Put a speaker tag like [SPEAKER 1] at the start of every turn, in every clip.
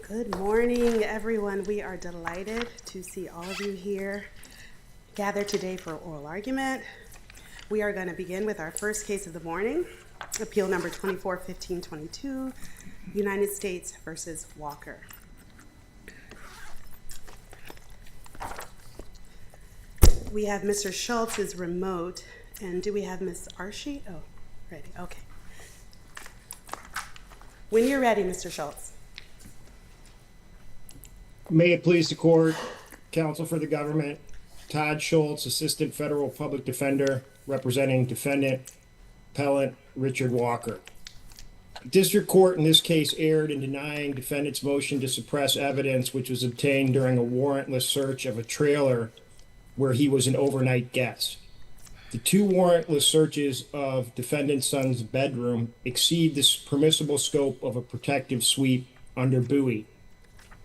[SPEAKER 1] Good morning, everyone. We are delighted to see all of you here gathered today for oral argument. We are going to begin with our first case of the morning, appeal number 24-1522, United States versus Walker. We have Mr. Schultz's remote, and do we have Ms. Archie? Oh, ready, okay. When you're ready, Mr. Schultz.
[SPEAKER 2] May it please the court, counsel for the government, Todd Schultz, Assistant Federal Public Defender, representing defendant, appellant Richard Walker. District Court in this case erred in denying defendant's motion to suppress evidence which was obtained during a warrantless search of a trailer where he was an overnight guest. The two warrantless searches of defendant's son's bedroom exceed the permissible scope of a protective sweep under Bowie.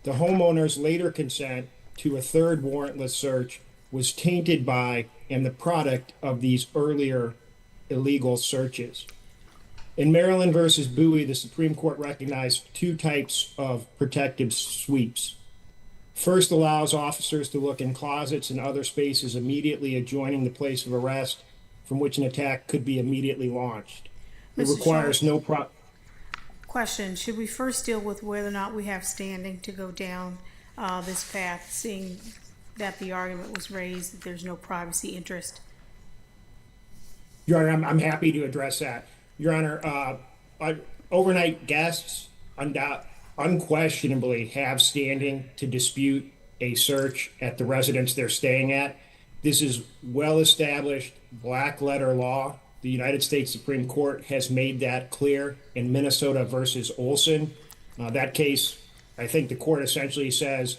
[SPEAKER 2] The homeowner's later consent to a third warrantless search was tainted by and the product of these earlier illegal searches. In Maryland versus Bowie, the Supreme Court recognized two types of protective sweeps. First allows officers to look in closets and other spaces immediately adjoining the place of arrest from which an attack could be immediately launched. It requires no
[SPEAKER 3] Question, should we first deal with whether or not we have standing to go down this path, seeing that the argument was raised that there's no privacy interest?
[SPEAKER 2] Your Honor, I'm happy to address that. Your Honor, overnight guests unquestionably have standing to dispute a search at the residence they're staying at. This is well-established black letter law. The United States Supreme Court has made that clear in Minnesota versus Olson. That case, I think the court essentially says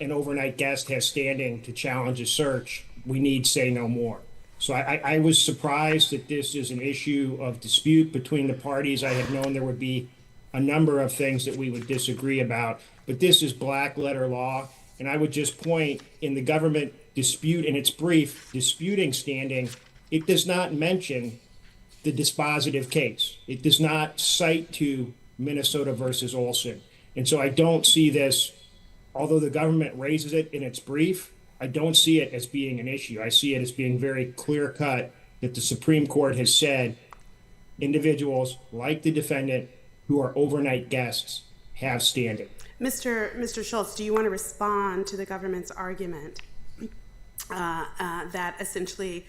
[SPEAKER 2] an overnight guest has standing to challenge a search. We need say no more. So I was surprised that this is an issue of dispute between the parties. I had known there would be a number of things that we would disagree about, but this is black letter law. And I would just point in the government dispute in its brief disputing standing, it does not mention the dispositive case. It does not cite to Minnesota versus Olson. And so I don't see this, although the government raises it in its brief, I don't see it as being an issue. I see it as being very clear cut that the Supreme Court has said individuals like the defendant who are overnight guests have standing.
[SPEAKER 1] Mr. Schultz, do you want to respond to the government's argument that essentially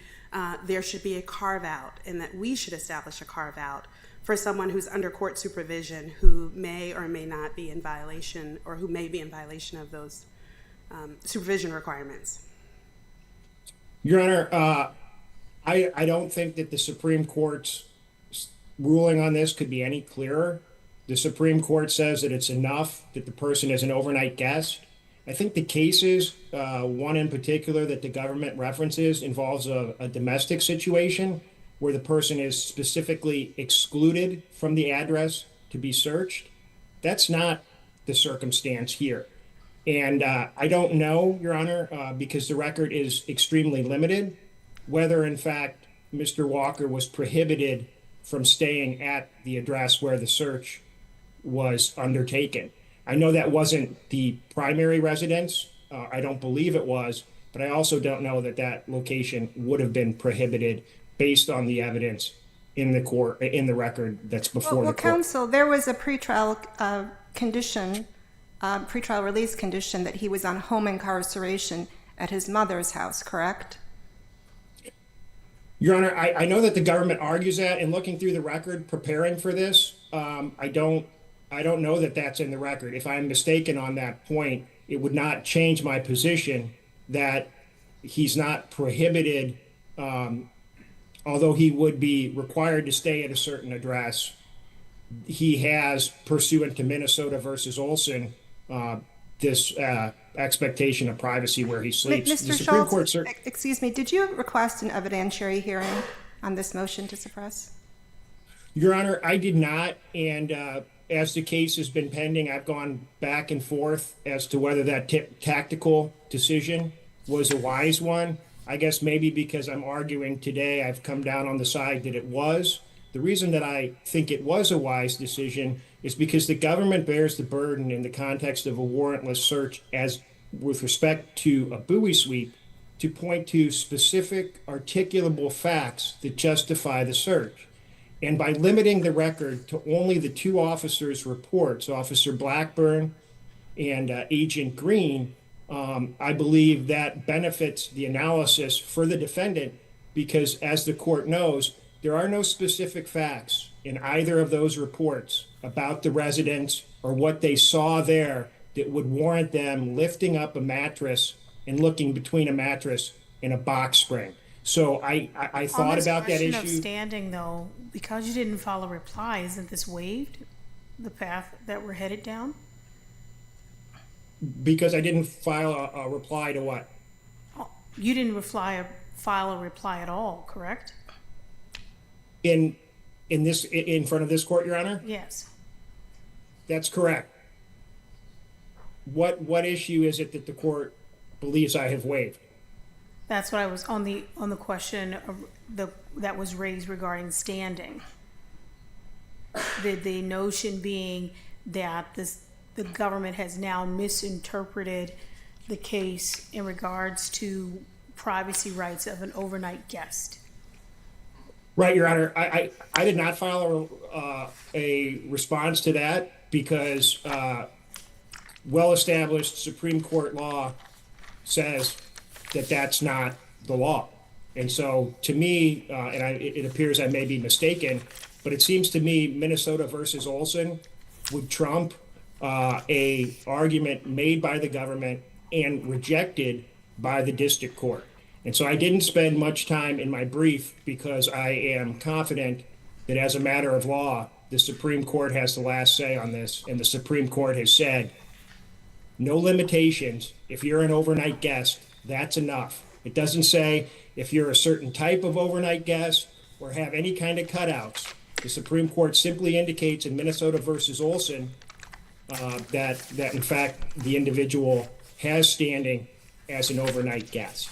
[SPEAKER 1] there should be a carve-out and that we should establish a carve-out for someone who's under court supervision who may or may not be in violation or who may be in violation of those supervision requirements?
[SPEAKER 2] Your Honor, I don't think that the Supreme Court's ruling on this could be any clearer. The Supreme Court says that it's enough that the person is an overnight guest. I think the cases, one in particular that the government references, involves a domestic situation where the person is specifically excluded from the address to be searched. That's not the circumstance here. And I don't know, Your Honor, because the record is extremely limited, whether in fact Mr. Walker was prohibited from staying at the address where the search was undertaken. I know that wasn't the primary residence. I don't believe it was, but I also don't know that that location would have been prohibited based on the evidence in the court, in the record that's before the court.
[SPEAKER 4] Counsel, there was a pretrial condition, pretrial release condition that he was on home incarceration at his mother's house, correct?
[SPEAKER 2] Your Honor, I know that the government argues that, and looking through the record, preparing for this, I don't know that that's in the record. If I'm mistaken on that point, it would not change my position that he's not prohibited, although he would be required to stay at a certain address. He has, pursuant to Minnesota versus Olson, this expectation of privacy where he sleeps.
[SPEAKER 4] Mr. Schultz, excuse me, did you request an evidentiary hearing on this motion to suppress?
[SPEAKER 2] Your Honor, I did not, and as the case has been pending, I've gone back and forth as to whether that tactical decision was a wise one. I guess maybe because I'm arguing today, I've come down on the side that it was. The reason that I think it was a wise decision is because the government bears the burden in the context of a warrantless search as with respect to a buoy sweep to point to specific articulable facts that justify the search. And by limiting the record to only the two officers' reports, Officer Blackburn and Agent Green, I believe that benefits the analysis for the defendant because, as the court knows, there are no specific facts in either of those reports about the residents or what they saw there that would warrant them lifting up a mattress and looking between a mattress and a box spring. So I thought about that issue.
[SPEAKER 3] On this question of standing, though, because you didn't file a reply, isn't this waived, the path that we're headed down?
[SPEAKER 2] Because I didn't file a reply to what?
[SPEAKER 3] You didn't file a reply at all, correct?
[SPEAKER 2] In front of this court, Your Honor?
[SPEAKER 3] Yes.
[SPEAKER 2] That's correct. What issue is it that the court believes I have waived?
[SPEAKER 3] That's what I was on the question of that was raised regarding standing. The notion being that the government has now misinterpreted the case in regards to privacy rights of an overnight guest.
[SPEAKER 2] Right, Your Honor. I did not file a response to that because well-established Supreme Court law says that that's not the law. And so to me, it appears I may be mistaken, but it seems to me Minnesota versus Olson would trump a argument made by the government and rejected by the district court. And so I didn't spend much time in my brief because I am confident that as a matter of law, the Supreme Court has the last say on this. And the Supreme Court has said, no limitations. If you're an overnight guest, that's enough. It doesn't say if you're a certain type of overnight guest or have any kind of cutouts. The Supreme Court simply indicates in Minnesota versus Olson that in fact the individual has standing as an overnight guest.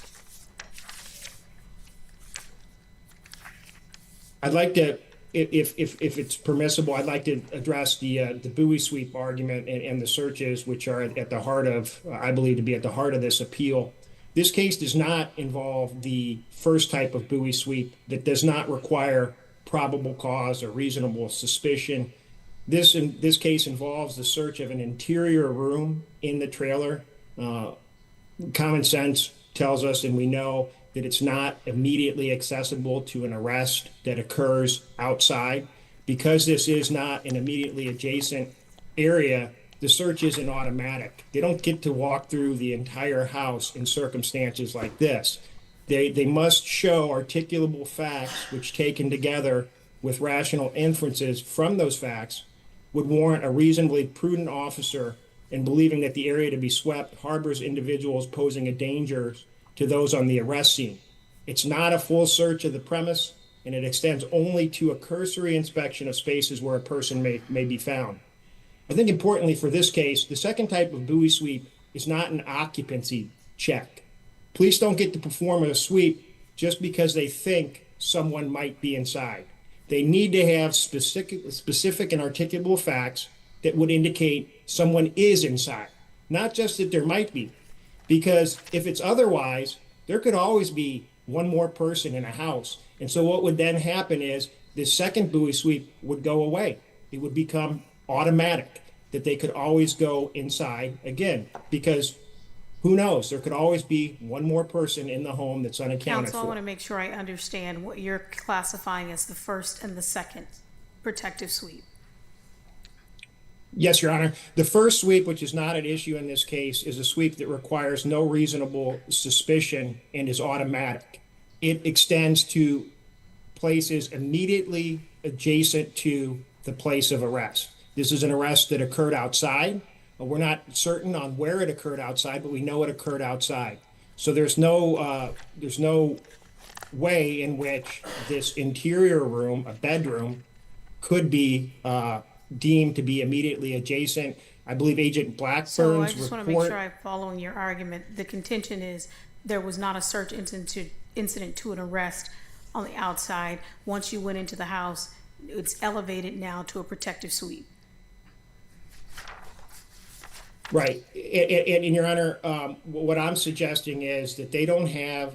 [SPEAKER 2] I'd like to, if it's permissible, I'd like to address the buoy sweep argument and the searches, which are at the heart of, I believe to be at the heart of this appeal. This case does not involve the first type of buoy sweep that does not require probable cause or reasonable suspicion. This case involves the search of an interior room in the trailer. Common sense tells us, and we know, that it's not immediately accessible to an arrest that occurs outside. Because this is not an immediately adjacent area, the search isn't automatic. They don't get to walk through the entire house in circumstances like this. They must show articulable facts which, taken together with rational inferences from those facts, would warrant a reasonably prudent officer in believing that the area to be swept harbors individuals posing a danger to those on the arrest scene. It's not a full search of the premise, and it extends only to a cursory inspection of spaces where a person may be found. I think importantly for this case, the second type of buoy sweep is not an occupancy check. Police don't get to perform a sweep just because they think someone might be inside. They need to have specific and articulable facts that would indicate someone is inside, not just that there might be. Because if it's otherwise, there could always be one more person in a house. And so what would then happen is the second buoy sweep would go away. It would become automatic that they could always go inside again. Because who knows? There could always be one more person in the home that's unaccounted
[SPEAKER 3] Counsel, I
[SPEAKER 2] for.
[SPEAKER 3] want to make sure I understand what you're classifying as the first and the second protective sweep.
[SPEAKER 2] Yes, Your Honor. The first sweep, which is not an issue in this case, is a sweep that requires no reasonable suspicion and is automatic. It extends to places immediately adjacent to the place of arrest. This is an arrest that occurred outside. We're not certain on where it occurred outside, but we know it occurred outside. So there's no way in which this interior room, a bedroom, could be deemed to be immediately adjacent. I believe Agent Blackburn's
[SPEAKER 3] So I just want to make
[SPEAKER 2] report-
[SPEAKER 3] sure I'm following your argument. The contention is there was not a search incident to an arrest on the outside. Once you went into the house, it's elevated now to a protective suite.
[SPEAKER 2] Right. And Your Honor, what I'm suggesting is that they don't have,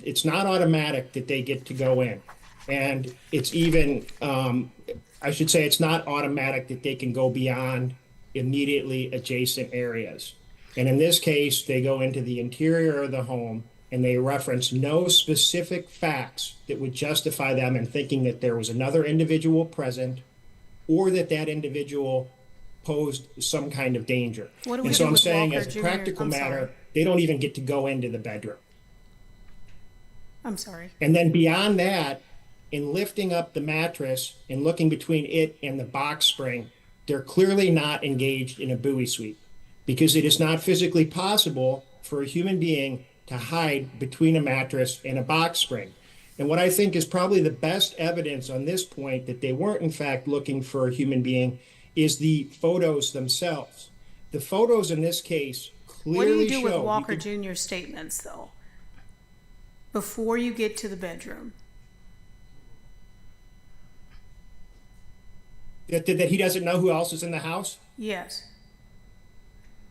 [SPEAKER 2] it's not automatic that they get to go in. And it's even, I should say, it's not automatic that they can go beyond immediately adjacent areas. And in this case, they go into the interior of the home and they reference no specific facts that would justify them in thinking that there was another individual present or that that individual posed some kind of danger.
[SPEAKER 3] What do we
[SPEAKER 2] And
[SPEAKER 3] do
[SPEAKER 2] so I'm
[SPEAKER 3] with
[SPEAKER 2] saying,
[SPEAKER 3] Walker
[SPEAKER 2] as a
[SPEAKER 3] Jr.?
[SPEAKER 2] practical
[SPEAKER 3] I'm
[SPEAKER 2] matter,
[SPEAKER 3] sorry.
[SPEAKER 2] they don't even get to go into the bedroom.
[SPEAKER 3] I'm sorry.
[SPEAKER 2] And then beyond that, in lifting up the mattress and looking between it and the box spring, they're clearly not engaged in a buoy sweep because it is not physically possible for a human being to hide between a mattress and a box spring. And what I think is probably the best evidence on this point that they weren't in fact looking for a human being is the photos themselves. The photos in this case clearly
[SPEAKER 3] What do you do
[SPEAKER 2] show
[SPEAKER 3] with
[SPEAKER 2] you
[SPEAKER 3] Walker
[SPEAKER 2] can-
[SPEAKER 3] Jr.'s statements, though? Before you get to the bedroom.
[SPEAKER 2] that he doesn't know who else is in the house?
[SPEAKER 3] Yes.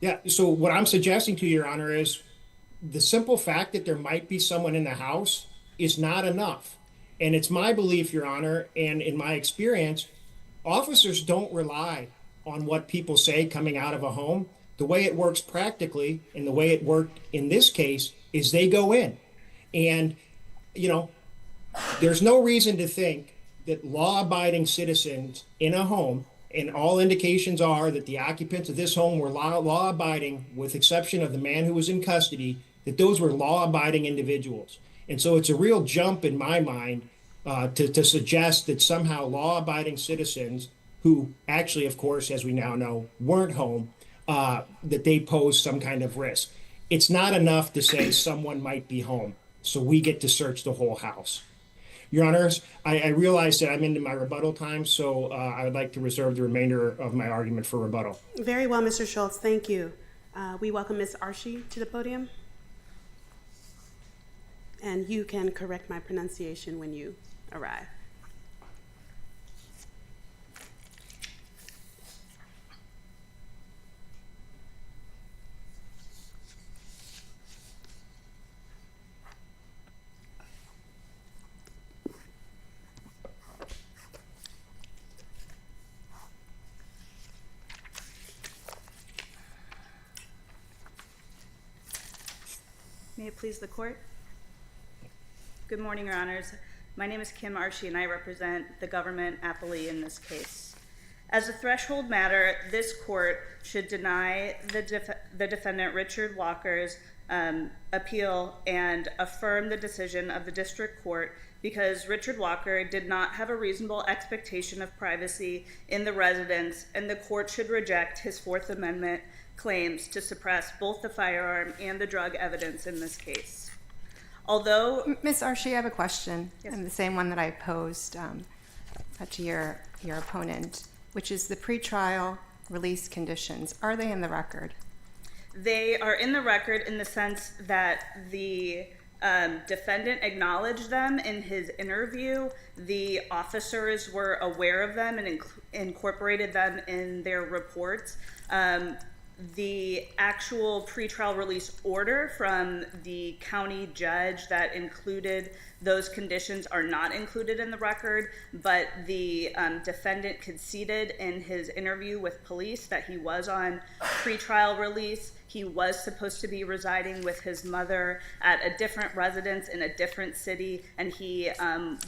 [SPEAKER 2] Yeah, so what I'm suggesting to you, Your Honor, is the simple fact that there might be someone in the house is not enough. And it's my belief, Your Honor, and in my experience, officers don't rely on what people say coming out of a home. The way it works practically and the way it worked in this case is they go in. And, you know, there's no reason to think that law-abiding citizens in a home, and all indications are that the occupants of this home were law-abiding, with exception of the man who was in custody, that those were law-abiding individuals. And so it's a real jump in my mind to suggest that somehow law-abiding citizens, who actually, of course, as we now know, weren't home, that they pose some kind of risk. It's not enough to say someone might be home, so we get to search the whole house. Your Honors, I realize that I'm into my rebuttal time, so I would like to reserve the remainder of my argument for rebuttal.
[SPEAKER 1] Very well, Mr. Schultz, thank you. We welcome Ms. Archie to the podium. And you can correct my pronunciation when you arrive.
[SPEAKER 5] May it please the court. Good morning, Your Honors. My name is Kim Archie, and I represent the government appellee in this case. As a threshold matter, this court should deny the defendant Richard Walker's appeal and affirm the decision of the district court because Richard Walker did not have a reasonable expectation of privacy in the residence, and the court should reject his Fourth Amendment claims to suppress both the firearm and the drug evidence in this case. Although...
[SPEAKER 4] Ms. Archie, I have a question,
[SPEAKER 5] Yes.
[SPEAKER 4] and the same one that I posed to your opponent, which is the pretrial release conditions. Are they in the record?
[SPEAKER 5] They are in the record in the sense that the defendant acknowledged them in his interview. The officers were aware of them and incorporated them in their reports. The actual pretrial release order from the county judge that included those conditions are not included in the record, but the defendant conceded in his interview with police that he was on pretrial release. He was supposed to be residing with his mother at a different residence in a different city, and he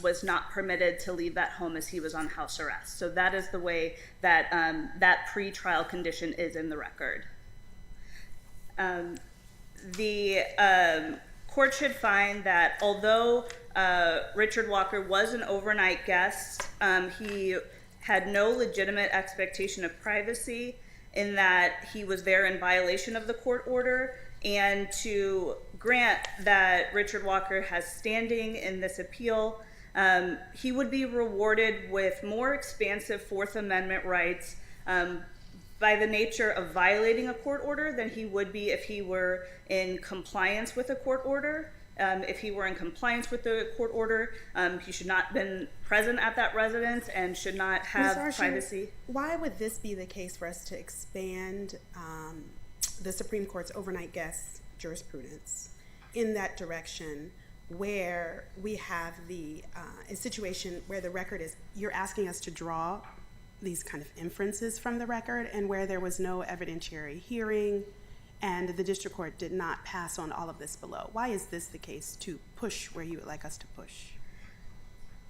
[SPEAKER 5] was not permitted to leave that home as he was on house arrest. So that is the way that that pretrial condition is in the record. The court should find that although Richard Walker was an overnight guest, he had no legitimate expectation of privacy in that he was there in violation of the court order, and to grant that Richard Walker has standing in this appeal, he would be rewarded with more expansive Fourth Amendment rights by the nature of violating a court order than he would be if he were in compliance with a court order. If he were in compliance with the court order, he should not have been present at that residence and should not
[SPEAKER 1] Ms.
[SPEAKER 5] have
[SPEAKER 1] Archer,
[SPEAKER 5] privacy.
[SPEAKER 1] why would this be the case for us to expand the Supreme Court's overnight guest jurisprudence in that direction, where we have a situation where the record is, you're asking us to draw these kind of inferences from the record, and where there was no evidentiary hearing and the district court did not pass on all of this below? Why is this the case to push where you would like us to push?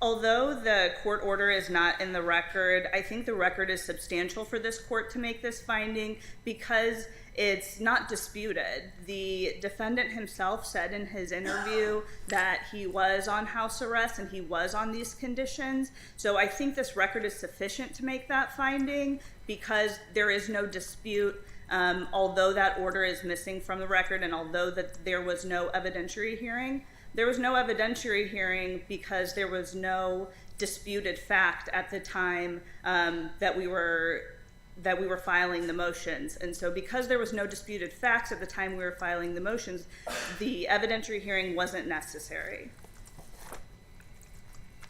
[SPEAKER 5] Although the court order is not in the record, I think the record is substantial for this court to make this finding because it's not disputed. The defendant himself said in his interview that he was on house arrest and he was on these conditions. So I think this record is sufficient to make that finding because there is no dispute. Although that order is missing from the record and although that there was no evidentiary hearing, there was no evidentiary hearing because there was no disputed fact at the time that we were filing the motions. And so because there was no disputed facts at the time we were filing the motions, the evidentiary hearing wasn't necessary.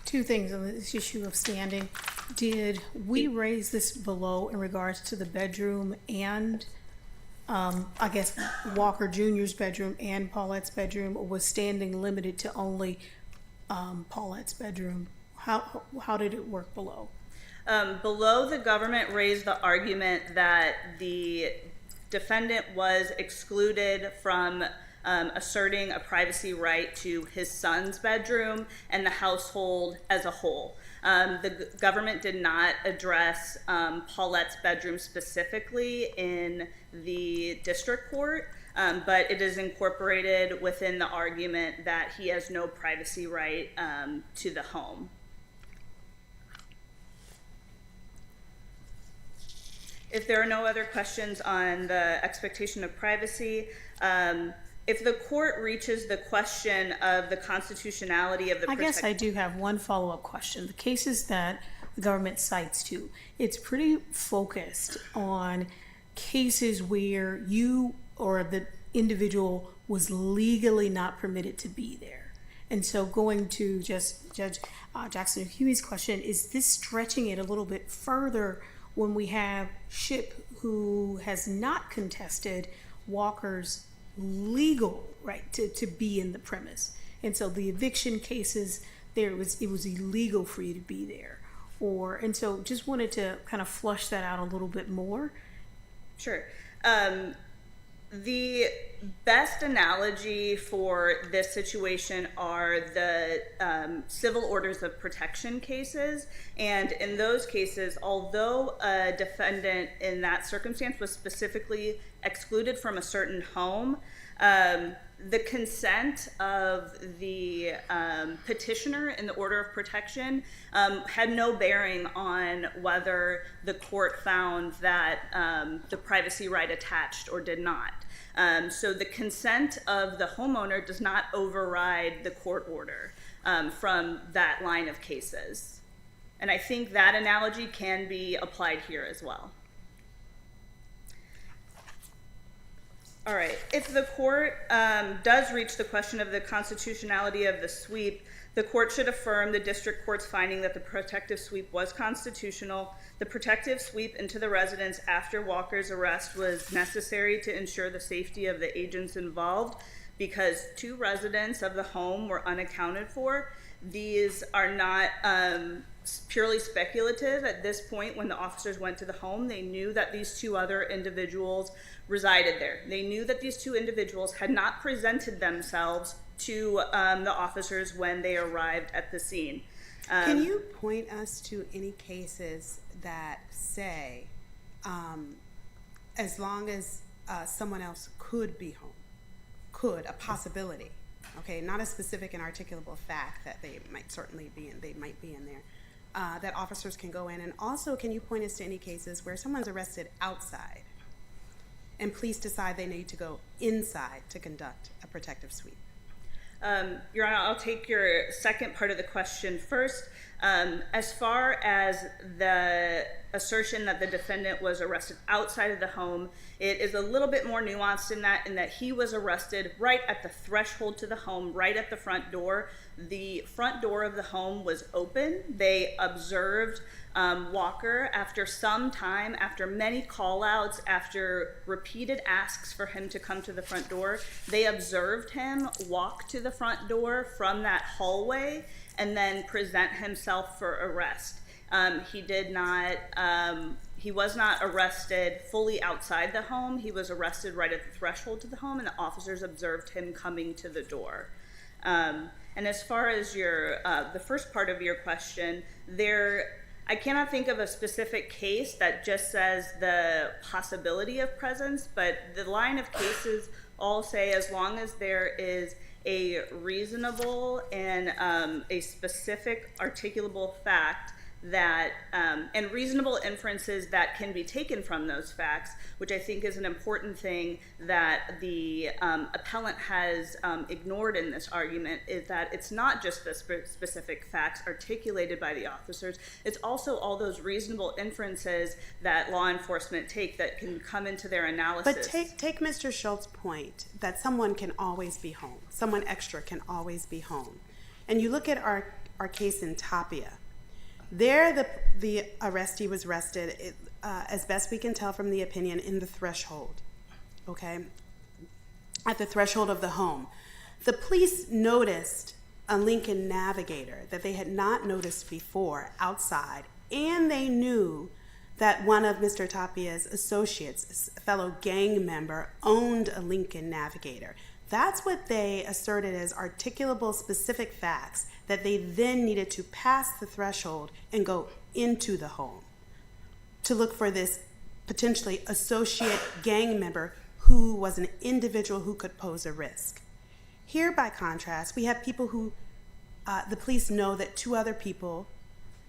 [SPEAKER 3] Two things on this issue of standing. Did we raise this below in regards to the bedroom and I guess Walker Jr.'s bedroom and Paulette's bedroom, or was standing limited to only Paulette's bedroom? How did it work below?
[SPEAKER 5] Below, the government raised the argument that the defendant was excluded from asserting a privacy right to his son's bedroom and the household as a whole. The government did not address Paulette's bedroom specifically in the district court, but it is incorporated within the argument that he has no privacy right to the home. If there are no other questions on the expectation of privacy, if the court reaches the question of the constitutionality of the
[SPEAKER 3] I guess I do have one follow-up question. The cases that the government cites to, it's pretty focused on cases where you or the individual was legally not permitted to be there. And so going to just Judge Jackson Huey's question, is this stretching it a little bit further when we have Shipp, who has not contested Walker's legal right to be in the premise? And so the eviction cases, it was illegal for you to be there. And so just wanted to kind of flush that out a little bit more.
[SPEAKER 5] Sure. The best analogy for this situation are the civil orders of protection cases. And in those cases, although a defendant in that circumstance was specifically excluded from a certain home, the consent of the petitioner in the order of protection had no bearing on whether the court found that the privacy right attached or did not. So the consent of the homeowner does not override the court order from that line of cases. And I think that analogy can be applied here as well. All right, if the court does reach the question of the constitutionality of the sweep, the court should affirm the district court's finding that the protective sweep was constitutional. The protective sweep into the residence after Walker's arrest was necessary to ensure the safety of the agents involved because 2 residents of the home were unaccounted for. These are not purely speculative. At this point, when the officers went to the home, they knew that these 2 other individuals resided there. They knew that these 2 individuals had not presented themselves to the officers when they arrived at the scene.
[SPEAKER 1] Can you point us to any cases that say, as long as someone else could be home, a possibility, okay, not a specific and articulable fact that they might certainly be in, there, that officers can go in? And also, can you point us to any cases where someone's arrested outside and police decide they need to go inside to conduct a protective sweep?
[SPEAKER 5] Your Honor, I'll take your second part of the question first. As far as the assertion that the defendant was arrested outside of the home, it is a little bit more nuanced in that he was arrested right at the threshold to the home, right at the front door. The front door of the home was open. They observed Walker after some time, after many call-outs, after repeated asks for him to come to the front door. They observed him walk to the front door from that hallway and then present himself for arrest. He was not arrested fully outside the home. He was arrested right at the threshold to the home, and the officers observed him coming to the door. And as far as the first part of your question, I cannot think of a specific case that just says the possibility of presence, but the line of cases all say as long as there is a reasonable and a specific articulable fact that and reasonable inferences that can be taken from those facts, which I think is an important thing that the appellant has ignored in this argument, is that it's not just the specific facts articulated by the officers, it's also all those reasonable inferences that law enforcement take that can come into their analysis.
[SPEAKER 1] But take Mr. Schultz's point that someone can always be home. Someone extra can always be home. And you look at our case in Tapia. There, the arrestee was arrested, as best we can tell from the opinion, in the threshold, okay? At the threshold of the home. The police noticed a Lincoln Navigator that they had not noticed before outside, and they knew that one of Mr. Tapia's associates, a fellow gang member, owned a Lincoln Navigator. That's what they asserted as articulable specific facts that they then needed to pass the threshold and go into the home to look for this potentially associate gang member who was an individual who could pose a risk. Here, by contrast, we have people who the police know that two other people,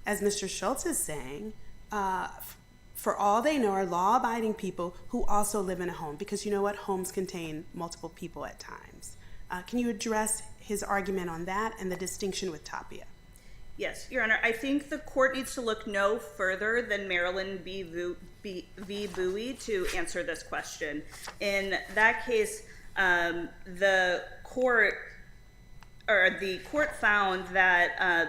[SPEAKER 1] as Mr. Schultz is saying, for all they know, are law-abiding people who also live in a home, because you know what? Homes contain multiple people at times. Can you address his argument on that and the distinction with Tapia?
[SPEAKER 5] Yes, Your Honor. I think the court needs to look no further than Maryland v. Bowie to answer this question. In that case, the court found that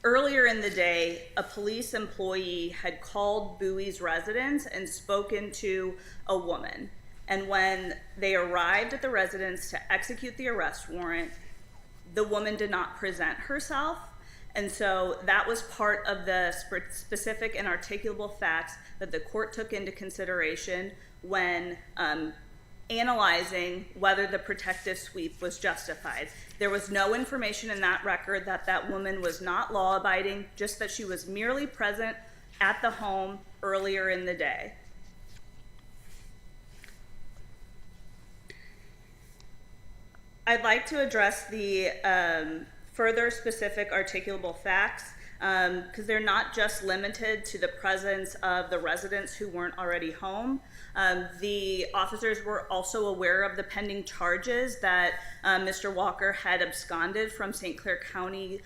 [SPEAKER 5] earlier in the day, a police employee had called Bowie's residence and spoken to a woman. And when they arrived at the residence to execute the arrest warrant, the woman did not present herself. And so that was part of the specific and articulable facts that the court took into consideration when analyzing whether the protective sweep was justified. There was no information in that record that that woman was not law-abiding, just that she was merely present at the home earlier in the day. I'd like to address the further specific articulable facts because they're not just limited to the presence of the residents who weren't already home. The officers were also aware of the pending charges that Mr. Walker had absconded from St. Clair County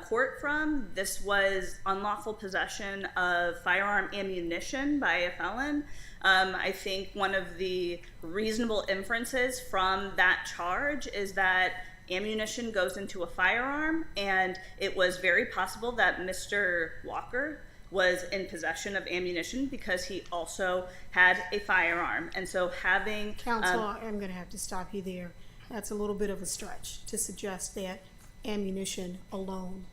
[SPEAKER 5] Court from. This was unlawful possession of firearm ammunition by a felon. I think one of the reasonable inferences from that charge is that ammunition goes into a firearm, and it was very possible that Mr. Walker was in possession of ammunition because he also had a firearm. And so having...
[SPEAKER 3] Counsel, I'm going to have to stop you there. That's a little bit of a stretch to suggest that ammunition alone,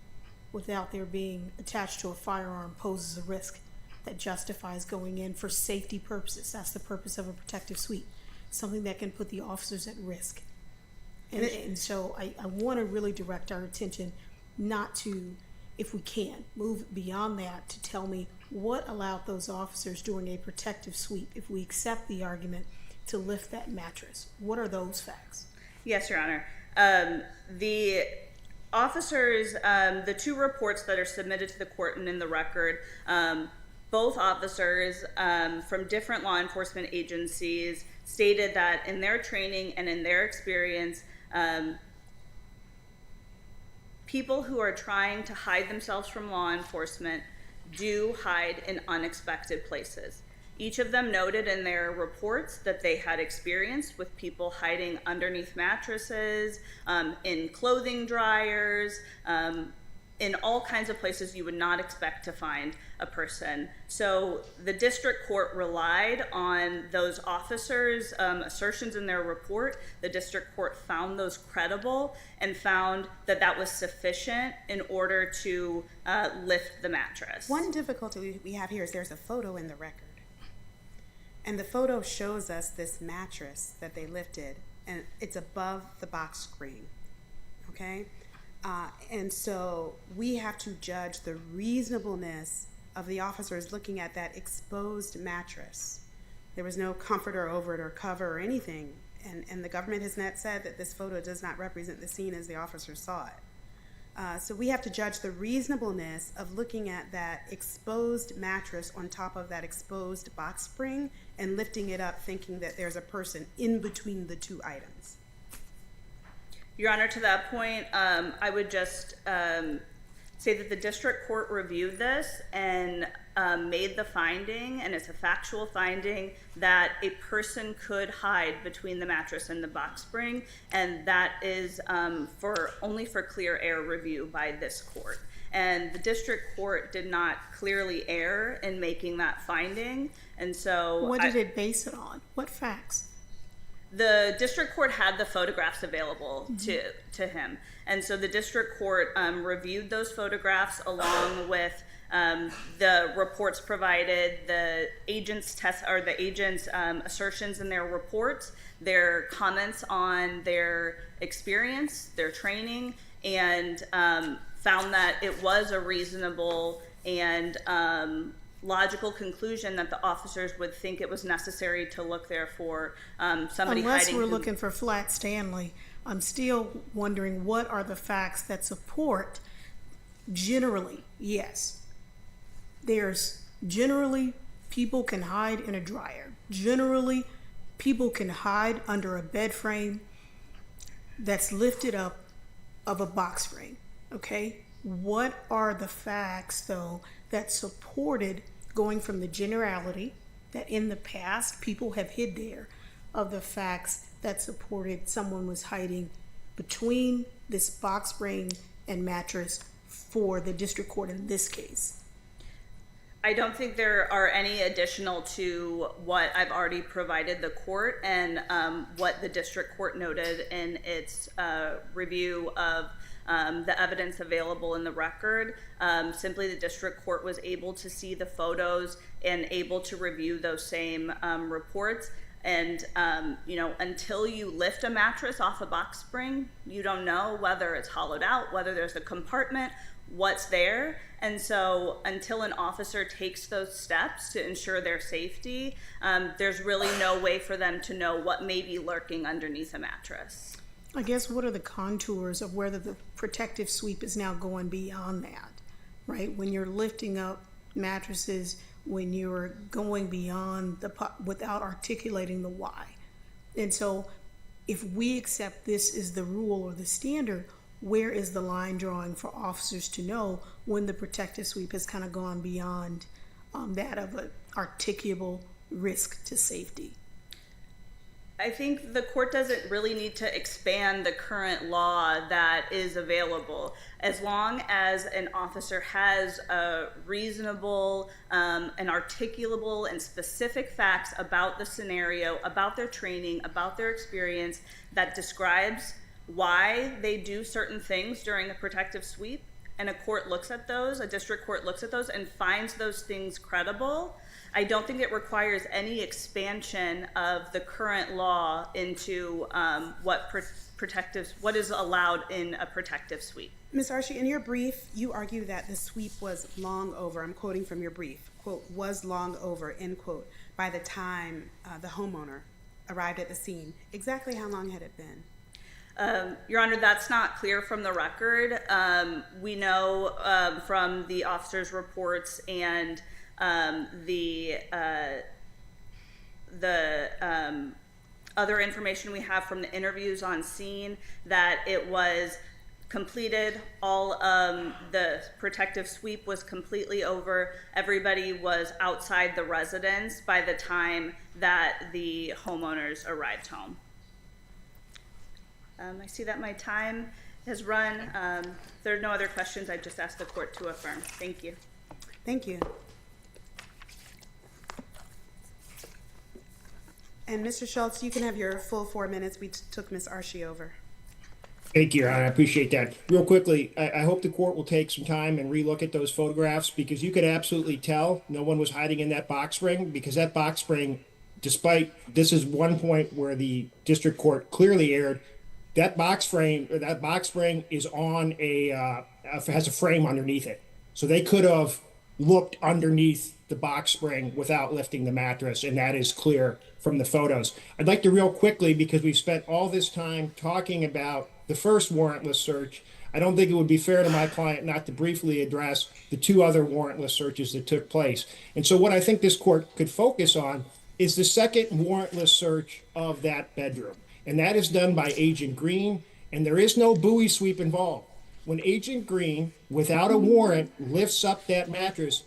[SPEAKER 3] without there being attached to a firearm, poses a risk that justifies going in for safety purposes. That's the purpose of a protective sweep, something that can put the officers at risk. And so I want to really direct our attention not to, if we can, move beyond that to tell me what allowed those officers during a protective sweep, if we accept the argument, to lift that mattress. What are those facts?
[SPEAKER 5] Yes, Your Honor. The officers, the two reports that are submitted to the court and in the record, both officers from different law enforcement agencies stated that in their training and in their experience, people who are trying to hide themselves from law enforcement do hide in unexpected places. Each of them noted in their reports that they had experience with people hiding underneath mattresses, in clothing dryers, in all kinds of places you would not expect to find a person. So the district court relied on those officers' assertions in their report. The district court found those credible and found that that was sufficient in order to lift the mattress.
[SPEAKER 1] One difficulty we have here is there's a photo in the record. And the photo shows us this mattress that they lifted, and it's above the box spring, okay? And so we have to judge the reasonableness of the officers looking at that exposed mattress. There was no comforter over it or cover or anything, and the government has not said that this photo does not represent the scene as the officers saw it. So we have to judge the reasonableness of looking at that exposed mattress on top of that exposed box spring and lifting it up thinking that there's a person in between the two items.
[SPEAKER 5] Your Honor, to that point, I would just say that the district court reviewed this and made the finding, and it's a factual finding, that a person could hide between the mattress and the box spring, and that is only for clear error review by this court. And the district court did not clearly err in making that finding, and so...
[SPEAKER 3] What did it base it on? What facts?
[SPEAKER 5] The district court had the photographs available to him, and so the district court reviewed those photographs along with the reports provided, the agents' assertions in their reports, their comments on their experience, their training, and found that it was a reasonable and logical conclusion that the officers would think it was necessary to look there for somebody
[SPEAKER 3] Unless
[SPEAKER 5] hiding.
[SPEAKER 3] we're looking for Flat Stanley, I'm still wondering what are the facts that support generally, yes. There's generally people can hide in a dryer. Generally, people can hide under a bed frame that's lifted up of a box frame, okay? What are the facts, though, that supported going from the generality that in the past people have hid there of the facts that supported someone was hiding between this box spring and mattress for the district court in this case?
[SPEAKER 5] I don't think there are any additional to what I've already provided the court and what the district court noted in its review of the evidence available in the record. Simply, the district court was able to see the photos and able to review those same reports. And, until you lift a mattress off a box spring, you don't know whether it's hollowed out, whether there's a compartment, what's there. And so until an officer takes those steps to ensure their safety, there's really no way for them to know what may be lurking underneath a mattress.
[SPEAKER 3] I guess what are the contours of whether the protective sweep is now going beyond that, right? When you're lifting up mattresses, when you're going beyond without articulating the why. And so if we accept this is the rule or the standard, where is the line drawing for officers to know when the protective sweep has kind of gone beyond that of an articulable risk to safety?
[SPEAKER 5] I think the court doesn't really need to expand the current law that is available. As long as an officer has a reasonable and articulable and specific facts about the scenario, about their training, about their experience that describes why they do certain things during a protective sweep, and a court looks at those, a district court looks at those and finds those things credible, I don't think it requires any expansion of the current law into what is allowed in a protective sweep.
[SPEAKER 1] Ms. Archie, in your brief, you argue that the sweep was long over. I'm quoting from your brief, quote, was long over, end quote, by the time the homeowner arrived at the scene. Exactly how long had it been?
[SPEAKER 5] Your Honor, that's not clear from the record. We know from the officer's reports and the other information we have from the interviews on scene, that it was completed. All the protective sweep was completely over. Everybody was outside the residence by the time that the homeowners arrived home. I see that my time has run. If there are no other questions, I just ask the court to affirm. Thank you.
[SPEAKER 1] Thank you. And Mr. Schultz, you can have your full 4 minutes. We took Ms. Archie over.
[SPEAKER 2] Thank you, Your Honor. I appreciate that. Real quickly, I hope the court will take some time and relook at those photographs, because you could absolutely tell no one was hiding in that box spring, because that box spring, despite, this is one point where the district court clearly erred, that box frame, or that box spring is on has a frame underneath it. So they could have looked underneath the box spring without lifting the mattress, and that is clear from the photos. I'd like to real quickly, because we've spent all this time talking about the first warrantless search, I don't think it would be fair to my client not to briefly address the 2 other warrantless searches that took place. And so what I think this court could focus on is the second warrantless search of that bedroom. And that is done by Agent Green, and there is no buoy sweep involved. When Agent Green, without a warrant, lifts up that mattress,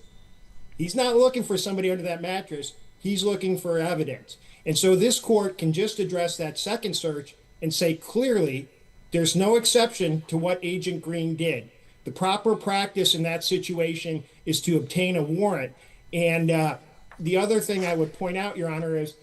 [SPEAKER 2] he's not looking for somebody under that mattress, he's looking for evidence. And so this court can just address that second search and say clearly, there's no exception to what Agent Green did. The proper practice in that situation is to obtain a warrant. And the other thing I would point out, Your Honor, is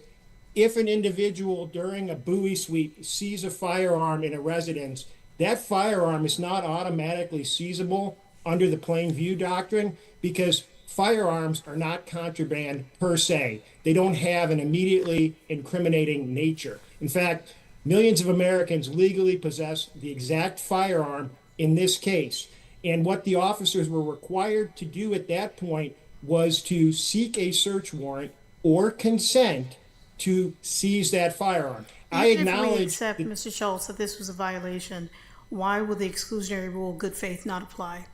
[SPEAKER 2] if an individual during a buoy sweep sees a firearm in a residence, that firearm is not automatically seizable under the plain view doctrine, because firearms are not contraband per se. They don't have an immediately incriminating nature. In fact, millions of Americans legally possess the exact firearm in this case. And what the officers were required to do at that point was to seek a search warrant or consent to seize that firearm. I acknowledge.
[SPEAKER 3] If we accept, Mr. Schultz, that this was a violation, why would the exclusionary rule good faith not apply?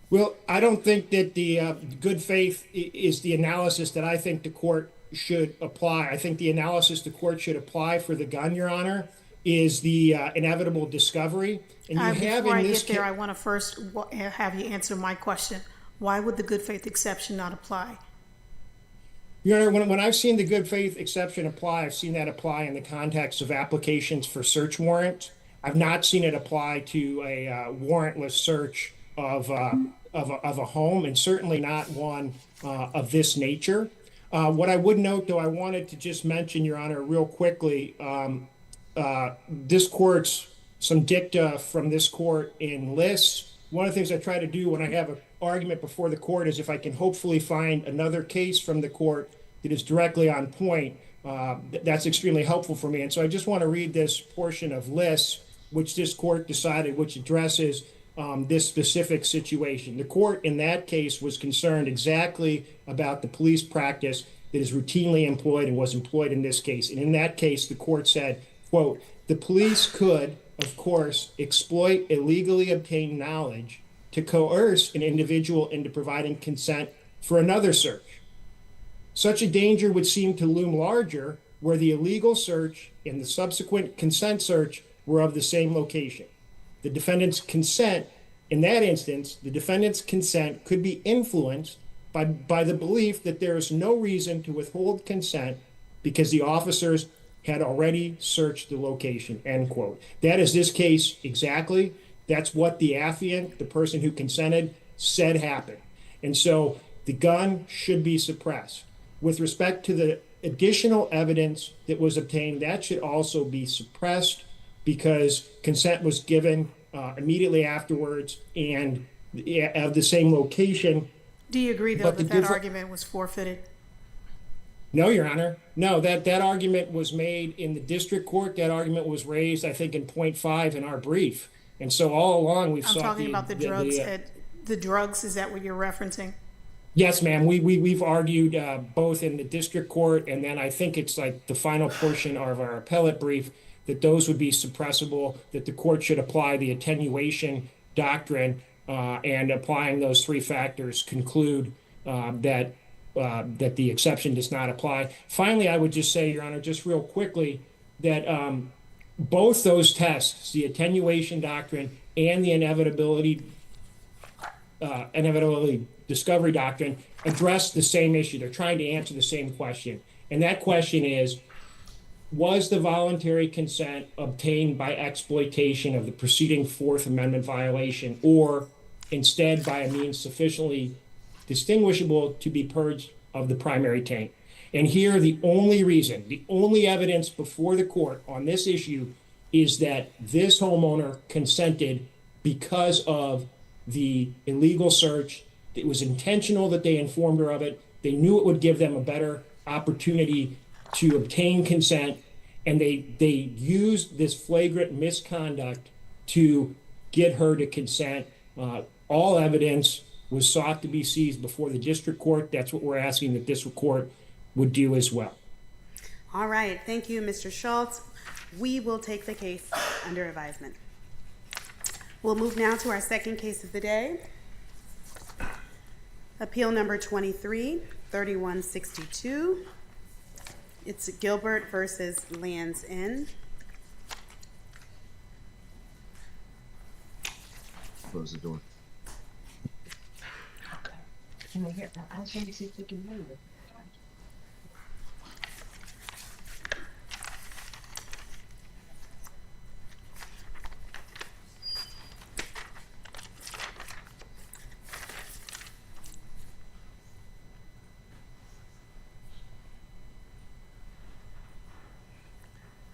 [SPEAKER 2] Well, I don't think that the good faith is the analysis that I think the court should apply. I think the analysis the court should apply for the gun, Your Honor, is the inevitable discovery. And you have
[SPEAKER 3] before
[SPEAKER 2] in
[SPEAKER 3] I
[SPEAKER 2] this
[SPEAKER 3] get there, I want to first have you answer my question. Why would the good faith exception not apply?
[SPEAKER 2] Your Honor, when I've seen the good faith exception apply, I've seen that apply in the context of applications for search warrants. I've not seen it apply to a warrantless search of a home, and certainly not one of this nature. What I would note, though, I wanted to just mention, Your Honor, real quickly, this court's, some dicta from this court in lists. One of the things I try to do when I have an argument before the court is if I can hopefully find another case from the court that is directly on point, that's extremely helpful for me. And so I just want to read this portion of lists, which this court decided, which addresses this specific situation. The court in that case was concerned exactly about the police practice that is routinely employed and was employed in this case. And in that case, the court said, quote, the police could, of course, exploit illegally obtained knowledge to coerce an individual into providing consent for another search. Such a danger would seem to loom larger where the illegal search and the subsequent consent search were of the same location. The defendant's consent, in that instance, the defendant's consent could be influenced by the belief that there is no reason to withhold consent because the officers had already searched the location, end quote. That is this case exactly. That's what the affiant, the person who consented, said happened. And so the gun should be suppressed. With respect to the additional evidence that was obtained, that should also be suppressed because consent was given immediately afterwards and of the same location.
[SPEAKER 3] Do you agree, though, that argument was forfeited?
[SPEAKER 2] No, Your Honor. No, that argument was made in the district court. That argument was raised, I think, in point 5 in our brief. And so all along we've sought
[SPEAKER 3] talking about the drugs. The drugs, is that what you're referencing?
[SPEAKER 2] Yes, ma'am. We've argued both in the district court and then I think it's like the final portion of our appellate brief that those would be suppressible, that the court should apply the attenuation doctrine and applying those 3 factors conclude that that the exception does not apply. Finally, I would just say, Your Honor, just real quickly, that both those tests, the attenuation doctrine and the inevitability discovery doctrine, address the same issue. They're trying to answer the same question. And that question is, was the voluntary consent obtained by exploitation of the preceding Fourth Amendment violation, or instead by a means sufficiently distinguishable to be purged of the primary taint? And here, the only evidence before the court on this issue is that this homeowner consented because of the illegal search. It was intentional that they informed her of it. They knew it would give them a better opportunity to obtain consent, and they used this flagrant misconduct to get her to consent. All evidence was sought to be seized before the district court. That's what we're asking that district court would do as well.
[SPEAKER 1] All right, thank you, Mr. Schultz. We will take the case under advisement. We'll move now to our second case of the day. Appeal number 23-3162. It's Gilbert versus Lands End.
[SPEAKER 6] Close the door.
[SPEAKER 7] Okay. Can they hear that? I was trying to see if they can hear it.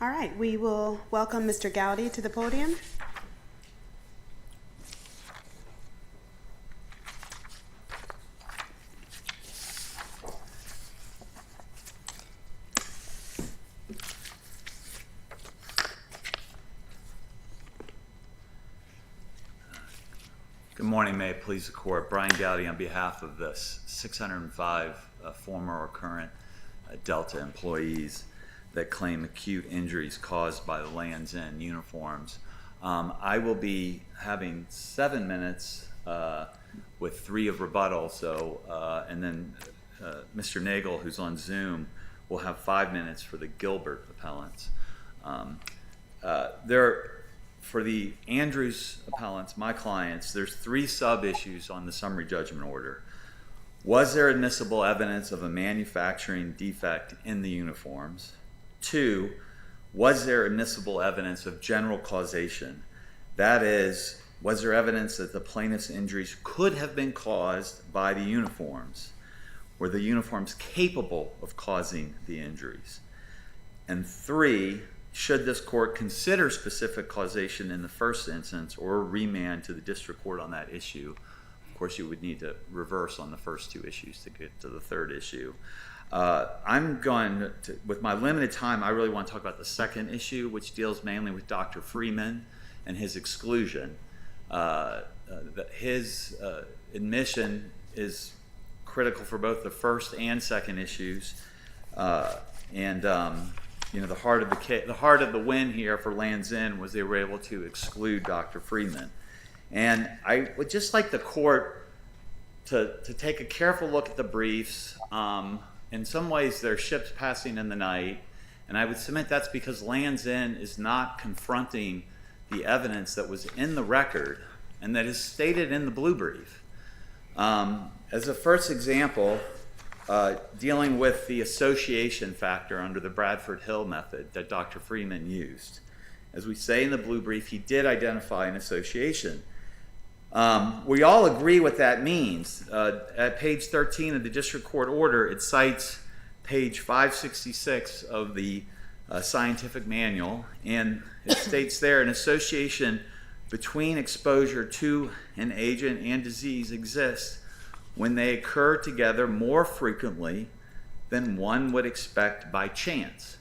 [SPEAKER 1] All right, we will welcome Mr. Gowdy to the podium.
[SPEAKER 8] Good morning, may it please the court. Brian Gowdy on behalf of the 605 former or current Delta employees that claim acute injuries caused by the Lands End uniforms. I will be having 7 minutes with 3 of rebuttal, and then Mr. Nagel, who's on Zoom, will have 5 minutes for the Gilbert appellants. For the Andrews appellants, my clients, there's 3 sub-issues on the summary judgment order. Was there admissible evidence of a manufacturing defect in the uniforms? 2, was there admissible evidence of general causation? That is, was there evidence that the plaintiff's injuries could have been caused by the uniforms? Were the uniforms capable of causing the injuries? And 3, should this court consider specific causation in the first instance or remand to the district court on that issue? Of course, you would need to reverse on the first 2 issues to get to the third issue. I'm going to, with my limited time, I really want to talk about the second issue, which deals mainly with Dr. Freeman and his exclusion. His admission is critical for both the first and second issues. The heart of the win here for Lands End was they were able to exclude Dr. Freeman. And I would just like the court to take a careful look at the briefs. In some ways, they're ships passing in the night, and I would submit that's because Lands End is not confronting the evidence that was in the record and that is stated in the blue brief. As a first example, dealing with the association factor under the Bradford Hill method that Dr. Freeman used. As we say in the blue brief, he did identify an association. We all agree what that means. At page 13 of the district court order, it cites page 566 of the scientific manual, and it states there, an association between exposure to an agent and disease exists when they occur together more frequently than one would expect by chance.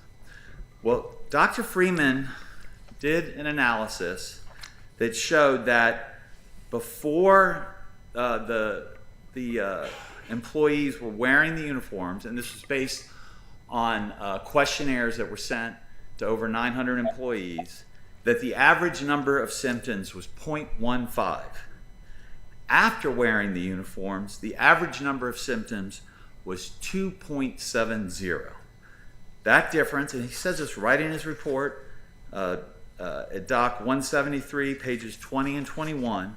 [SPEAKER 8] Well, Dr. Freeman did an analysis that showed that before the employees were wearing the uniforms, and this was based on questionnaires that were sent to over 900 employees, that the average number of symptoms was 0.15. After wearing the uniforms, the average number of symptoms was 2.70. That difference, and he says this right in his report, at Doc 173, pages 20 and 21,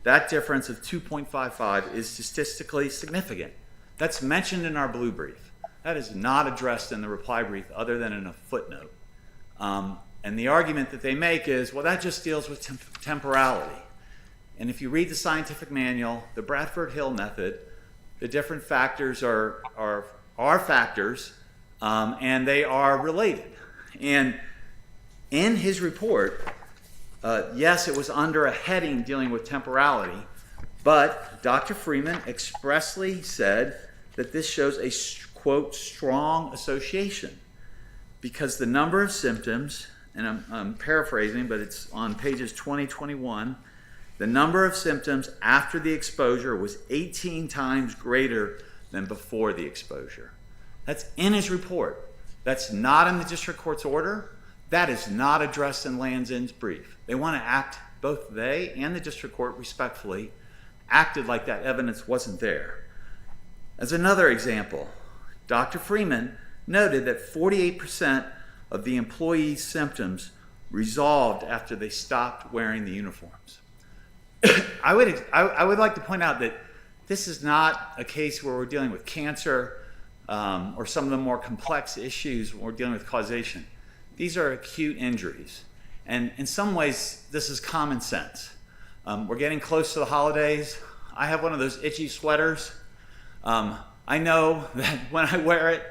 [SPEAKER 8] that difference of 2.55 is statistically significant. That's mentioned in our blue brief. That is not addressed in the reply brief other than in a footnote. And the argument that they make is, well, that just deals with temporality. And if you read the scientific manual, the Bradford-Hill method, the different factors are factors, and they are related. And in his report, yes, it was under a heading dealing with temporality, but Dr. Freeman expressly said that this shows a, quote, strong association, because the number of symptoms, and I'm paraphrasing, but it's on pages 20, 21, the number of symptoms after the exposure was 18 times greater than before the exposure. That's in his report. That's not in the district court's order. That is not addressed in Land's End's brief. They want to act, both they and the district court respectfully, acted like that evidence wasn't there. As another example, Dr. Freeman noted that 48% of the employees' symptoms resolved after they stopped wearing the uniforms. I would like to point out that this is not a case where we're dealing with cancer or some of the more complex issues when we're dealing with causation. These are acute injuries. And in some ways, this is common sense. We're getting close to the holidays. I have one of those itchy sweaters. I know that when I wear it,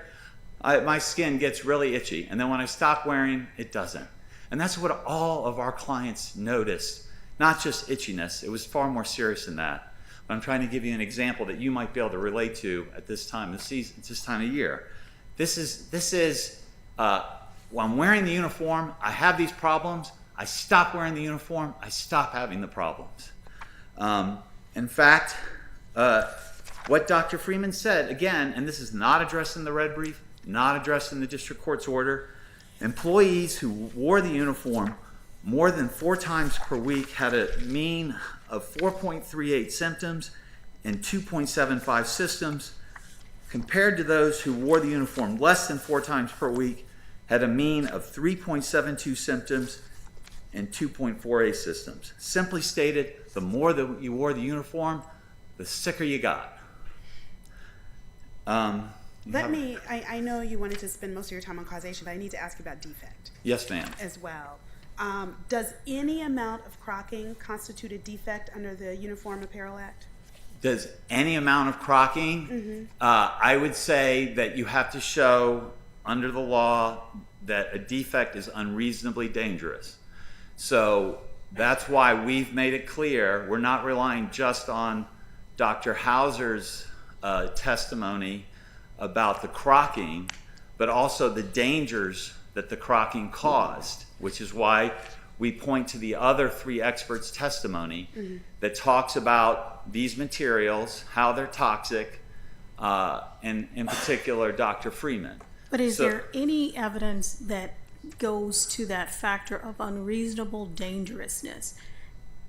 [SPEAKER 8] my skin gets really itchy. And then when I stop wearing, it doesn't. And that's what all of our clients noticed. Not just itchiness. It was far more serious than that. But I'm trying to give you an example that you might be able to relate to at this time of season, this time of year. This is when I'm wearing the uniform, I have these problems. I stop wearing the uniform, I stop having the problems. In fact, what Dr. Freeman said, again, and this is not addressed in the red brief, not addressed in the district court's order, employees who wore the uniform more than 4 times per week had a mean of 4.38 symptoms and 2.75 systems, compared to those who wore the uniform less than 4 times per week had a mean of 3.72 symptoms and 2.48 systems. Simply stated, the more that you wore the uniform, the sicker you got.
[SPEAKER 1] I know you wanted to spend most of your time on causation, but I need to ask you about defect.
[SPEAKER 8] Yes, ma'am.
[SPEAKER 1] As well. Does any amount of crocking constitute a defect under the Uniform Apparel Act?
[SPEAKER 8] Does any amount of crocking? Mm-hmm. I would say that you have to show under the law that a defect is unreasonably dangerous. So that's why we've made it clear we're not relying just on Dr. Hauser's testimony about the crocking, but also the dangers that the crocking caused, which is why we point to the other 3 experts' testimony that talks about these materials, how they're toxic, and in particular, Dr. Freeman.
[SPEAKER 3] But is there any evidence that goes to that factor of unreasonable dangerousness?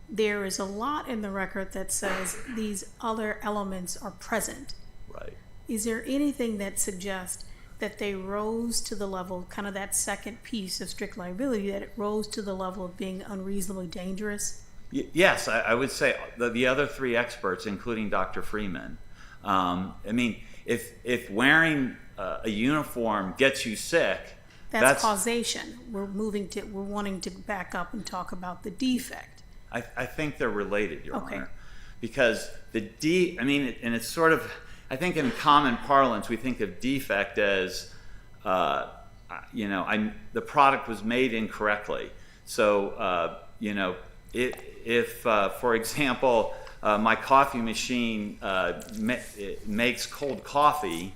[SPEAKER 3] There is a lot in the record that says these other elements are present.
[SPEAKER 8] Right.
[SPEAKER 3] Is there anything that suggests that they rose to the level, kind of that second piece of strict liability, that it rose to the level of being unreasonably dangerous?
[SPEAKER 8] Yes, I would say the other 3 experts, including Dr. Freeman. I mean, if wearing a uniform gets you sick,
[SPEAKER 3] that's causation. We're wanting to back up and talk about the defect.
[SPEAKER 8] I think they're related, Your Honor, because and it's sort of, I think in common parlance we think of defect as, the product was made incorrectly. So, if for example, my coffee machine makes cold coffee,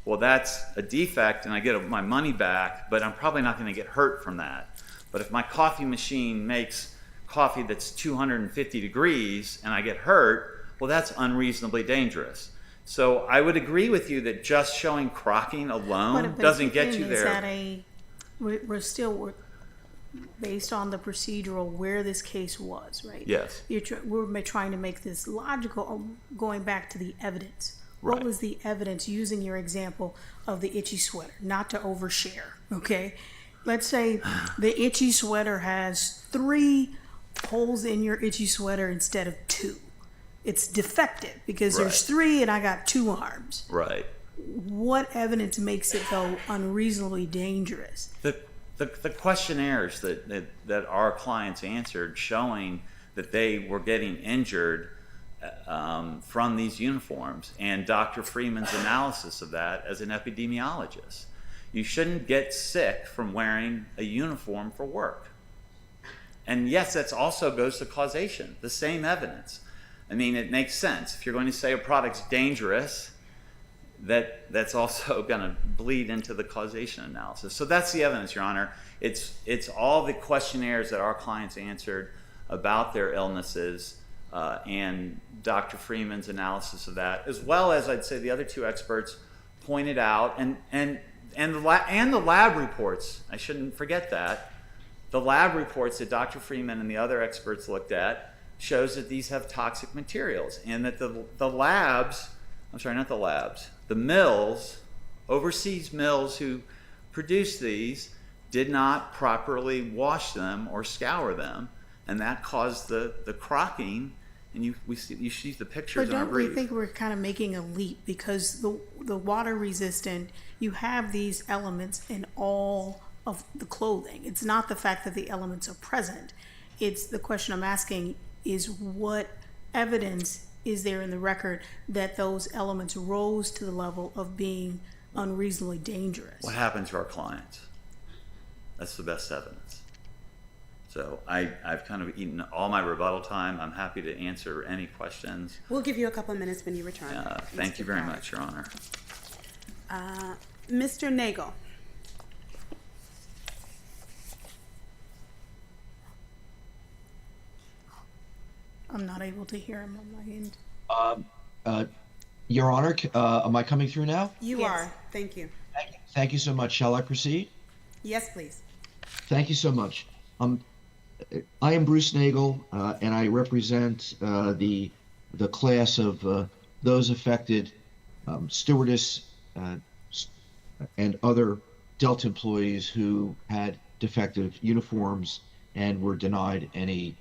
[SPEAKER 8] well, that's a defect and I get my money back, but I'm probably not going to get hurt from that. But if my coffee machine makes coffee that's 250 degrees and I get hurt, well, that's unreasonably dangerous. So I would agree with you that just showing crocking alone doesn't get you there.
[SPEAKER 3] We're still based on the procedural where this case was, right?
[SPEAKER 8] Yes.
[SPEAKER 3] We're trying to make this logical, going back to the evidence. What
[SPEAKER 8] Right.
[SPEAKER 3] was the evidence, using your example of the itchy sweater, not to overshare, okay? Let's say the itchy sweater has 3 holes in your itchy sweater instead of 2. It's defective because there's
[SPEAKER 8] Right.
[SPEAKER 3] 3 and I got 2 arms.
[SPEAKER 8] Right.
[SPEAKER 3] What evidence makes it, though, unreasonably dangerous?
[SPEAKER 8] The questionnaires that our clients answered showing that they were getting injured from these uniforms, and Dr. Freeman's analysis of that as an epidemiologist. You shouldn't get sick from wearing a uniform for work. And yes, that also goes to causation, the same evidence. I mean, it makes sense. If you're going to say a product's dangerous, that's also going to bleed into the causation analysis. So that's the evidence, Your Honor. It's all the questionnaires that our clients answered about their illnesses, and Dr. Freeman's analysis of that, as well as, I'd say, the other 2 experts pointed out, and the lab reports. I shouldn't forget that. The lab reports that Dr. Freeman and the other experts looked at shows that these have toxic materials, and that the labs, I'm sorry, not the labs, the mills, overseas mills who produce these, did not properly wash them or scour them, and that caused the crocking. And you see the pictures
[SPEAKER 3] But
[SPEAKER 8] in our
[SPEAKER 3] don't we
[SPEAKER 8] brief.
[SPEAKER 3] think we're kind of making a leap, because the water resistant, you have these elements in all of the clothing. It's not the fact that the elements are present. It's the question I'm asking is, what evidence is there in the record that those elements rose to the level of being unreasonably dangerous?
[SPEAKER 8] What happened to our clients? That's the best evidence. So I've kind of eaten all my rebuttal time. I'm happy to answer any questions.
[SPEAKER 1] We'll give you a couple of minutes when you return.
[SPEAKER 8] Thank you very
[SPEAKER 1] Mr.
[SPEAKER 8] much, Your Honor.
[SPEAKER 1] Mr. Nagel.
[SPEAKER 3] I'm not able to hear him on my end.
[SPEAKER 6] Your Honor, am I coming through now?
[SPEAKER 1] You
[SPEAKER 3] Yes.
[SPEAKER 1] are. Thank you.
[SPEAKER 6] Thank you so much. Shall I proceed?
[SPEAKER 1] Yes, please.
[SPEAKER 6] Thank you so much. I am Bruce Nagel, and I represent the class of those affected, stewardess and other Delta employees who had defective uniforms and were denied any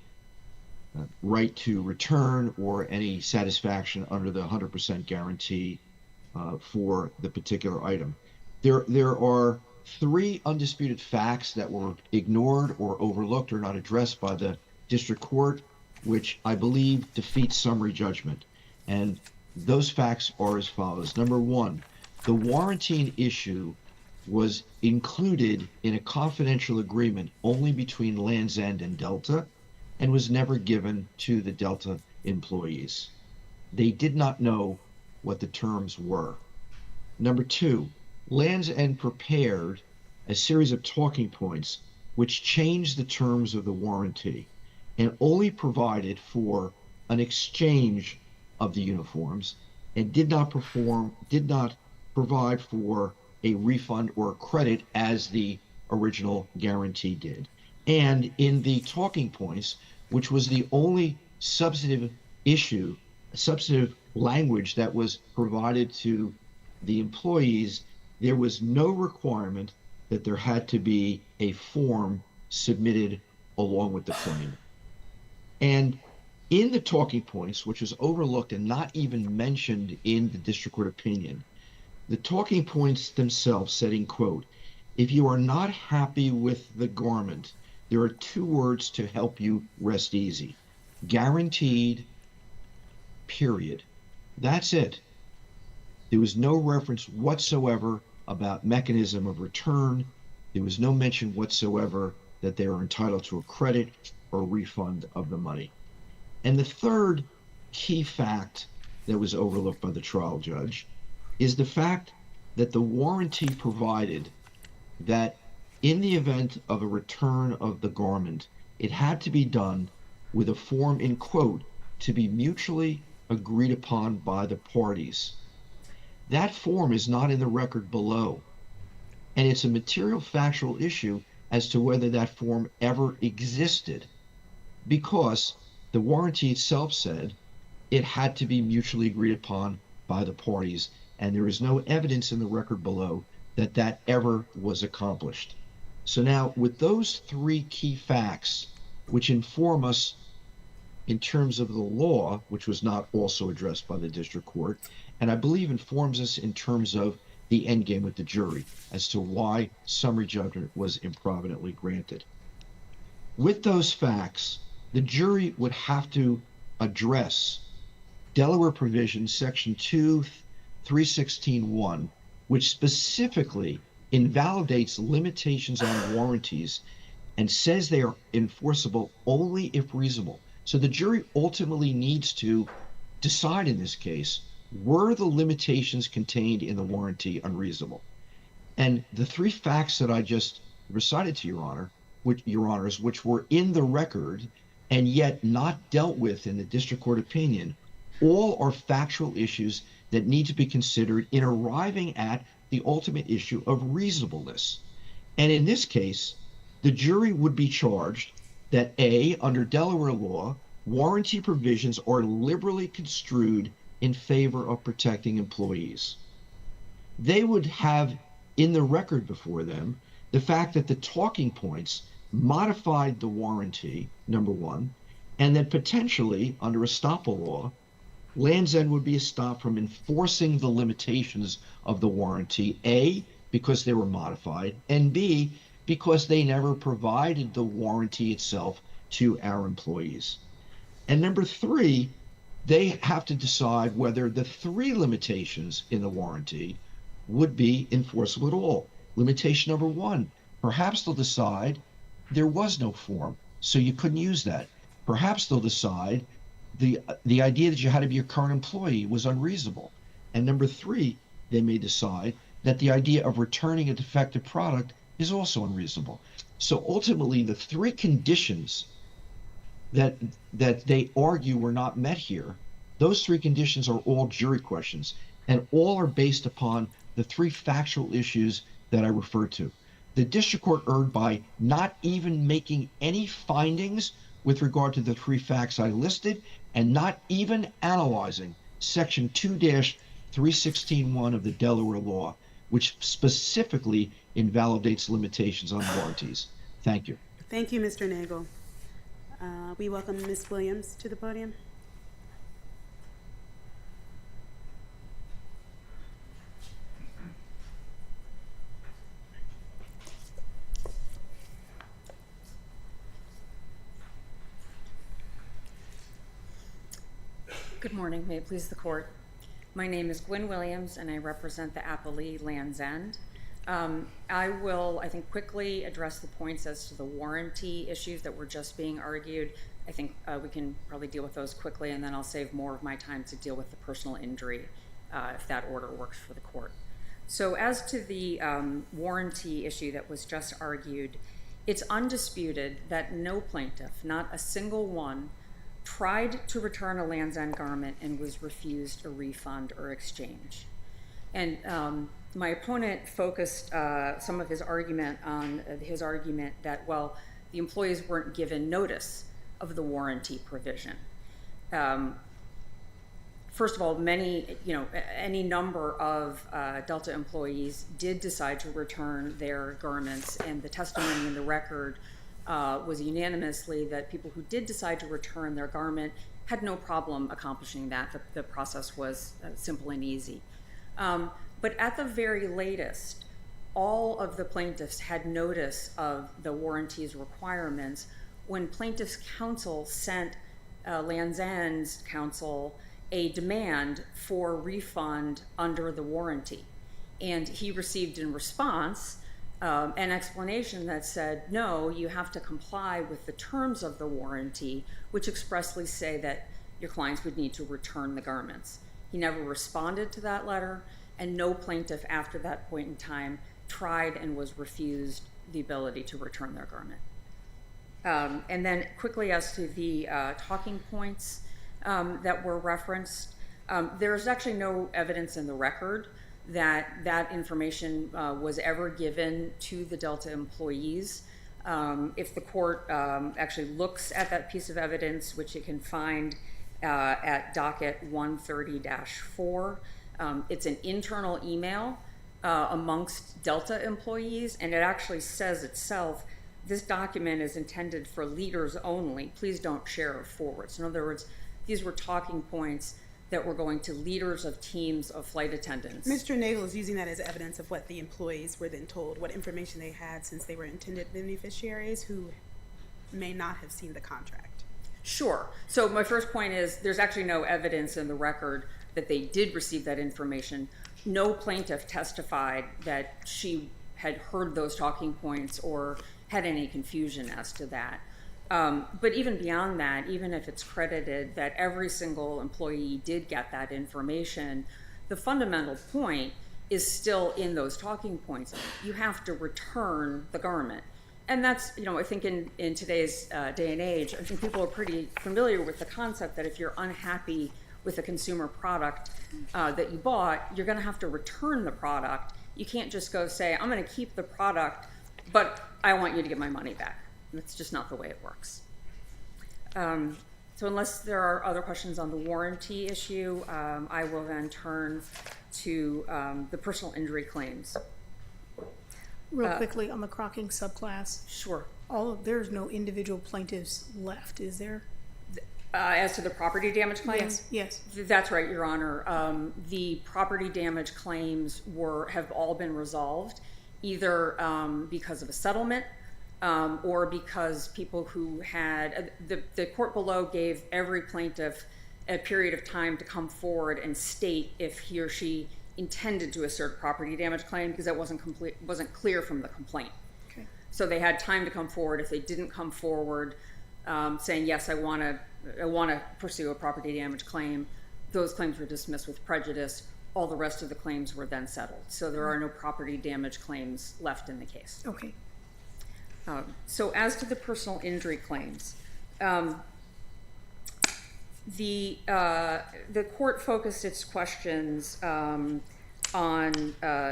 [SPEAKER 6] right to return or any satisfaction under the 100% guarantee for the particular item. There are 3 undisputed facts that were ignored or overlooked or not addressed by the district court, which I believe defeats summary judgment. And those facts are as follows. Number 1, the warranty issue was included in a confidential agreement only between Land's End and Delta, and was never given to the Delta employees. They did not know what the terms were. Number 2, Land's End prepared a series of talking points which changed the terms of the warranty and only provided for an exchange of the uniforms and did not provide for a refund or a credit as the original guarantee did. And in the talking points, which was the only substantive language that was provided to the employees, there was no requirement that there had to be a form submitted along with the claim. And in the talking points, which was overlooked and not even mentioned in the district court opinion, the talking points themselves said, in quote, "If you are not happy with the garment, there are 2 words to help you rest easy: guaranteed, period." That's it. There was no reference whatsoever about mechanism of return. There was no mention whatsoever that they are entitled to a credit or refund of the money. And the third key fact that was overlooked by the trial judge is the fact that the warranty provided that in the event of a return of the garment, it had to be done with a form, in quote, to be mutually agreed upon by the parties. That form is not in the record below, and it's a material factual issue as to whether that form ever existed, because the warranty itself said it had to be mutually agreed upon by the parties, and there is no evidence in the record below that that ever was accomplished. So now, with those three key facts, which inform us in terms of the law, which was not also addressed by the district court, and I believe informs us in terms of the endgame with the jury as to why summary judgment was improvidently granted. With those facts, the jury would have to address Delaware provision section 316(1), which specifically invalidates limitations on warranties and says they are enforceable only if reasonable. So the jury ultimately needs to decide in this case, were the limitations contained in the warranty unreasonable? And the three facts that I just recited to Your Honor, Your Honors, which were in the record and yet not dealt with in the district court opinion, all are factual issues that need to be considered in arriving at the ultimate issue of reasonableness. And in this case, the jury would be charged that A, under Delaware law, warranty provisions are liberally construed in favor of protecting employees. They would have in the record before them the fact that the talking points modified the warranty, number one, and that potentially under estoppel law, Land's End would be stopped from enforcing the limitations of the warranty, A, because they were modified, and B, because they never provided the warranty itself to our employees. And number three, they have to decide whether the three limitations in the warranty would be enforceable at all. Limitation number one, perhaps they'll decide there was no form, so you couldn't use that. Perhaps they'll decide the idea that you had to be a current employee was unreasonable. And number three, they may decide that the idea of returning a defective product is also unreasonable. So ultimately, the three conditions that they argue were not met here, those three conditions are all jury questions, and all are based upon the three factual issues that I referred to. The district court erred by not even making any findings with regard to the three facts I listed, and not even analyzing section 2-316(1) of the Delaware law, which specifically invalidates limitations on warranties. Thank you.
[SPEAKER 1] Thank you, Mr. Nagel. We welcome Ms. Williams to the podium.
[SPEAKER 9] Good morning. May it please the court. My name is Gwen Williams, and I represent the appellee Land's End. I will, I think, quickly address the points as to the warranty issues that were just being argued. I think we can probably deal with those quickly, and then I'll save more of my time to deal with the personal injury if that order works for the court. So as to the warranty issue that was just argued, it's undisputed that no plaintiff, not a single one, tried to return a Land's End garment and was refused a refund or exchange. And my opponent focused some of his argument on his argument that, well, the employees weren't given notice of the warranty provision. First of all, any number of Delta employees did decide to return their garments, and the testimony in the record was unanimously that people who did decide to return their garment had no problem accomplishing that. The process was simple and easy. But at the very latest, all of the plaintiffs had notice of the warranty's requirements when plaintiffs' counsel sent Land's End's counsel a demand for refund under the warranty. And he received in response an explanation that said, no, you have to comply with the terms of the warranty, which expressly say that your clients would need to return the garments. He never responded to that letter, and no plaintiff after that point in time tried and was refused the ability to return their garment. And then quickly as to the talking points that were referenced, there is actually no evidence in the record that that information was ever given to the Delta employees. If the court actually looks at that piece of evidence, which it can find at docket 130-4. It's an internal email amongst Delta employees, and it actually says itself, this document is intended for leaders only. Please don't share or forward. So in other words, these were talking points that were going to leaders of teams of flight attendants.
[SPEAKER 1] Mr. Nagle is using that as evidence of what the employees were then told, what information they had, since they were intended beneficiaries who may not have seen the contract.
[SPEAKER 9] Sure. So my first point is there's actually no evidence in the record that they did receive that information. No plaintiff testified that she had heard those talking points or had any confusion as to that. But even beyond that, even if it's credited that every single employee did get that information, the fundamental point is still in those talking points. You have to return the garment. And that's, I think in today's day and age, I think people are pretty familiar with the concept that if you're unhappy with a consumer product that you bought, you're going to have to return the product. You can't just go say, I'm going to keep the product, but I want you to get my money back. That's just not the way it works. So unless there are other questions on the warranty issue, I will then turn to the personal injury claims.
[SPEAKER 3] Real quickly on the crocking subclass.
[SPEAKER 9] Sure.
[SPEAKER 3] There's no individual plaintiffs left, is there?
[SPEAKER 9] As to the property damage claims?
[SPEAKER 3] Yes.
[SPEAKER 9] That's right, Your Honor. The property damage claims have all been resolved, either because of a settlement or because people who had the court below gave every plaintiff a period of time to come forward and state if he or she intended to assert property damage claim, because that wasn't clear from the complaint.
[SPEAKER 3] Okay.
[SPEAKER 9] So they had time to come forward. If they didn't come forward saying, yes, I want to pursue a property damage claim, those claims were dismissed with prejudice. All the rest of the claims were then settled. So there are no property damage claims left in the case.
[SPEAKER 3] Okay.
[SPEAKER 9] So as to the personal injury claims, the court focused its questions on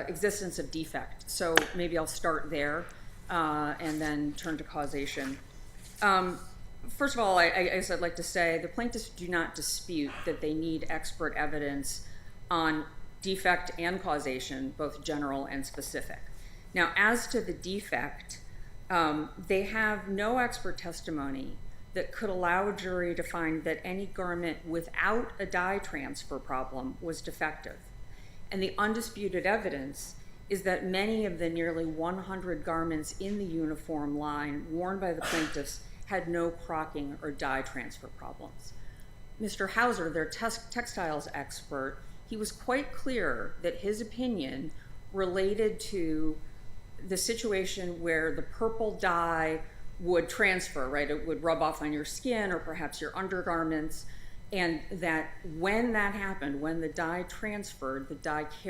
[SPEAKER 9] existence of defect. So maybe I'll start there and then turn to causation. First of all, I guess I'd like to say the plaintiffs do not dispute that they need expert evidence on defect and causation, both general and specific. Now, as to the defect, they have no expert testimony that could allow a jury to find that any garment without a dye transfer problem was defective. And the undisputed evidence is that many of the nearly 100 garments in the uniform line worn by the plaintiffs had no crocking or dye transfer problems. Mr. Hauser, their textiles expert, he was quite clear that his opinion related to the situation where the purple dye would transfer, right? It would rub off on your skin or perhaps your undergarments, and that when that happened, when the dye transferred, the dye could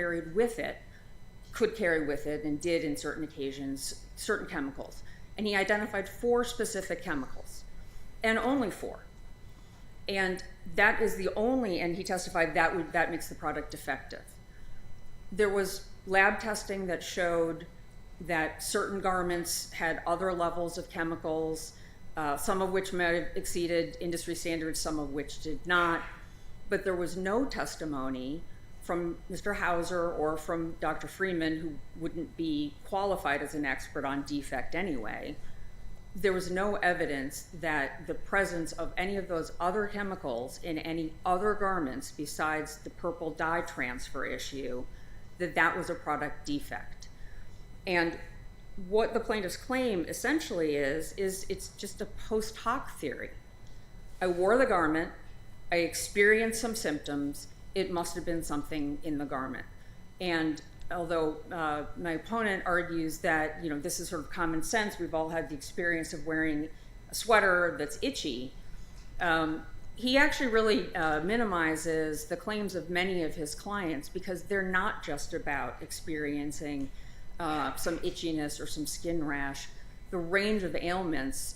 [SPEAKER 9] carry with it, and did in certain occasions, certain chemicals. And he identified 4 specific chemicals, and only 4. And that is the only, and he testified that makes the product defective. There was lab testing that showed that certain garments had other levels of chemicals, some of which might have exceeded industry standards, some of which did not. But there was no testimony from Mr. Hauser or from Dr. Freeman, who wouldn't be qualified as an expert on defect anyway. There was no evidence that the presence of any of those other chemicals in any other garments besides the purple dye transfer issue, that was a product defect. And what the plaintiffs claim essentially is it's just a post hoc theory. I wore the garment, I experienced some symptoms, it must have been something in the garment. And although my opponent argues that this is sort of common sense, we've all had the experience of wearing a sweater that's itchy, he actually really minimizes the claims of many of his clients, because they're not just about experiencing some itchiness or some skin rash. The range of ailments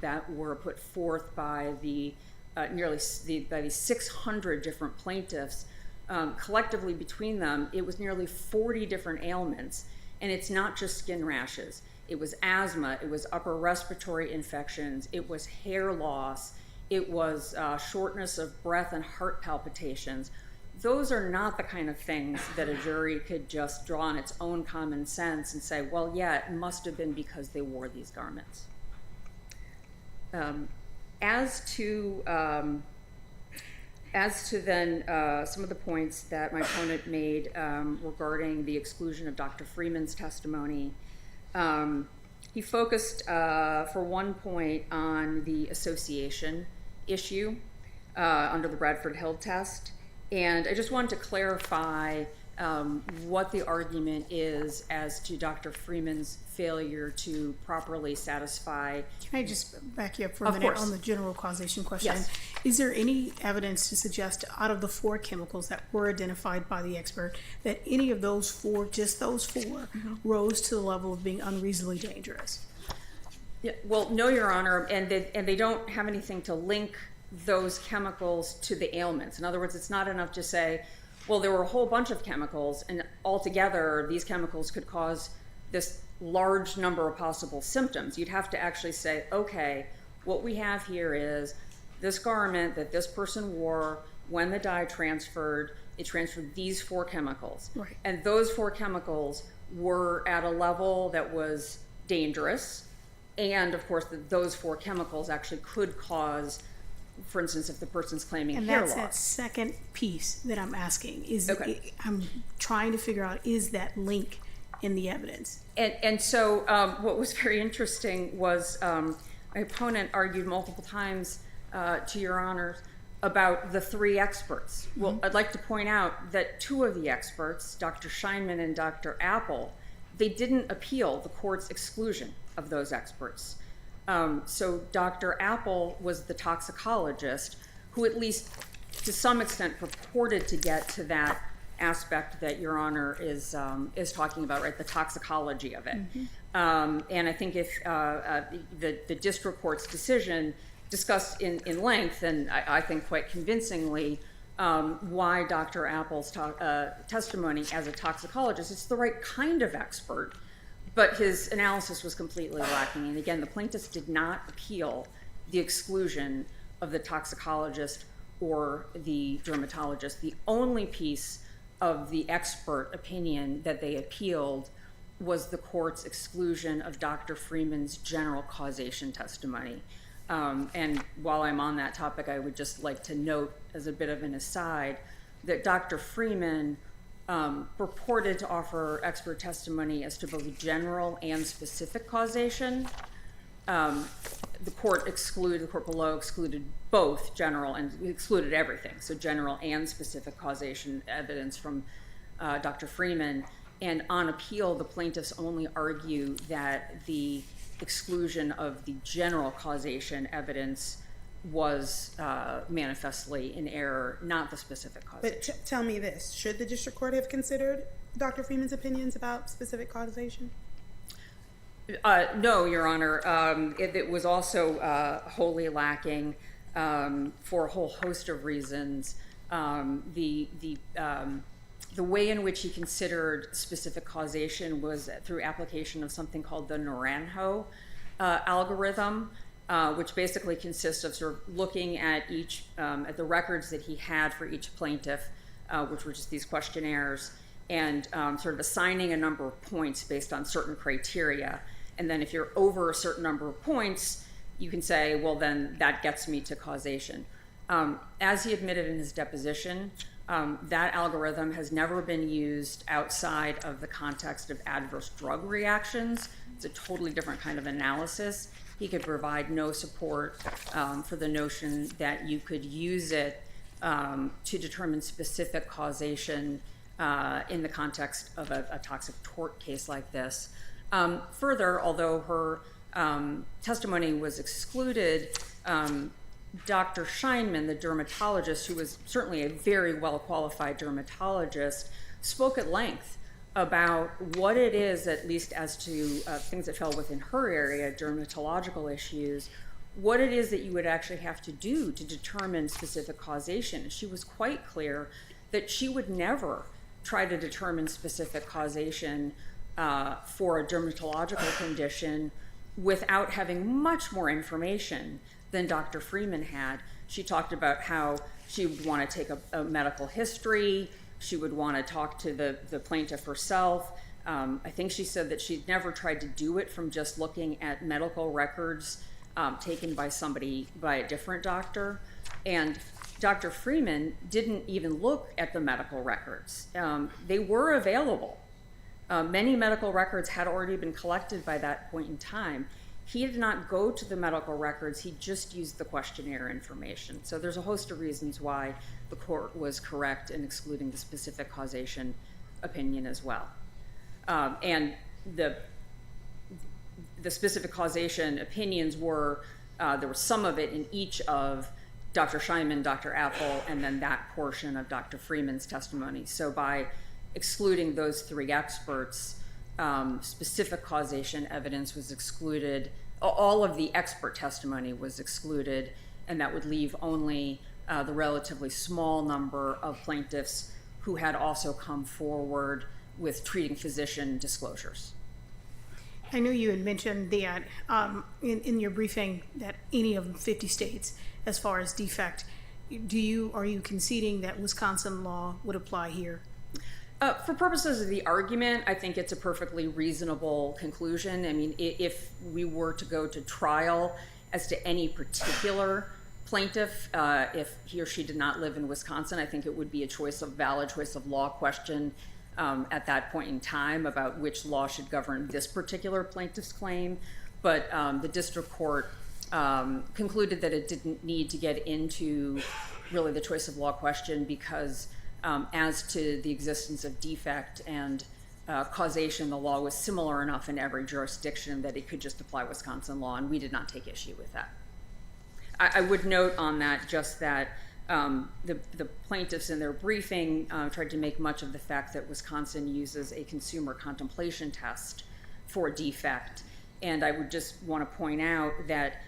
[SPEAKER 9] that were put forth by the 600 different plaintiffs, collectively between them, it was nearly 40 different ailments. And it's not just skin rashes. It was asthma, it was upper respiratory infections, it was hair loss, it was shortness of breath and heart palpitations. Those are not the kind of things that a jury could just draw on its own common sense and say, well, yeah, it must have been because they wore these garments. As to then some of the points that my opponent made regarding the exclusion of Dr. Freeman's testimony, he focused for one point on the association issue under the Bradford Hill test. And I just wanted to clarify what the argument is as to Dr. Freeman's failure to properly satisfy.
[SPEAKER 3] Can I just back you up for a
[SPEAKER 9] Of
[SPEAKER 3] minute
[SPEAKER 9] course.
[SPEAKER 3] on the general causation question?
[SPEAKER 9] Yes.
[SPEAKER 3] Is there any evidence to suggest out of the 4 chemicals that were identified by the expert that any of those 4, just those 4, rose to the level of being unreasonably dangerous?
[SPEAKER 9] Yeah, well, no, Your Honor, and they don't have anything to link those chemicals to the ailments. In other words, it's not enough to say, well, there were a whole bunch of chemicals, and altogether these chemicals could cause this large number of possible symptoms. You'd have to actually say, okay, what we have here is this garment that this person wore when the dye transferred, it transferred these 4 chemicals.
[SPEAKER 3] Right.
[SPEAKER 9] And those 4 chemicals were at a level that was dangerous, and of course those 4 chemicals actually could cause, for instance, if the person's claiming
[SPEAKER 3] And
[SPEAKER 9] hair
[SPEAKER 3] that's
[SPEAKER 9] loss.
[SPEAKER 3] that second piece that I'm asking.
[SPEAKER 9] Okay.
[SPEAKER 3] I'm trying to figure out, is that link in the evidence?
[SPEAKER 9] And so what was very interesting was my opponent argued multiple times to Your Honor about the 3 experts. Well, I'd like to point out that 2 of the experts, Dr. Scheinman and Dr. Apple, they didn't appeal the court's exclusion of those experts. So Dr. Apple was the toxicologist who, at least to some extent, purported to get to that aspect that Your Honor is talking about, right? The toxicology of it. And I think if the district court's decision discussed in length, and I think quite convincingly, why Dr. Apple's testimony as a toxicologist, it's the right kind of expert, but his analysis was completely lacking. And again, the plaintiffs did not appeal the exclusion of the toxicologist or the dermatologist. The only piece of the expert opinion that they appealed was the court's exclusion of Dr. Freeman's general causation testimony. And while I'm on that topic, I would just like to note, as a bit of an aside, that Dr. Freeman purported to offer expert testimony as to both general and specific causation. The court below excluded both general and excluded everything, so general and specific causation evidence from Dr. Freeman. And on appeal, the plaintiffs only argue that the exclusion of the general causation evidence was manifestly in error, not the specific causation.
[SPEAKER 1] But tell me this, should the district court have considered Dr. Freeman's opinions about specific causation?
[SPEAKER 9] No, Your Honor. It was also wholly lacking for a whole host of reasons. The way in which he considered specific causation was through application of something called the Naranjo algorithm, which basically consists of sort of looking at each at the records that he had for each plaintiff, which were just these questionnaires, and sort of assigning a number of points based on certain criteria. And then if you're over a certain number of points, you can say, well, then that gets me to causation. As he admitted in his deposition, that algorithm has never been used outside of the context of adverse drug reactions. It's a totally different kind of analysis. He could provide no support for the notion that you could use it to determine specific causation in the context of a toxic tort case like this. Further, although her testimony was excluded, Dr. Scheinman, the dermatologist, who was certainly a very well-qualified dermatologist, spoke at length about what it is, at least as to things that fell within her area, dermatological issues, what it is that you would actually have to do to determine specific causation. She was quite clear that she would never try to determine specific causation for a dermatological condition without having much more information than Dr. Freeman had. She talked about how she would want to take a medical history. She would want to talk to the plaintiff herself. I think she said that she'd never tried to do it from just looking at medical records taken by a different doctor. And Dr. Freeman didn't even look at the medical records. They were available. Many medical records had already been collected by that point in time. He did not go to the medical records, he just used the questionnaire information. So there's a host of reasons why the court was correct in excluding the specific causation opinion as well. And the specific causation opinions were, there was some of it in each of Dr. Scheinman, Dr. Apple, and then that portion of Dr. Freeman's testimony. So by excluding those three experts, specific causation evidence was excluded. All of the expert testimony was excluded, and that would leave only the relatively small number of plaintiffs who had also come forward with treating physician disclosures.
[SPEAKER 3] I know you had mentioned that in your briefing that any of 50 states, as far as defect, are you conceding that Wisconsin law would apply here?
[SPEAKER 9] For purposes of the argument, I think it's a perfectly reasonable conclusion. I mean, if we were to go to trial as to any particular plaintiff, if he or she did not live in Wisconsin, I think it would be a valid choice of law question at that point in time about which law should govern this particular plaintiff's claim. But the district court concluded that it didn't need to get into really the choice of law question because as to the existence of defect and causation, the law was similar enough in every jurisdiction that it could just apply Wisconsin law, and we did not take issue with that. I would note on that just that the plaintiffs in their briefing tried to make much of the fact that Wisconsin uses a consumer contemplation test for defect, and I would just want to point out that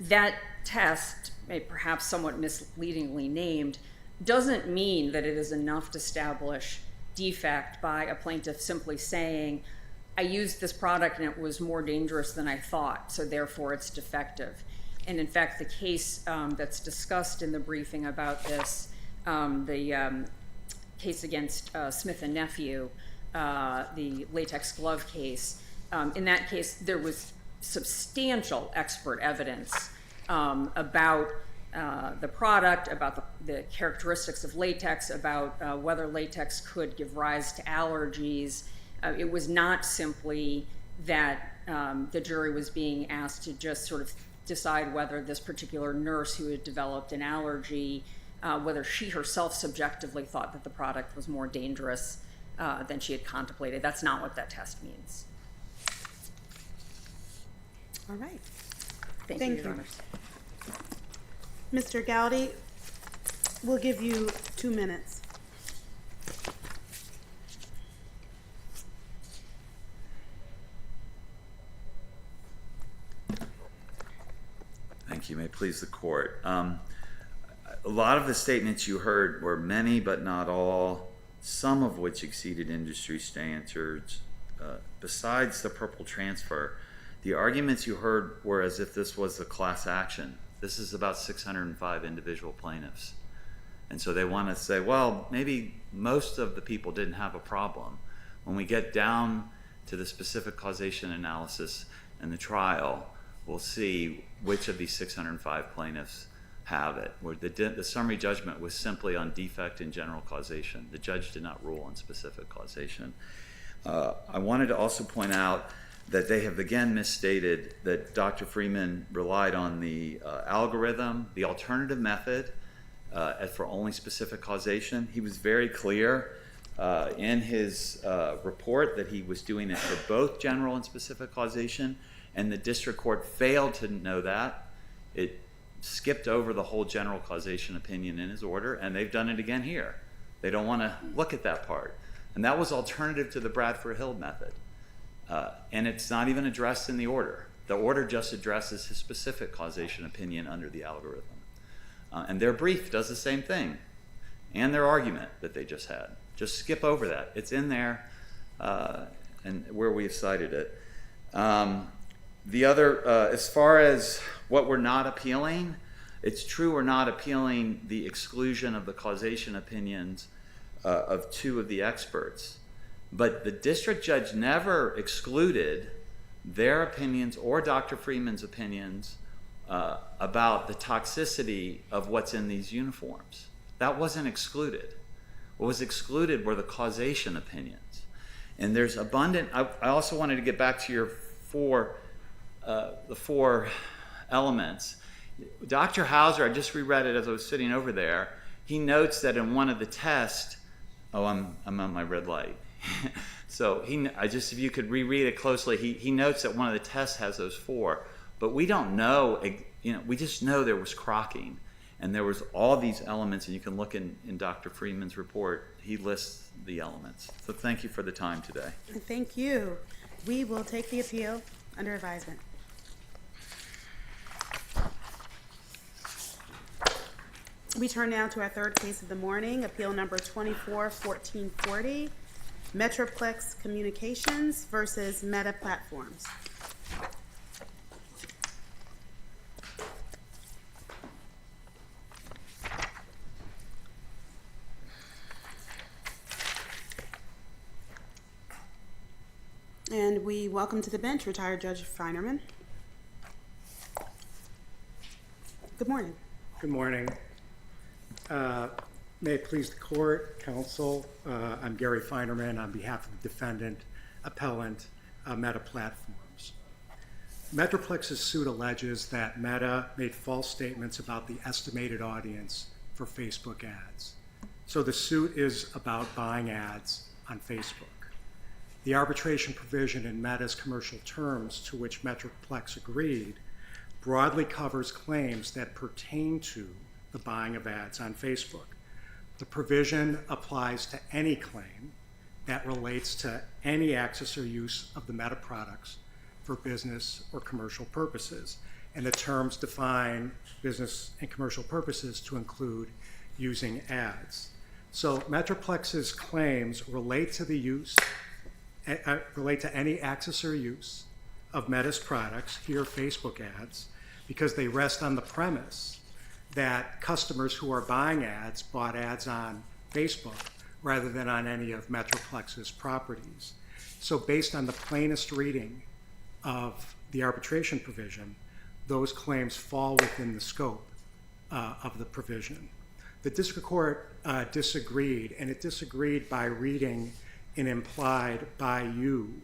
[SPEAKER 9] that test, perhaps somewhat misleadingly named, doesn't mean that it is enough to establish defect by a plaintiff simply saying, I used this product and it was more dangerous than I thought, so therefore it's defective. And in fact, the case that's discussed in the briefing about this, the case against Smith and Nephew, the latex glove case, in that case, there was substantial expert evidence about the product, about the characteristics of latex, about whether latex could give rise to allergies. It was not simply that the jury was being asked to just sort of decide whether this particular nurse who had developed an allergy, whether she herself subjectively thought that the product was more dangerous than she had contemplated. That's not what that test means.
[SPEAKER 1] All right.
[SPEAKER 9] Thank
[SPEAKER 1] Thank
[SPEAKER 9] you, Your
[SPEAKER 1] you.
[SPEAKER 9] Honors.
[SPEAKER 1] Mr. Gowdy, we'll give you 2 minutes.
[SPEAKER 8] Thank you. May it please the court. A lot of the statements you heard were many, but not all, some of which exceeded industry standards. Besides the purple transfer, the arguments you heard were as if this was a class action. This is about 605 individual plaintiffs. And so they want to say, well, maybe most of the people didn't have a problem. When we get down to the specific causation analysis and the trial, we'll see which of these 605 plaintiffs have it. Where the summary judgment was simply on defect and general causation. The judge did not rule on specific causation. I wanted to also point out that they have again misstated that Dr. Freeman relied on the algorithm, the alternative method for only specific causation. He was very clear in his report that he was doing it for both general and specific causation, and the district court failed to know that. It skipped over the whole general causation opinion in his order, and they've done it again here. They don't want to look at that part. And that was alternative to the Bradford-Hill method. And it's not even addressed in the order. The order just addresses his specific causation opinion under the algorithm. And their brief does the same thing, and their argument that they just had. Just skip over that. It's in there, and where we've cited it. The other, as far as what we're not appealing, it's true we're not appealing the exclusion of the causation opinions of 2 of the experts. But the district judge never excluded their opinions or Dr. Freeman's opinions about the toxicity of what's in these uniforms. That wasn't excluded. What was excluded were the causation opinions. And there's abundant, I also wanted to get back to your the 4 elements. Dr. Hauser, I just reread it as I was sitting over there, he notes that in one of the tests, I'm on my red light. So if you could reread it closely, he notes that one of the tests has those 4, but we don't know, we just know there was crocking, and there was all these elements, and you can look in Dr. Freeman's report, he lists the elements. So thank you for the time today.
[SPEAKER 1] Thank you. We will take the appeal under advisement. We turn now to our third case of the morning, appeal number 24-1440, Metroplex Communications versus Meta Platforms. And we welcome to the bench retired Judge Feinerman. Good morning.
[SPEAKER 10] Good morning. May it please the court, counsel, I'm Gary Feinerman on behalf of the defendant, appellant, Meta Platforms. Metroplex's suit alleges that Meta made false statements about the estimated audience for Facebook ads. So the suit is about buying ads on Facebook. The arbitration provision in Meta's commercial terms to which Metroplex agreed broadly covers claims that pertain to the buying of ads on Facebook. The provision applies to any claim that relates to any access or use of the Meta products for business or commercial purposes. And the terms define business and commercial purposes to include using ads. So Metroplex's claims relate to any access or use of Meta's products, here Facebook ads, because they rest on the premise that customers who are buying ads bought ads on Facebook rather than on any of Metroplex's properties. So based on the plainest reading of the arbitration provision, those claims fall within the scope of the provision. The district court disagreed, and it disagreed by reading an implied by you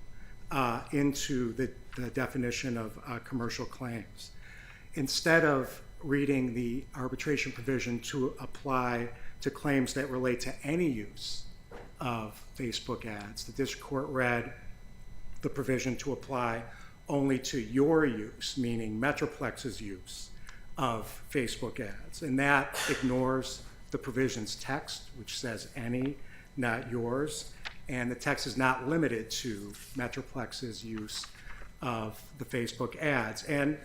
[SPEAKER 10] into the definition of commercial claims. Instead of reading the arbitration provision to apply to claims that relate to any use of Facebook ads, the district court read the provision to apply only to your use, meaning Metroplex's use of Facebook ads. And that ignores the provision's text, which says any, not yours. And the text is not limited to Metroplex's use of the Facebook ads. And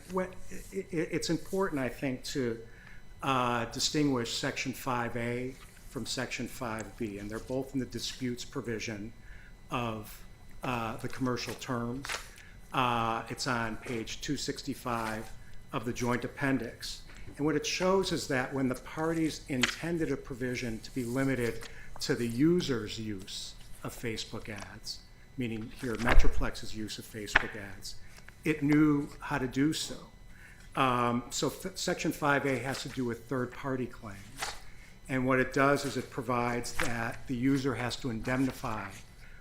[SPEAKER 10] it's important, I think, to distinguish Section 5A from Section 5B, and they're both in the disputes provision of the commercial terms. It's on page 265 of the joint appendix. And what it shows is that when the parties intended a provision to be limited to the user's use of Facebook ads, meaning here Metroplex's use of Facebook ads, it knew how to do so. Section 5A has to do with third-party claims. And what it does is it provides that the user has to indemnify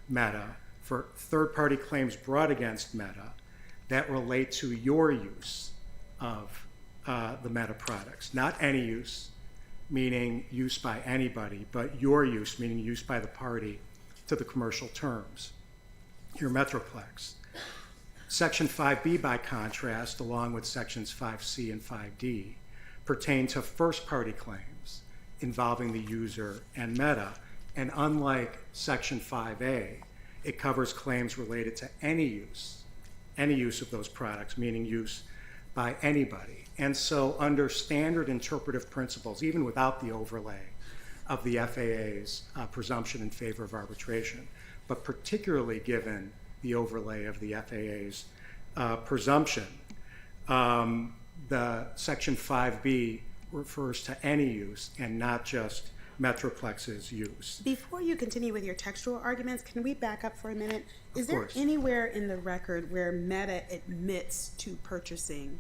[SPEAKER 10] Meta for third-party claims brought against Meta that relate to your use of the Meta products. Not any use, meaning use by anybody, but your use, meaning use by the party to the commercial terms, your Metroplex. Section 5B, by contrast, along with sections 5C and 5D, pertain to first-party claims involving the user and Meta. And unlike Section 5A, it covers claims related to any use of those products, meaning use by anybody. And so under standard interpretive principles, even without the overlay of the FAA's presumption in favor of arbitration, but particularly given the overlay of the FAA's presumption. The Section 5B refers to any use and not just Metroplex's use.
[SPEAKER 1] Before you continue with your textual arguments, can we back up for a minute? Is
[SPEAKER 10] Of
[SPEAKER 1] there
[SPEAKER 10] course.
[SPEAKER 1] anywhere in the record where Meta admits to purchasing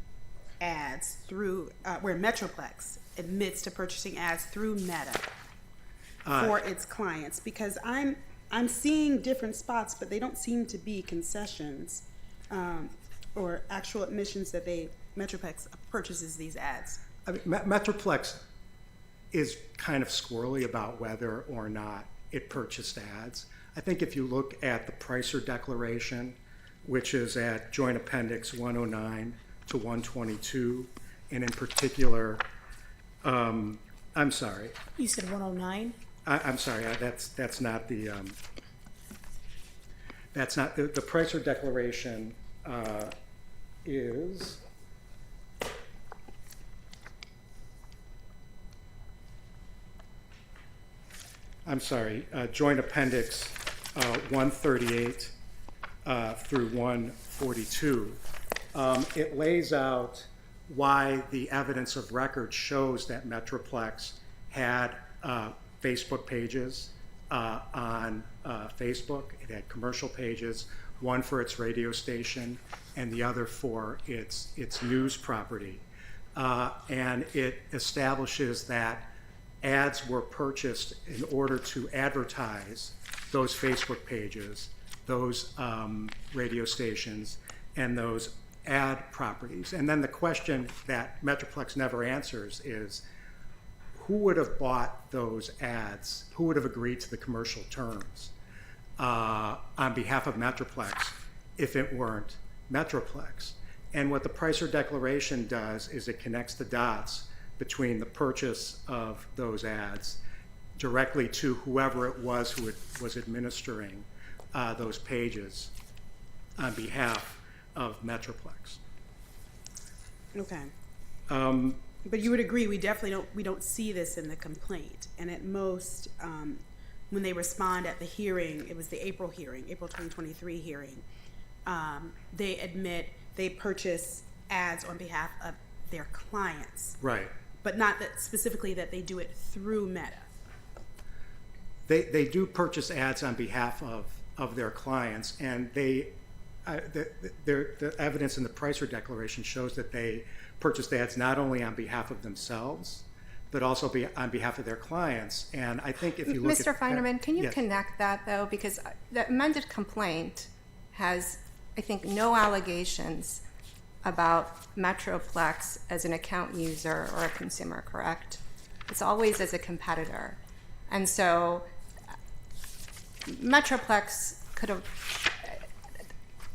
[SPEAKER 1] ads through, where Metroplex admits to purchasing ads through Meta for its clients? Because I'm seeing different spots, but they don't seem to be concessions or actual admissions that Metroplex purchases these ads.
[SPEAKER 10] I mean, Metroplex is kind of squirrely about whether or not it purchased ads. I think if you look at the Pricer Declaration, which is at Joint Appendix 109 to 122, and in particular, I'm sorry.
[SPEAKER 3] You said 109?
[SPEAKER 10] I'm sorry. That's not the the Pricer Declaration is. I'm sorry, Joint Appendix 138 through 142. It lays out why the evidence of record shows that Metroplex had Facebook pages on Facebook. It had commercial pages, one for its radio station and the other for its news property. And it establishes that ads were purchased in order to advertise those Facebook pages, those radio stations, and those ad properties. And then the question that Metroplex never answers is, who would have bought those ads? Who would have agreed to the commercial terms on behalf of Metroplex if it weren't Metroplex? And what the Pricer Declaration does is it connects the dots between the purchase of those ads directly to whoever it was who was administering those pages on behalf of Metroplex.
[SPEAKER 1] Okay. But you would agree we don't see this in the complaint. And at most, when they respond at the hearing, it was the April 2023 hearing, they admit they purchase ads on behalf of their clients.
[SPEAKER 10] Right.
[SPEAKER 1] But not that specifically that they do it through Meta.
[SPEAKER 10] They do purchase ads on behalf of their clients, and the evidence in the Pricer Declaration shows that they purchased ads not only on behalf of themselves, but also on behalf of their clients. And I think if you look
[SPEAKER 4] Mr.
[SPEAKER 10] at
[SPEAKER 4] Feinerman, can you
[SPEAKER 10] yes.
[SPEAKER 4] connect that, though? Because the amended complaint has, I think, no allegations about Metroplex as an account user or a consumer, correct? It's always as a competitor. And so Metroplex could have,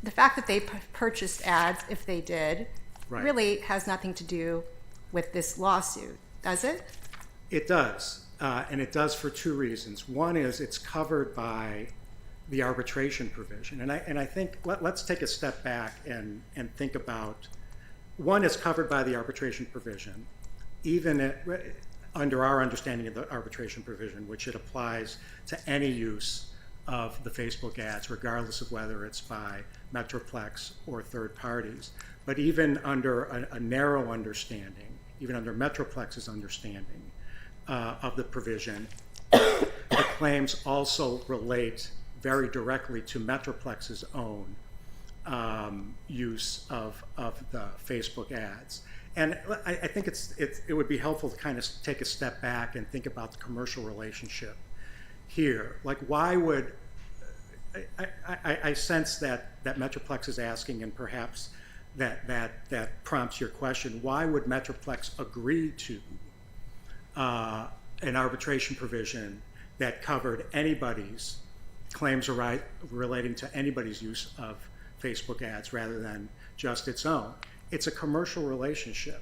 [SPEAKER 4] the fact that they purchased ads, if they did,
[SPEAKER 10] Right.
[SPEAKER 4] really has nothing to do with this lawsuit, does it?
[SPEAKER 10] It does, and it does for two reasons. One is it's covered by the arbitration provision, and I think let's take a step back and think about. One is covered by the arbitration provision, even under our understanding of the arbitration provision, which it applies to any use of the Facebook ads, regardless of whether it's by Metroplex or third parties. But even under a narrow understanding, even under Metroplex's understanding of the provision, the claims also relate very directly to Metroplex's own use of the Facebook ads. And I think it would be helpful to kind of take a step back and think about the commercial relationship here. Like, why would, I sense that Metroplex is asking, and perhaps that prompts your question, why would Metroplex agree to an arbitration provision that covered anybody's claims relating to anybody's use of Facebook ads rather than just its own? It's a commercial relationship.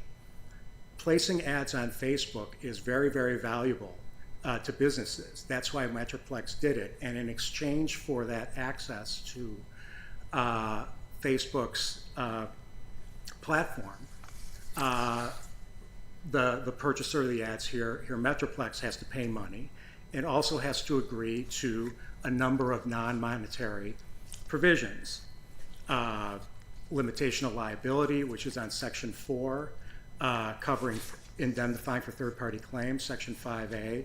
[SPEAKER 10] Placing ads on Facebook is very, very valuable to businesses. That's why Metroplex did it. And in exchange for that access to Facebook's platform, the purchaser of the ads here, Metroplex, has to pay money and also has to agree to a number of non-monetary provisions. limitation of liability, which is on Section 4, covering indemnifying for third-party claims, Section 5A,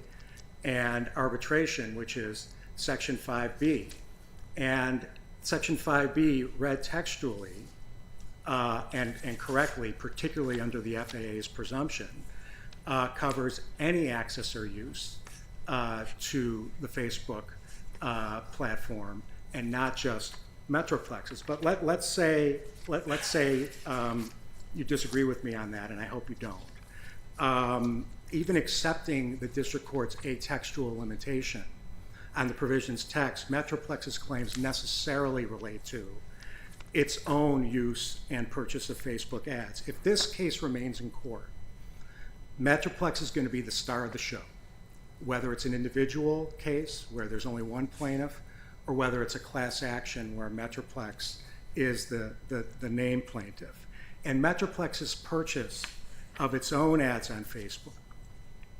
[SPEAKER 10] and arbitration, which is Section 5B. And Section 5B, read textually and correctly, particularly under the FAA's presumption, covers any access or use to the Facebook platform, and not just Metroplexes. But let's say you disagree with me on that, and I hope you don't. Even accepting the district court's atextual limitation on the provision's text, Metroplex's claims necessarily relate to its own use and purchase of Facebook ads. If this case remains in court, Metroplex is going to be the star of the show, whether it's an individual case where there's only one plaintiff, or whether it's a class action where Metroplex is the named plaintiff. And Metroplex's purchase of its own ads on Facebook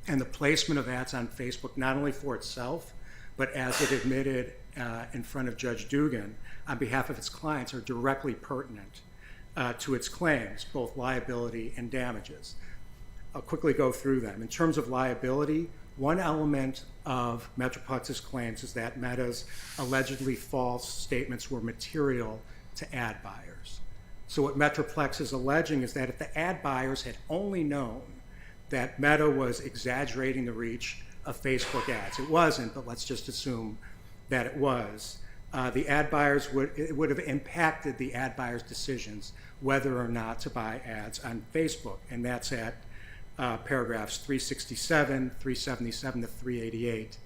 [SPEAKER 10] and the placement of ads on Facebook, not only for itself, but as it admitted in front of Judge Dugan on behalf of its clients, are directly pertinent to its claims, both liability and damages. I'll quickly go through them. In terms of liability, one element of Metroplex's claims is that Meta's allegedly false statements were material to ad buyers. So what Metroplex is alleging is that if the ad buyers had only known that Meta was exaggerating the reach of Facebook ads, it wasn't, but let's just assume that it was, the ad buyers would have impacted the ad buyers' decisions whether or not to buy ads on Facebook, and that's at paragraphs 367, 377 to 388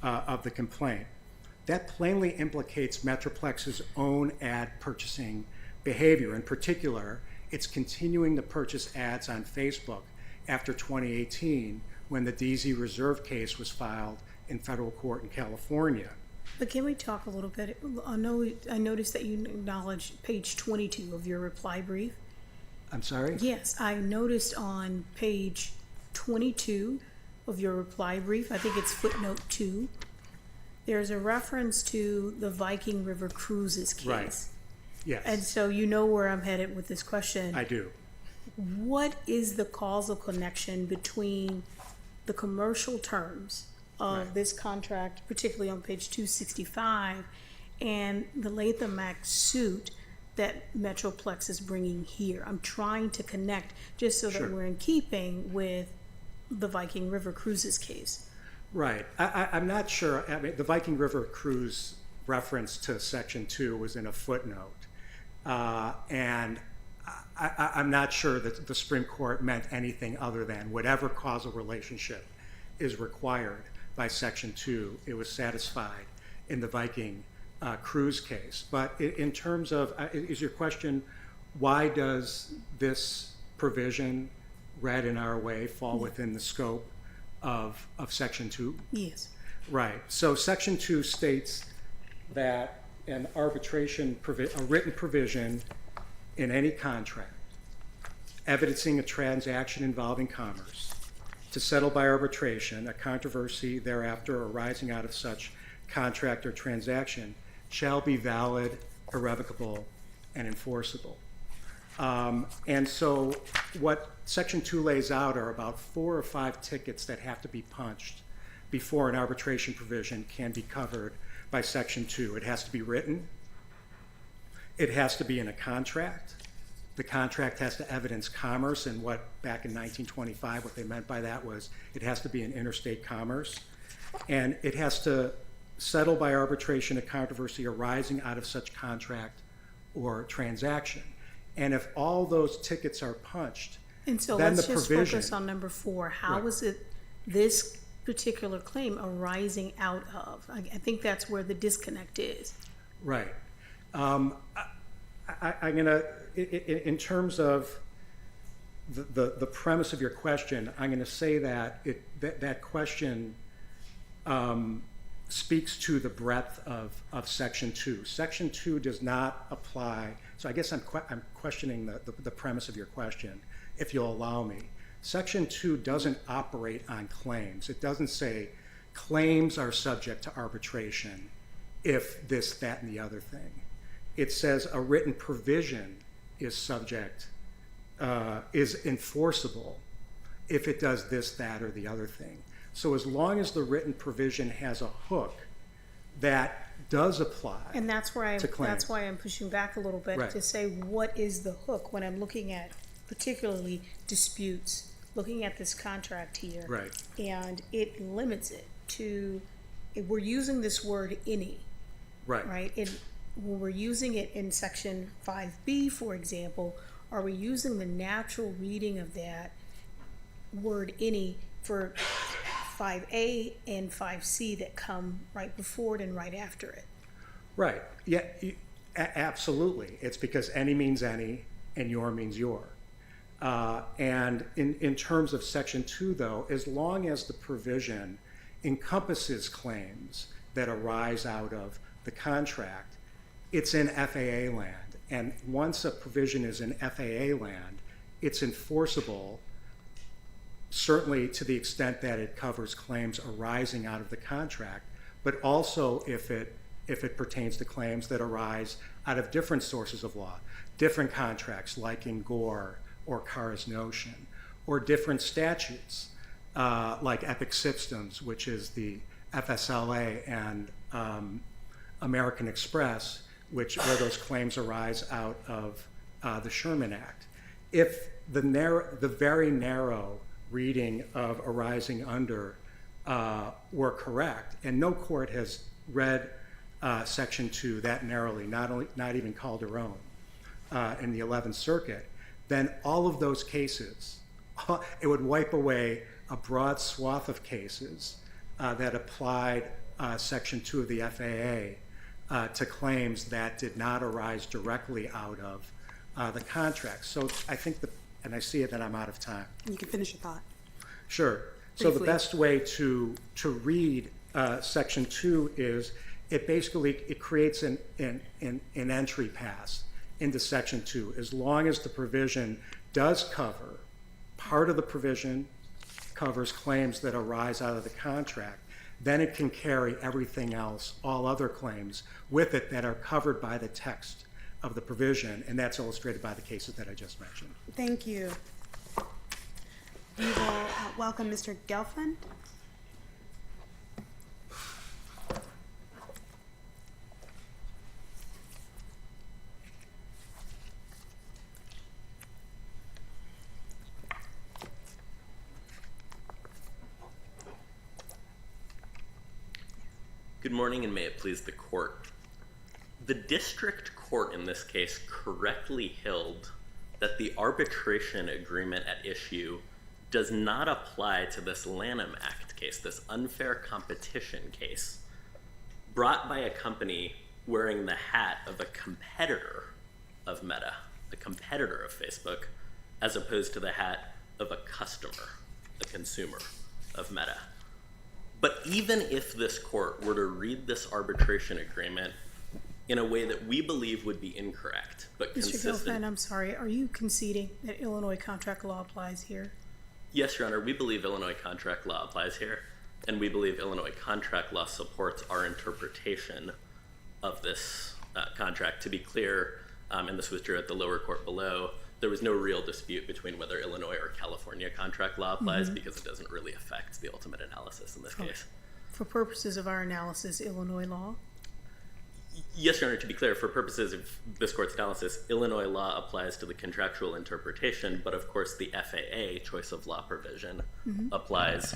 [SPEAKER 10] of the complaint. That plainly implicates Metroplex's own ad purchasing behavior. In particular, it's continuing to purchase ads on Facebook after 2018, when the DZ Reserve case was filed in federal court in California.
[SPEAKER 3] But can we talk a little bit? I noticed that you acknowledged page 22 of your reply brief.
[SPEAKER 10] I'm sorry?
[SPEAKER 3] Yes, I noticed on page 22 of your reply brief, I think it's footnote 2, there's a reference to the Viking River Cruises case.
[SPEAKER 10] Right. Yes.
[SPEAKER 3] And so you know where I'm headed with this question.
[SPEAKER 10] I do.
[SPEAKER 3] What is the causal connection between the commercial terms of this contract, particularly on page 265, and the Latham Act suit that Metroplex is bringing here? I'm trying to connect just so that we're in keeping with the Viking River Cruises case.
[SPEAKER 10] Right. I'm not sure. I mean, the Viking River Cruise reference to Section 2 was in a footnote. And I'm not sure that the Supreme Court meant anything other than whatever causal relationship is required by Section 2, it was satisfied in the Viking Cruise case. But in terms of, is your question, why does this provision read in our way fall within the scope of Section 2?
[SPEAKER 3] Yes.
[SPEAKER 10] Right. So Section 2 states that an arbitration, a written provision in any contract evidencing a transaction involving commerce to settle by arbitration a controversy thereafter arising out of such contract or transaction shall be valid, irrevocable, and enforceable. And so what Section 2 lays out are about 4 or 5 tickets that have to be punched before an arbitration provision can be covered by Section 2. It has to be written. It has to be in a contract. The contract has to evidence commerce, and what back in 1925, what they meant by that was it has to be an interstate commerce. And it has to settle by arbitration a controversy arising out of such contract or transaction. And if all those tickets are punched,
[SPEAKER 3] and so
[SPEAKER 10] then
[SPEAKER 3] let's
[SPEAKER 10] the
[SPEAKER 3] just
[SPEAKER 10] provision,
[SPEAKER 3] focus on number 4. How
[SPEAKER 10] Right.
[SPEAKER 3] is it this particular claim arising out of? I think that's where the disconnect is.
[SPEAKER 10] Right. I'm gonna, in terms of the premise of your question, I'm gonna say that that question speaks to the breadth of Section 2. Section 2 does not apply, so I guess I'm questioning the premise of your question, if you'll allow me. Section 2 doesn't operate on claims. It doesn't say claims are subject to arbitration if this, that, and the other thing. It says a written provision is subject, is enforceable if it does this, that, or the other thing. So as long as the written provision has a hook that does apply
[SPEAKER 3] And that's why
[SPEAKER 10] to claims.
[SPEAKER 3] I'm pushing back a little bit
[SPEAKER 10] Right.
[SPEAKER 3] to say, what is the hook when I'm looking at particularly disputes, looking at this contract here.
[SPEAKER 10] Right.
[SPEAKER 3] And it limits it to, if we're using this word any,
[SPEAKER 10] Right.
[SPEAKER 3] right? When we're using it in section 5B, for example, are we using the natural reading of that word any for 5A and 5C that come right before it and right after it?
[SPEAKER 10] Right. Yeah, absolutely. It's because any means any and your means your. And in terms of Section 2, though, as long as the provision encompasses claims that arise out of the contract, it's in FAA land. And once a provision is in FAA land, it's enforceable, certainly to the extent that it covers claims arising out of the contract, but also if it pertains to claims that arise out of different sources of law, different contracts like in Gore or Carr's Notion, or different statutes like Epic Systems, which is the FSLA, and American Express, where those claims arise out of the Sherman Act. If the very narrow reading of arising under were correct, and no court has read Section 2 that narrowly, not even Calderon in the 11th Circuit, then all of those cases, it would wipe away a broad swath of cases that applied Section 2 of the FAA to claims that did not arise directly out of the contract. So I think and I see it that I'm out of time.
[SPEAKER 1] You can finish your thought.
[SPEAKER 10] Sure. So the
[SPEAKER 1] Briefly.
[SPEAKER 10] best way to read Section 2 is it creates an entry pass into Section 2. As long as the provision does cover, part of the provision covers claims that arise out of the contract, then it can carry everything else, all other claims, with it that are covered by the text of the provision, and that's illustrated by the cases that I just mentioned.
[SPEAKER 1] Thank you. We will welcome Mr. Gelfand.
[SPEAKER 11] Good morning, and may it please the court. The district court in this case correctly held that the arbitration agreement at issue does not apply to this Lanham Act case, this unfair competition case, brought by a company wearing the hat of a competitor of Meta, a competitor of Facebook, as opposed to the hat of a customer, a consumer of Meta. But even if this court were to read this arbitration agreement in a way that we believe would be incorrect, but
[SPEAKER 3] Mr.
[SPEAKER 11] consistent.
[SPEAKER 3] Gelfand, I'm sorry, are you conceding that Illinois contract law applies here?
[SPEAKER 11] Yes, Your Honor, we believe Illinois contract law applies here, and we believe Illinois contract law supports our interpretation of this contract. To be clear, and this was true at the lower court below, there was no real dispute between whether Illinois or California contract law applies because it doesn't really affect the ultimate analysis in this case.
[SPEAKER 3] For purposes of our analysis, Illinois law?
[SPEAKER 11] Yes, Your Honor, to be clear, for purposes of this court's analysis, Illinois law applies to the contractual interpretation, but of course the FAA choice of law provision applies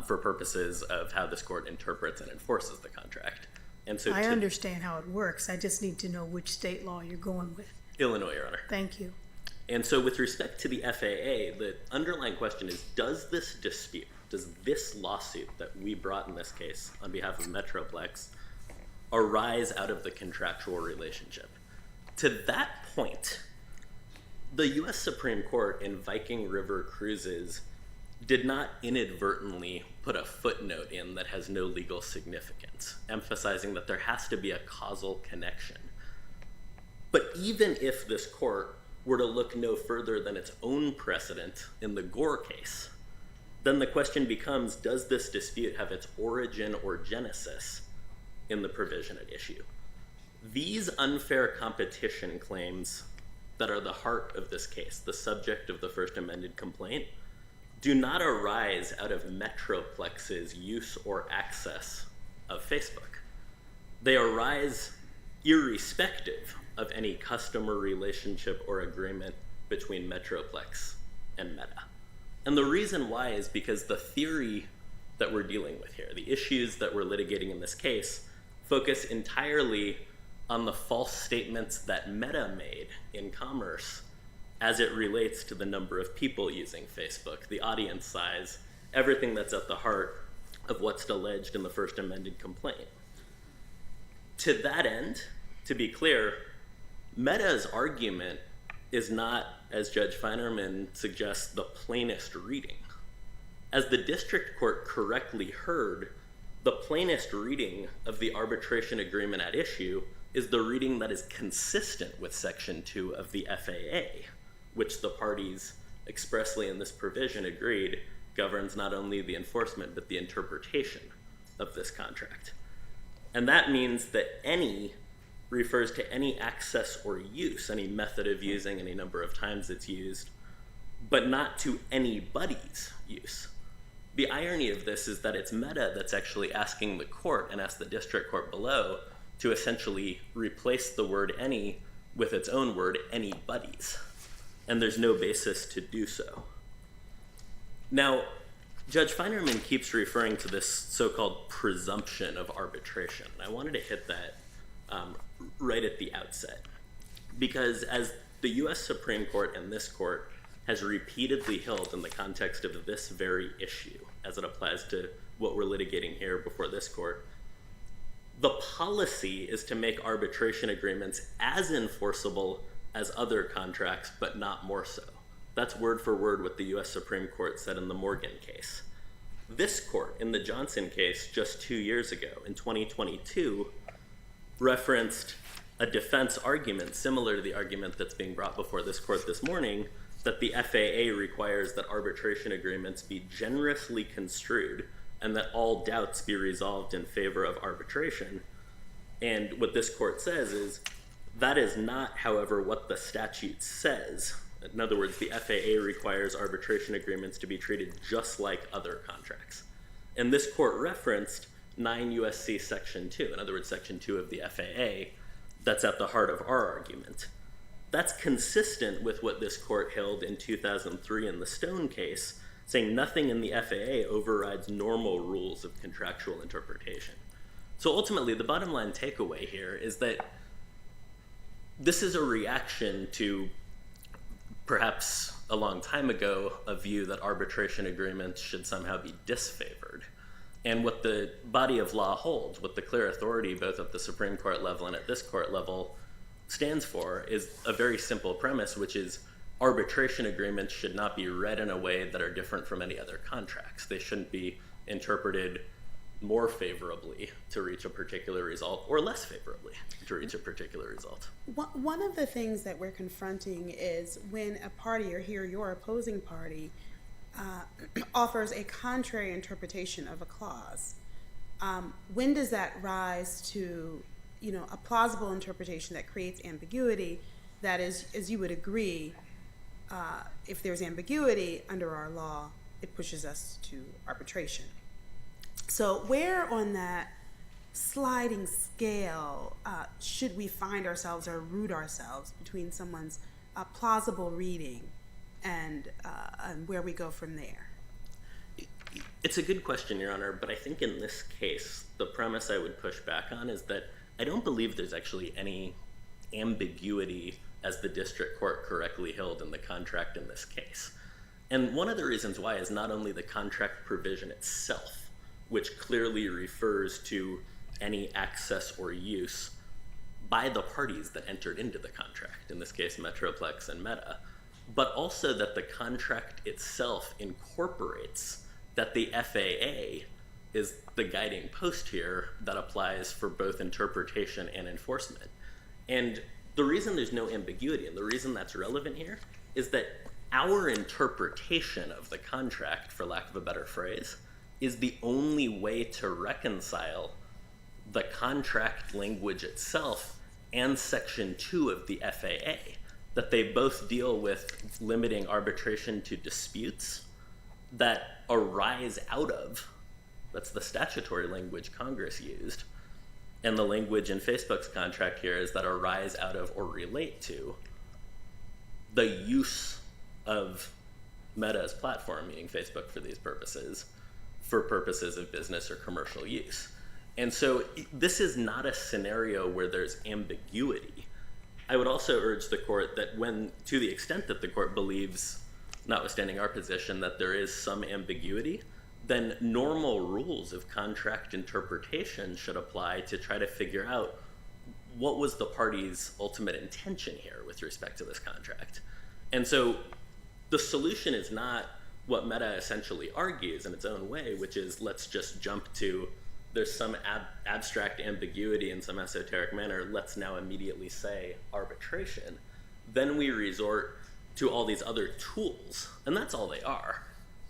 [SPEAKER 11] for purposes of how this court interprets and enforces the contract. And so
[SPEAKER 3] I understand how it works. I just need to know which state law you're going with.
[SPEAKER 11] Illinois, Your Honor.
[SPEAKER 3] Thank you.
[SPEAKER 11] And so with respect to the FAA, the underlying question is, does this dispute, does this lawsuit that we brought in this case on behalf of Metroplex arise out of the contractual relationship? To that point, the U.S. Supreme Court in Viking River Cruises did not inadvertently put a footnote in that has no legal significance, emphasizing that there has to be a causal connection. But even if this court were to look no further than its own precedent in the Gore case, then the question becomes, does this dispute have its origin or genesis in the provision at issue? These unfair competition claims that are the heart of this case, the subject of the first amended complaint, do not arise out of Metroplex's use or access of Facebook. They arise irrespective of any customer relationship or agreement between Metroplex and Meta. And the reason why is because the theory that we're dealing with here, the issues that we're litigating in this case, focus entirely on the false statements that Meta made in commerce as it relates to the number of people using Facebook, the audience size, everything that's at the heart of what's alleged in the first amended complaint. To that end, to be clear, Meta's argument is not, as Judge Feinerman suggests, the plainest reading. As the district court correctly heard, the plainest reading of the arbitration agreement at issue is the reading that is consistent with Section 2 of the FAA, which the parties expressly in this provision agreed governs not only the enforcement but the interpretation of this contract. And that means that any refers to any access or use, any method of using, any number of times it's used, but not to anybody's use. The irony of this is that it's Meta that's actually asking the court, and asks the district court below, to essentially replace the word any with its own word, anybody's. And there's no basis to do so. Now, Judge Feinerman keeps referring to this so-called presumption of arbitration. I wanted to hit that right at the outset, because as the US Supreme Court and this court has repeatedly held in the context of this very issue, as it applies to what we're litigating here before this court, the policy is to make arbitration agreements as enforceable as other contracts, but not more so. That's word for word what the US Supreme Court said in the Morgan case. This court, in the Johnson case just 2 years ago, in 2022, referenced a defense argument similar to the argument that's being brought before this court this morning, that the FAA requires that arbitration agreements be generously construed and that all doubts be resolved in favor of arbitration. And what this court says is, that is not, however, what the statute says. In other words, the FAA requires arbitration agreements to be treated just like other contracts. And this court referenced 9 U.S.C. Section 2, in other words, Section 2 of the FAA, that's at the heart of our argument. That's consistent with what this court held in 2003 in the Stone case, saying nothing in the FAA overrides normal rules of contractual interpretation. So ultimately, the bottom line takeaway here is that this is a reaction to, perhaps a long time ago, a view that arbitration agreements should somehow be disfavored. And what the body of law holds, what the clear authority both at the Supreme Court level and at this court level stands for, is a very simple premise, which is arbitration agreements should not be read in a way that are different from any other contracts. They shouldn't be interpreted more favorably to reach a particular result or less favorably to reach a particular result.
[SPEAKER 1] One of the things that we're confronting is when a party, or here your opposing party, offers a contrary interpretation of a clause. When does that rise to, a plausible interpretation that creates ambiguity? That is, as you would agree, if there's ambiguity under our law, it pushes us to arbitration. So where on that sliding scale should we find ourselves or root ourselves between someone's plausible reading and where we go from there?
[SPEAKER 11] It's a good question, Your Honor, but I think in this case, the premise I would push back on is that I don't believe there's actually any ambiguity as the district court correctly held in the contract in this case. And one of the reasons why is not only the contract provision itself, which clearly refers to any access or use by the parties that entered into the contract, in this case Metroplex and Meta, but also that the contract itself incorporates that the FAA is the guiding post here that applies for both interpretation and enforcement. And the reason there's no ambiguity, and the reason that's relevant here, is that our interpretation of the contract, for lack of a better phrase, is the only way to reconcile the contract language itself and Section 2 of the FAA. that they both deal with limiting arbitration to disputes that arise out of, that's the statutory language Congress used, and the language in Facebook's contract here is that arise out of or relate to the use of Meta's platform, meaning Facebook for these purposes, for purposes of business or commercial use. And so this is not a scenario where there's ambiguity. I would also urge the court that when, to the extent that the court believes, notwithstanding our position, that there is some ambiguity, then normal rules of contract interpretation should apply to try to figure out what was the party's ultimate intention here with respect to this contract. And so the solution is not what Meta essentially argues in its own way, which is let's just jump to there's some abstract ambiguity in some esoteric manner, let's now immediately say arbitration. Then we resort to all these other tools, and that's all they are,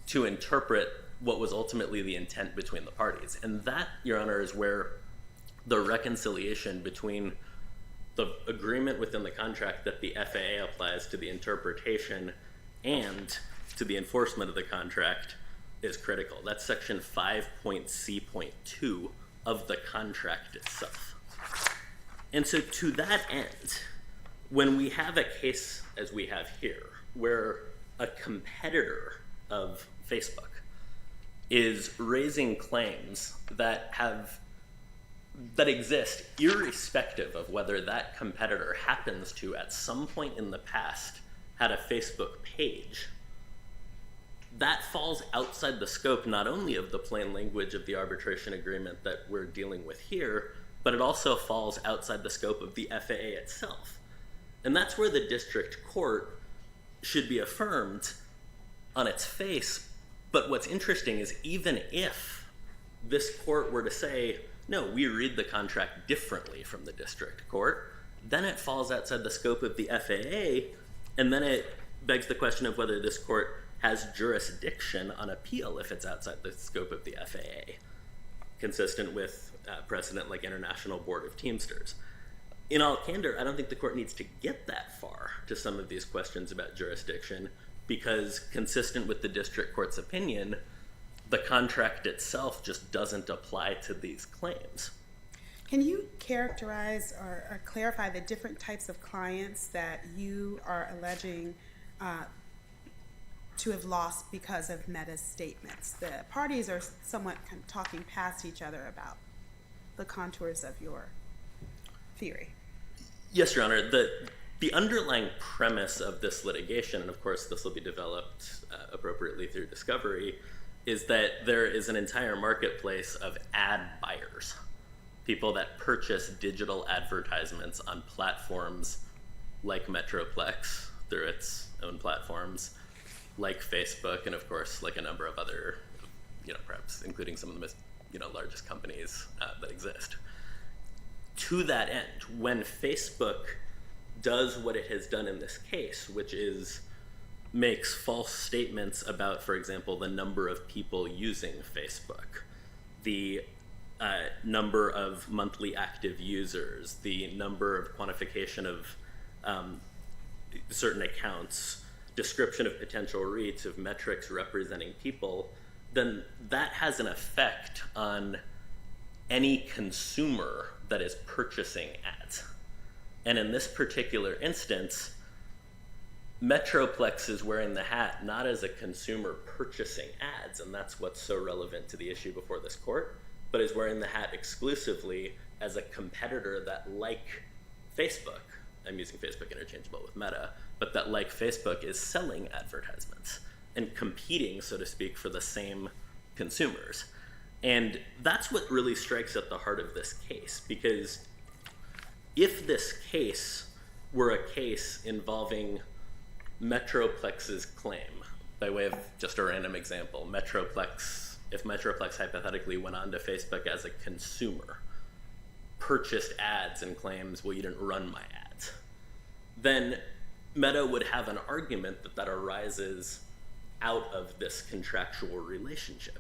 [SPEAKER 11] to interpret what was ultimately the intent between the parties. And that, Your Honor, is where the reconciliation between the agreement within the contract that the FAA applies to the interpretation and to the enforcement of the contract is critical. That's section 5.C.2 of the contract itself. And so to that end, when we have a case as we have here, where a competitor of Facebook is raising claims that exist irrespective of whether that competitor happens to, at some point in the past, had a Facebook page, that falls outside the scope not only of the plain language of the arbitration agreement that we're dealing with here, but it also falls outside the scope of the FAA itself. And that's where the district court should be affirmed on its face. But what's interesting is even if this court were to say, no, we read the contract differently from the district court, then it falls outside the scope of the FAA, and then it begs the question of whether this court has jurisdiction on appeal if it's outside the scope of the FAA, consistent with precedent like International Board of Teamsters. In all candor, I don't think the court needs to get that far to some of these questions about jurisdiction, because consistent with the district court's opinion, the contract itself just doesn't apply to these claims.
[SPEAKER 1] Can you characterize or clarify the different types of clients that you are alleging to have lost because of Meta's statements? The parties are somewhat kind of talking past each other about the contours of your theory.
[SPEAKER 11] Yes, Your Honor. The underlying premise of this litigation, and of course this will be developed appropriately through discovery, is that there is an entire marketplace of ad buyers, people that purchase digital advertisements on platforms like Metroplex through its own platforms, like Facebook, and of course like a number of other, perhaps including some of the most, largest companies that exist. To that end, when Facebook does what it has done in this case, which is makes false statements about, for example, the number of people using Facebook, the number of monthly active users, the number of quantification of certain accounts, description of potential reach, of metrics representing people, then that has an effect on any consumer that is purchasing ads. And in this particular instance, Metroplex is wearing the hat not as a consumer purchasing ads, and that's what's so relevant to the issue before this court, but is wearing the hat exclusively as a competitor that, like Facebook, I'm using Facebook interchangeable with Meta, but that, like Facebook, is selling advertisements and competing, so to speak, for the same consumers. And that's what really strikes at the heart of this case, because if this case were a case involving Metroplex's claim, by way of just a random example, if Metroplex hypothetically went on to Facebook as a consumer, purchased ads and claims, well, you didn't run my ads, then Meta would have an argument that arises out of this contractual relationship.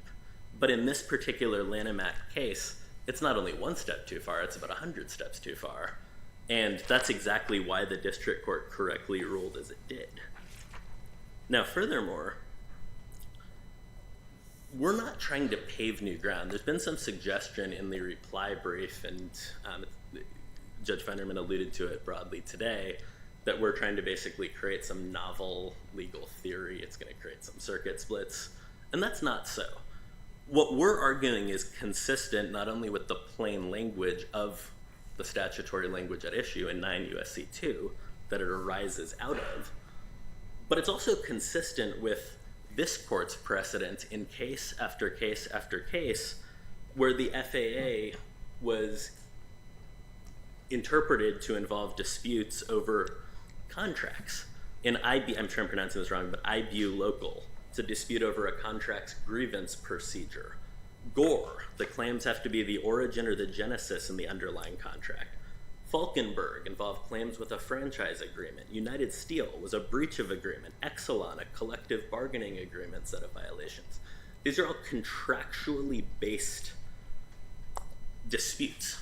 [SPEAKER 11] But in this particular Lanham Act case, it's not only one step too far, it's about 100 steps too far. And that's exactly why the district court correctly ruled as it did. Now, furthermore, we're not trying to pave new ground. There's been some suggestion in the reply brief, and Judge Feinerman alluded to it broadly today, that we're trying to basically create some novel legal theory. It's going to create some circuit splits, and that's not so. What we're arguing is consistent not only with the plain language of the statutory language at issue in 9 U.S.C. 2 that it arises out of, but it's also consistent with this court's precedent in case after case after case where the FAA was interpreted to involve disputes over contracts. In I'm sure I'm pronouncing this wrong, but IBU local, it's a dispute over a contract's grievance procedure. Gore, the claims have to be the origin or the genesis in the underlying contract. Falkenberg involved claims with a franchise agreement. United Steel was a breach of agreement. Exelon, a collective bargaining agreement set of violations. These are all contractually based disputes,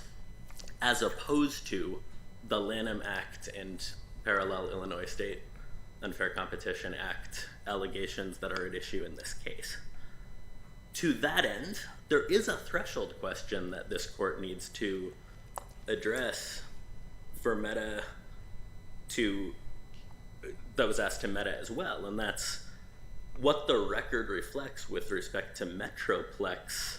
[SPEAKER 11] as opposed to the Lanham Act and parallel Illinois State Unfair Competition Act allegations that are at issue in this case. To that end, there is a threshold question that this court needs to address for Meta that was asked to Meta as well, and that's what the record reflects with respect to Metroplex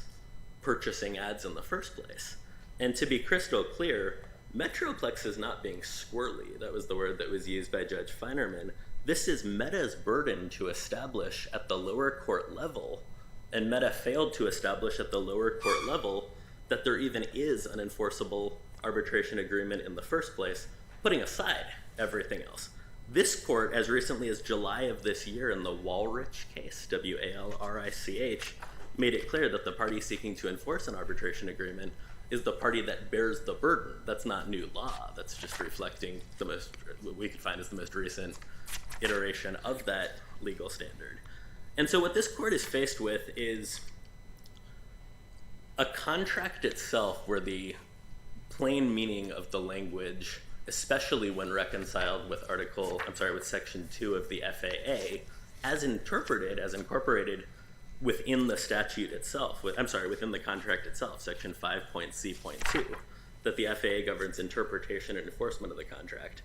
[SPEAKER 11] purchasing ads in the first place. And to be crystal clear, Metroplex is not being squirrely. That was the word that was used by Judge Feinerman. This is Meta's burden to establish at the lower court level, and Meta failed to establish at the lower court level that there even is an enforceable arbitration agreement in the first place, putting aside everything else. This court, as recently as July of this year in the Walrich case, W-A-L-R-I-C-H, made it clear that the party seeking to enforce an arbitration agreement is the party that bears the burden. That's not new law. That's just reflecting what we could find as the most recent iteration of that legal standard. And so what this court is faced with is a contract itself where the plain meaning of the language, especially when reconciled with with Section 2 of the FAA, as incorporated within the statute itself, within the contract itself, Section 5.C.2, that the FAA governs interpretation and enforcement of the contract.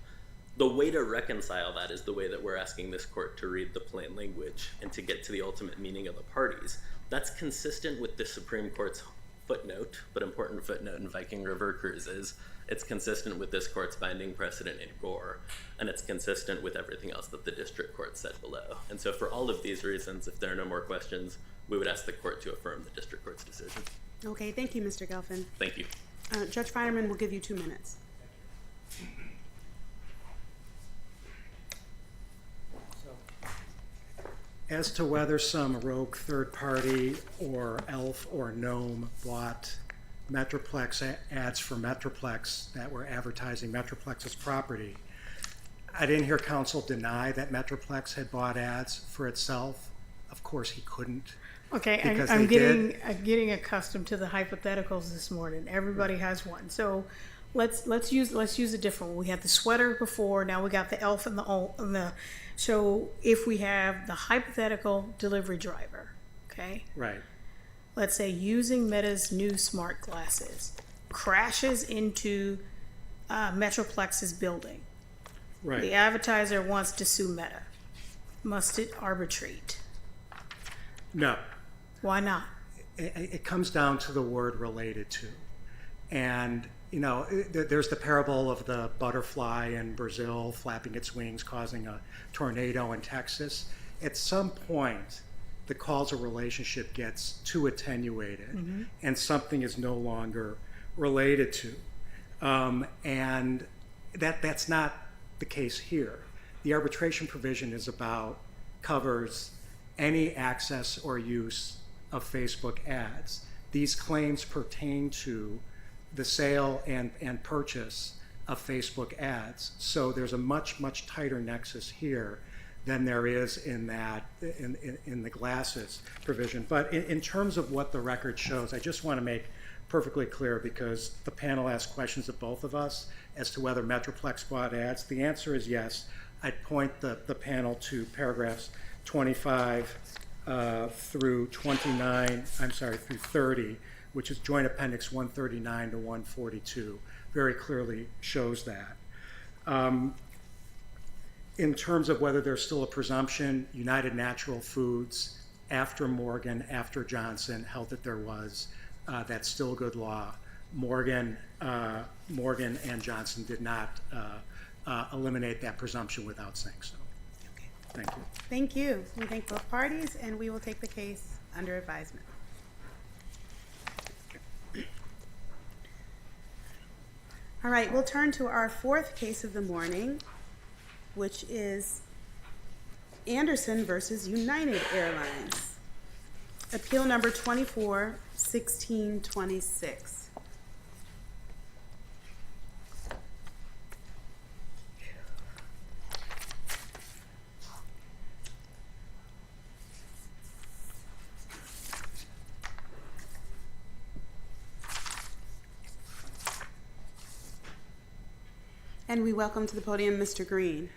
[SPEAKER 11] The way to reconcile that is the way that we're asking this court to read the plain language and to get to the ultimate meaning of the parties. That's consistent with the Supreme Court's footnote, but important footnote in Viking River Cruises. It's consistent with this court's binding precedent in Gore, and it's consistent with everything else that the district court said below. And so for all of these reasons, if there are no more questions, we would ask the court to affirm the district court's decision.
[SPEAKER 1] Okay, thank you, Mr. Gelfin.
[SPEAKER 11] Thank you.
[SPEAKER 1] Judge Feinerman will give you 2 minutes.
[SPEAKER 10] As to whether some rogue third party or elf or gnome bought Metroplex ads for Metroplex that were advertising Metroplex's property, I didn't hear counsel deny that Metroplex had bought ads for itself. Of course he couldn't.
[SPEAKER 3] Okay,
[SPEAKER 10] because
[SPEAKER 3] I'm
[SPEAKER 10] they
[SPEAKER 3] getting accustomed to the hypotheticals this morning. Everybody has one. So let's use a different one. We had the sweater before, now we got the elf and the so if we have the hypothetical delivery driver, okay?
[SPEAKER 10] Right.
[SPEAKER 3] Let's say using Meta's new smart glasses, crashes into Metroplex's building.
[SPEAKER 10] Right.
[SPEAKER 3] The advertiser wants to sue Meta. Must it arbitrate?
[SPEAKER 10] No.
[SPEAKER 3] Why not?
[SPEAKER 10] It comes down to the word related to. And, you know, there's the parable of the butterfly in Brazil flapping its wings, causing a tornado in Texas. At some point, the causal relationship gets too attenuated, and something is no longer related to. And that's not the case here. The arbitration provision covers any access or use of Facebook ads. These claims pertain to the sale and purchase of Facebook ads. So there's a much, much tighter nexus here than there is in the glasses provision. But in terms of what the record shows, I just want to make perfectly clear because the panel asked questions of both of us as to whether Metroplex bought ads. The answer is yes. I'd point the panel to paragraphs 25 through 30, which is Joint Appendix 139 to 142, very clearly shows that. In terms of whether there's still a presumption, United Natural Foods, after Morgan, after Johnson, held that there was. That's still good law. Morgan and Johnson did not eliminate that presumption without saying so.
[SPEAKER 1] Okay.
[SPEAKER 10] Thank you.
[SPEAKER 1] Thank you. We thank both parties, and we will take the case under advisement. All right, we'll turn to our fourth case of the morning, which is Anderson versus United Airlines. Appeal number 24-1626. And we welcome to the podium Mr. Green.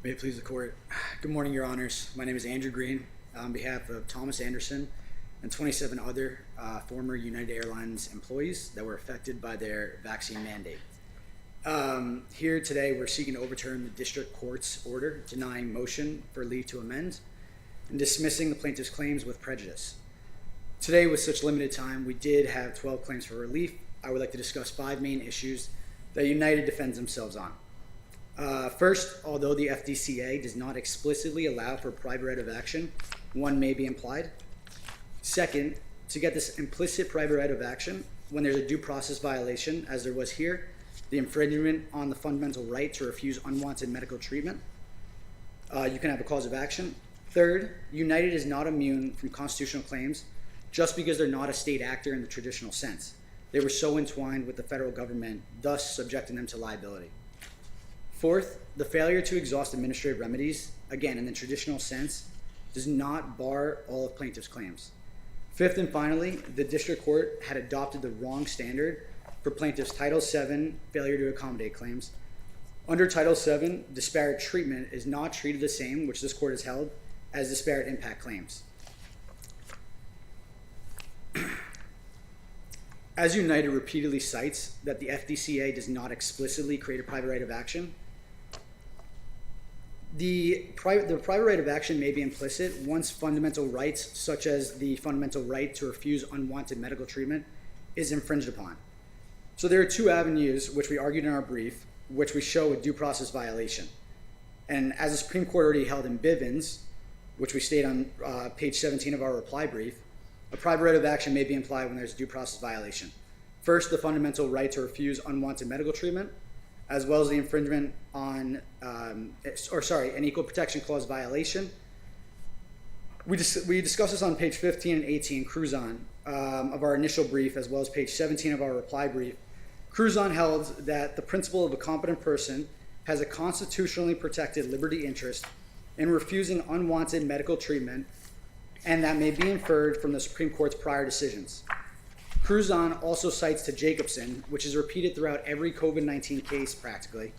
[SPEAKER 12] May it please the court. Good morning, Your Honors. My name is Andrew Green on behalf of Thomas Anderson and 27 other former United Airlines employees that were affected by their vaccine mandate. Here today, we're seeking to overturn the district court's order denying motion for leave to amend and dismissing the plaintiff's claims with prejudice. Today, with such limited time, we did have 12 claims for relief. I would like to discuss 5 main issues that United defends themselves on. First, although the FDCA does not explicitly allow for private right of action, one may be implied. Second, to get this implicit private right of action, when there's a due process violation, as there was here, the infringement on the fundamental right to refuse unwanted medical treatment, you can have a cause of action. Third, United is not immune from constitutional claims just because they're not a state actor in the traditional sense. They were so entwined with the federal government, thus subjecting them to liability. Fourth, the failure to exhaust administrative remedies, again in the traditional sense, does not bar all of plaintiff's claims. Fifth and finally, the district court had adopted the wrong standard for plaintiff's Title VII failure to accommodate claims. Under Title VII, disparate treatment is not treated the same, which this court has held, as disparate impact claims. As United repeatedly cites that the FDCA does not explicitly create a private right of action, the private right of action may be implicit once fundamental rights, such as the fundamental right to refuse unwanted medical treatment, is infringed upon. So there are 2 avenues which we argued in our brief, which we show a due process violation. And as the Supreme Court already held in Bivens, which we state on page 17 of our reply brief, a private right of action may be implied when there's a due process violation. First, the fundamental right to refuse unwanted medical treatment, as well as the infringement on, an equal protection clause violation. We discuss this on page 15 and 18, Cruzon, of our initial brief, as well as page 17 of our reply brief. Cruzon held that the principle of a competent person has a constitutionally protected liberty interest in refusing unwanted medical treatment, and that may be inferred from the Supreme Court's prior decisions. Cruzon also cites to Jacobson, which is repeated throughout every COVID-19 case practically,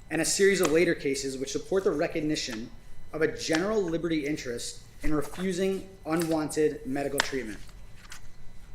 [SPEAKER 12] and a series of later cases which support the recognition of a general liberty interest in refusing unwanted medical treatment.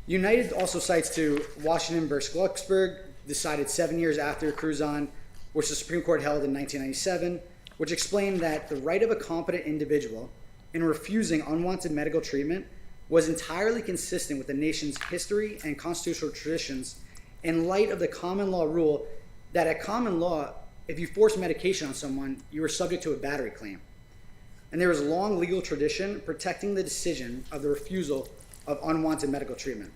[SPEAKER 12] United also cites to Washington versus Glucksberg, decided 7 years after Cruzon, which the Supreme Court held in 1997, which explained that the right of a competent individual in refusing unwanted medical treatment was entirely consistent with the nation's history and constitutional traditions in light of the common law rule that at common law, if you force medication on someone, you were subject to a battery claim. And there was a long legal tradition protecting the decision of the refusal of unwanted medical treatment.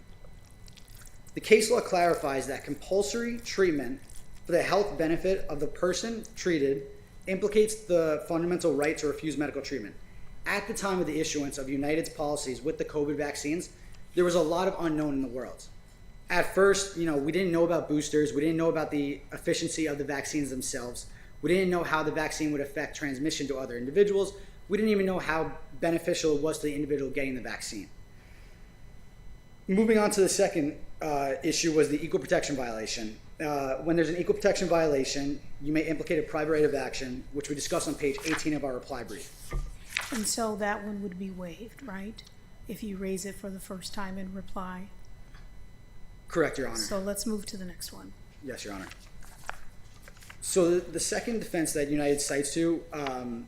[SPEAKER 12] The case law clarifies that compulsory treatment for the health benefit of the person treated implicates the fundamental right to refuse medical treatment, at the time of the issuance of United's policies with the COVID vaccines, there was a lot of unknown in the world. At first, we didn't know about boosters. We didn't know about the efficiency of the vaccines themselves. We didn't know how the vaccine would affect transmission to other individuals. We didn't even know how beneficial it was to the individual getting the vaccine. Moving on to the second issue was the equal protection violation. When there's an equal protection violation, you may implicate a private right of action, which we discussed on page 18 of our reply brief.
[SPEAKER 3] And so that one would be waived, right? If you raise it for the first time in reply.
[SPEAKER 12] Correct, Your Honor.
[SPEAKER 3] So let's move to the next one.
[SPEAKER 12] Yes, Your Honor. So the second defense that United cites to,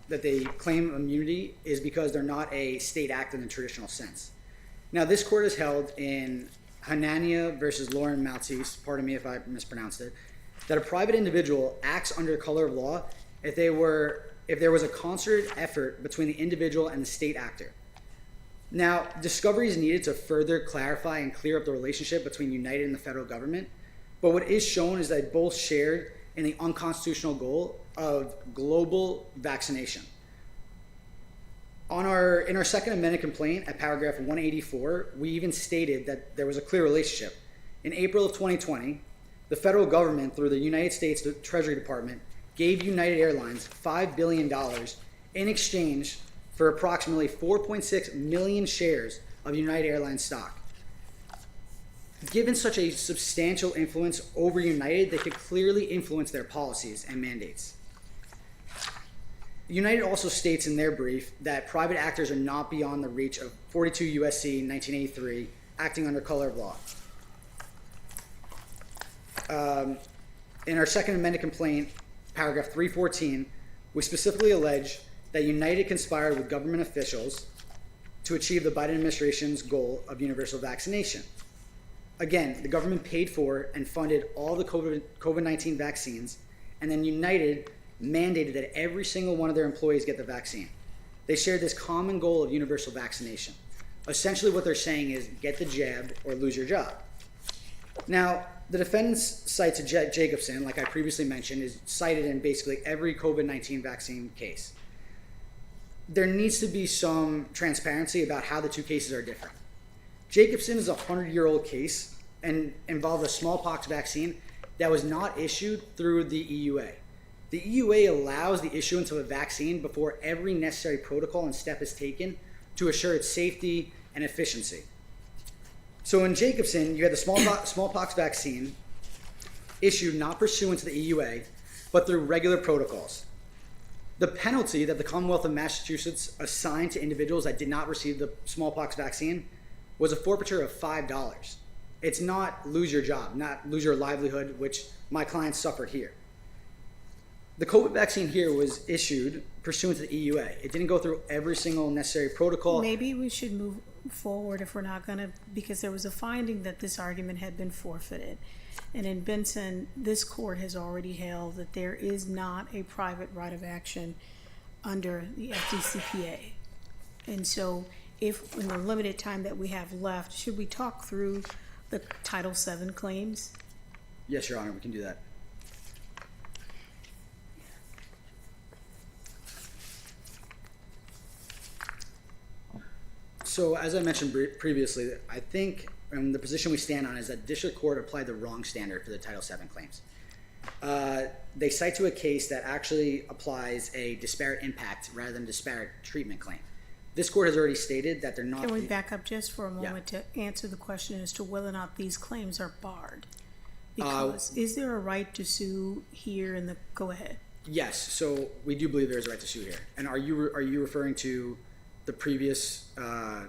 [SPEAKER 12] that they claim immunity, is because they're not a state act in the traditional sense. Now, this court has held in Hanania versus Lauren Maltese, pardon me if I mispronounced it, that a private individual acts under color of law if there was a concerted effort between the individual and the state actor. Now, discovery is needed to further clarify and clear up the relationship between United and the federal government, but what is shown is that both shared in the unconstitutional goal of global vaccination. In our second amended complaint at paragraph 184, we even stated that there was a clear relationship. In April of 2020, the federal government, through the United States Treasury Department, gave United Airlines $5 billion in exchange for approximately 4.6 million shares of United Airlines stock. Given such a substantial influence over United, they could clearly influence their policies and mandates. United also states in their brief that private actors are not beyond the reach of 42 U.S.C. 1983, acting under color of law. In our second amended complaint, paragraph 314, we specifically allege that United conspired with government officials to achieve the Biden administration's goal of universal vaccination. Again, the government paid for and funded all the COVID-19 vaccines, and then United mandated that every single one of their employees get the vaccine. They shared this common goal of universal vaccination. Essentially what they're saying is get the jab or lose your job. Now, the defendant's cite to Jacobson, like I previously mentioned, is cited in basically every COVID-19 vaccine case. There needs to be some transparency about how the two cases are different. Jacobson is a 100-year-old case and involved a smallpox vaccine that was not issued through the EUA. The EUA allows the issuance of a vaccine before every necessary protocol and step is taken to assure its safety and efficiency. So in Jacobson, you had the smallpox vaccine issued not pursuant to the EUA, but through regular protocols. The penalty that the Commonwealth of Massachusetts assigned to individuals that did not receive the smallpox vaccine was a forfeiture of $5. It's not lose your job, not lose your livelihood, which my clients suffered here. The COVID vaccine here was issued pursuant to the EUA. It didn't go through every single necessary protocol.
[SPEAKER 3] Maybe we should move forward if we're not going to, because there was a finding that this argument had been forfeited. And in Benson, this court has already held that there is not a private right of action under the FDCPA. And so if in the limited time that we have left, should we talk through the Title VII claims?
[SPEAKER 12] Yes, Your Honor, we can do that. So as I mentioned previously, I think the position we stand on is that district court applied the wrong standard for the Title VII claims. They cite to a case that actually applies a disparate impact rather than disparate treatment claim. This court has already stated that they're not...
[SPEAKER 3] Can we back up just for a moment to answer the question as to whether or not these claims are barred? Because is there a right to sue here in the... Go ahead.
[SPEAKER 12] Yes, so we do believe there is a right to sue here. And are you referring to the previous,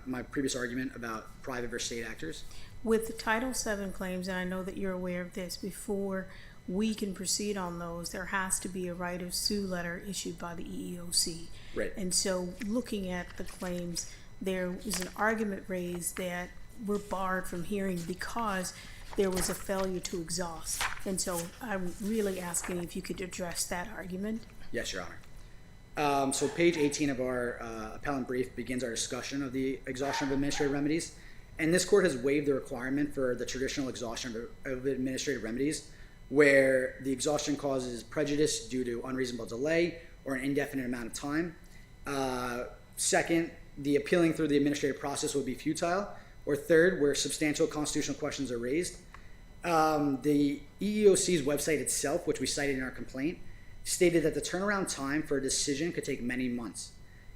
[SPEAKER 12] my previous argument about private versus state actors?
[SPEAKER 3] With the Title VII claims, and I know that you're aware of this, before we can proceed on those, there has to be a right of sue letter issued by the EEOC.
[SPEAKER 12] Right.
[SPEAKER 3] And so looking at the claims, there was an argument raised that we're barred from hearing because there was a failure to exhaust. And so I'm really asking if you could address that argument.
[SPEAKER 12] Yes, Your Honor. So page 18 of our appellant brief begins our discussion of the exhaustion of administrative remedies. And this court has waived the requirement for the traditional exhaustion of administrative remedies, where the exhaustion causes prejudice due to unreasonable delay or an indefinite amount of time. Second, the appealing through the administrative process would be futile. Or third, where substantial constitutional questions are raised. The EEOC's website itself, which we cited in our complaint, stated that the turnaround time for a decision could take many months.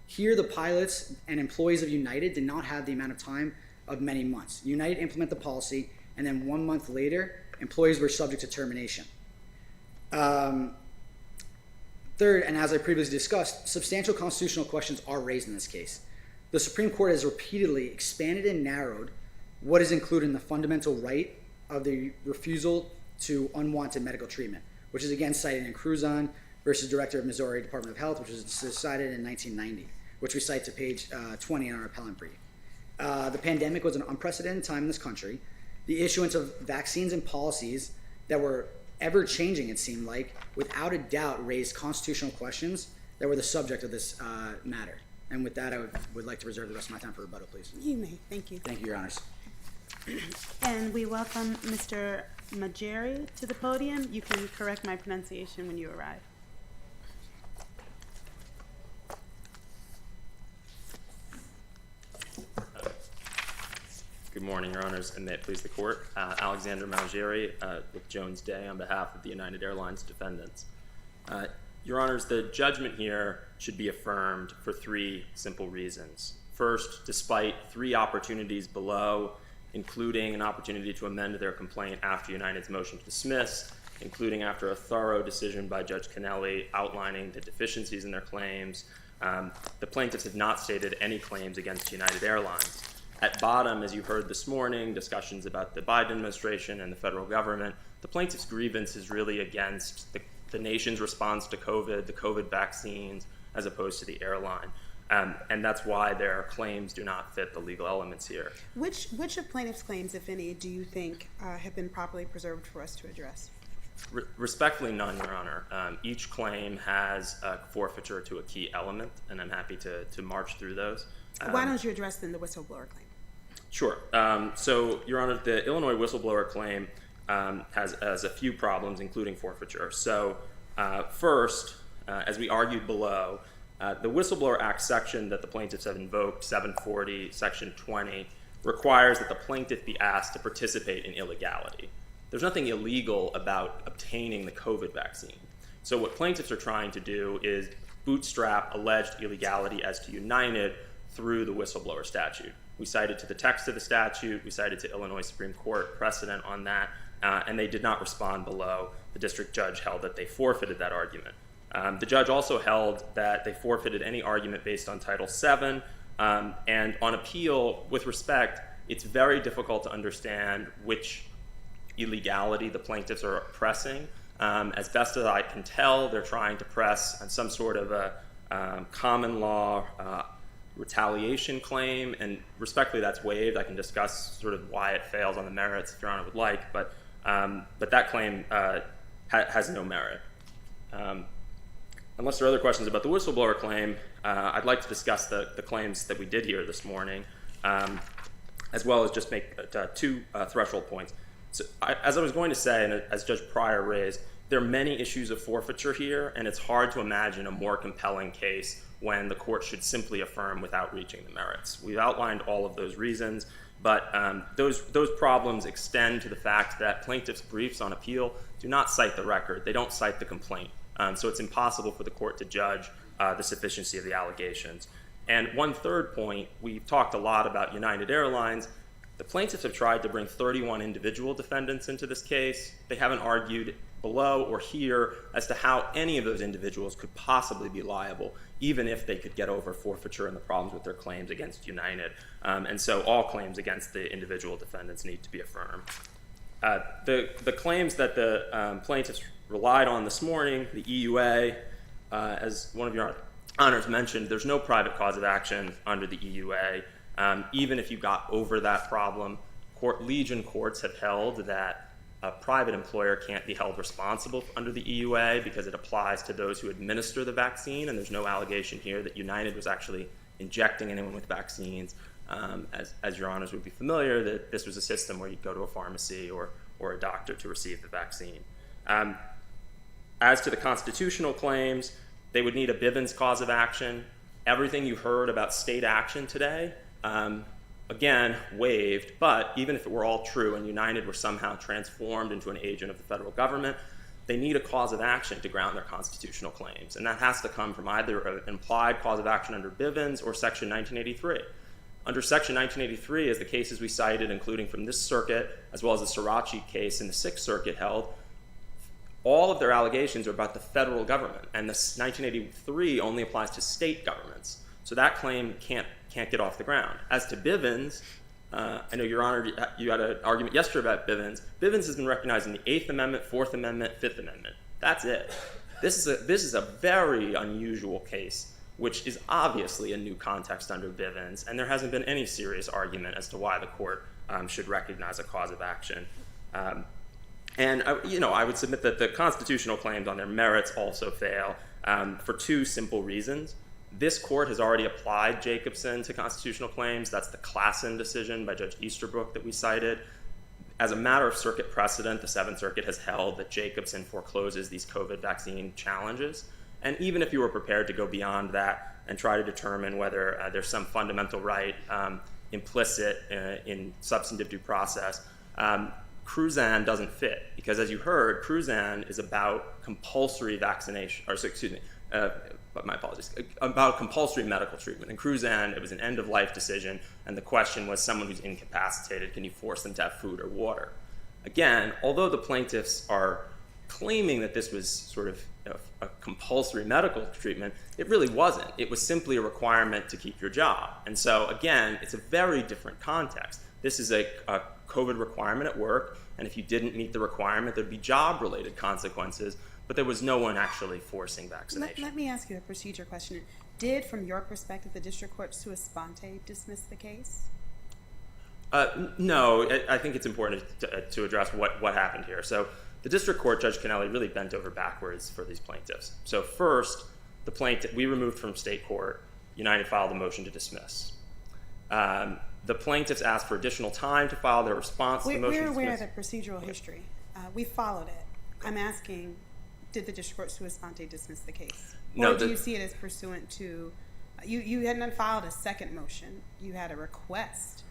[SPEAKER 12] Here, the pilots and employees of United did not have the amount of time of many months. United implemented the policy, and then 1 month later, employees were subject to termination. Third, and as I previously discussed, substantial constitutional questions are raised in this case. The Supreme Court has repeatedly expanded and narrowed what is included in the fundamental right of the refusal to unwanted medical treatment, which is again cited in Cruzon versus Director of Missouri Department of Health, which was decided in 1990, which we cite to page 20 in our appellant brief. The pandemic was an unprecedented time in this country. The issuance of vaccines and policies that were ever changing, it seemed like, without a doubt raised constitutional questions that were the subject of this matter. And with that, I would like to reserve the rest of my time for rebuttal, please.
[SPEAKER 1] You may. Thank you.
[SPEAKER 12] Thank you, Your Honors.
[SPEAKER 1] And we welcome Mr. Majeri to the podium. You can correct my pronunciation when you arrive.
[SPEAKER 13] Good morning, Your Honors, and may it please the Court. Alexander Malgeri with Jones Day on behalf of the United Airlines defendants. Your Honors, the judgment here should be affirmed for three simple reasons. First, despite three opportunities below, including an opportunity to amend their complaint after United's motion to dismiss, including after a thorough decision by Judge Kennelly outlining the deficiencies in their claims, the plaintiffs have not stated any claims against United Airlines. At bottom, as you heard this morning, discussions about the Biden administration and the federal government, the plaintiff's grievance is really against the nation's response to COVID, the COVID vaccines, as opposed to the airline. And that's why their claims do not fit the legal elements here.
[SPEAKER 1] Which of plaintiff's claims, if any, do you think have been properly preserved for us to address?
[SPEAKER 13] Respectfully, none, Your Honor. Each claim has a forfeiture to a key element, and I'm happy to march through those.
[SPEAKER 1] Why don't you address then the whistleblower claim?
[SPEAKER 13] Sure. So, Your Honor, the Illinois whistleblower claim has a few problems, including forfeiture. So, first, as we argued below, the Whistleblower Act section that the plaintiffs have invoked, 740, Section 20, requires that the plaintiff be asked to participate in illegality. There's nothing illegal about obtaining the COVID vaccine. So what plaintiffs are trying to do is bootstrap alleged illegality as to United through the whistleblower statute. We cited to the text of the statute, we cited to Illinois Supreme Court precedent on that, and they did not respond below. The district judge held that they forfeited that argument. The judge also held that they forfeited any argument based on Title VII, and on appeal, with respect, it's very difficult to understand which illegality the plaintiffs are pressing. As best as I can tell, they're trying to press on some sort of a common law retaliation claim, and respectfully, that's waived. I can discuss sort of why it fails on the merits if Your Honor would like, but that claim has no merit. Unless there are other questions about the whistleblower claim, I'd like to discuss the claims that we did hear this morning, as well as just make two threshold points. So, as I was going to say, and as Judge Pryor raised, there are many issues of forfeiture here, and it's hard to imagine a more compelling case when the court should simply affirm without reaching the merits. We've outlined all of those reasons, but those problems extend to the fact that plaintiffs' briefs on appeal do not cite the record. They don't cite the complaint. So it's impossible for the court to judge the sufficiency of the allegations. And one third point, we've talked a lot about United Airlines. The plaintiffs have tried to bring 31 individual defendants into this case. They haven't argued below or here as to how any of those individuals could possibly be liable, even if they could get over forfeiture and the problems with their claims against United. And so all claims against the individual defendants need to be affirmed. The claims that the plaintiffs relied on this morning, the EUA, as one of your honors mentioned, there's no private cause of action under the EUA. Even if you got over that problem, Legion courts have held that a private employer can't be held responsible under the EUA because it applies to those who administer the vaccine, and there's no allegation here that United was actually injecting anyone with vaccines. As your honors would be familiar, that this was a system where you'd go to a pharmacy or a doctor to receive the vaccine. As to the constitutional claims, they would need a Bivens cause of action. Everything you heard about state action today, again, waived, but even if it were all true and United were somehow transformed into an agent of the federal government, they need a cause of action to ground their constitutional claims. And that has to come from either an implied cause of action under Bivens or Section 1983. Under Section 1983, as the cases we cited, including from this circuit, as well as the Srirachi case in the Sixth Circuit held, all of their allegations are about the federal government, and this 1983 only applies to state governments. So that claim can't get off the ground. As to Bivens, I know, Your Honor, you had an argument yesterday about Bivens. Bivens has been recognized in the 8th Amendment, 4th Amendment, 5th Amendment. That's it. This is a very unusual case, which is obviously a new context under Bivens, and there hasn't been any serious argument as to why the court should recognize a cause of action. And I would submit that the constitutional claims on their merits also fail for two simple reasons. This court has already applied Jacobson to constitutional claims. That's the Klassen decision by Judge Easterbrook that we cited. As a matter of circuit precedent, the Seventh Circuit has held that Jacobson forecloses these COVID vaccine challenges. And even if you were prepared to go beyond that and try to determine whether there's some fundamental right implicit in substantive due process, Cruzan doesn't fit, because as you heard, Cruzan is about compulsory vaccination, my apologies, about compulsory medical treatment. In Cruzan, it was an end-of-life decision, and the question was someone who's incapacitated, can you force them to have food or water? Again, although the plaintiffs are claiming that this was sort of a compulsory medical treatment, it really wasn't. It was simply a requirement to keep your job. And so, again, it's a very different context. This is a COVID requirement at work, and if you didn't meet the requirement, there'd be job-related consequences, but there was no one actually forcing vaccination.
[SPEAKER 1] Let me ask you a procedure question. Did, from your perspective, the district court sua sponte dismiss the case?
[SPEAKER 13] No, I think it's important to address what happened here. So the district court, Judge Kennelly, really bent over backwards for these plaintiffs. So first, we removed from state court. United filed a motion to dismiss. The plaintiffs asked for additional time to file their response to the motion to dismiss.
[SPEAKER 1] We're aware of the procedural history. We followed it. I'm asking, did the district court sua sponte dismiss the case? Or do you see it as pursuant to, you hadn't filed a second motion. You had a request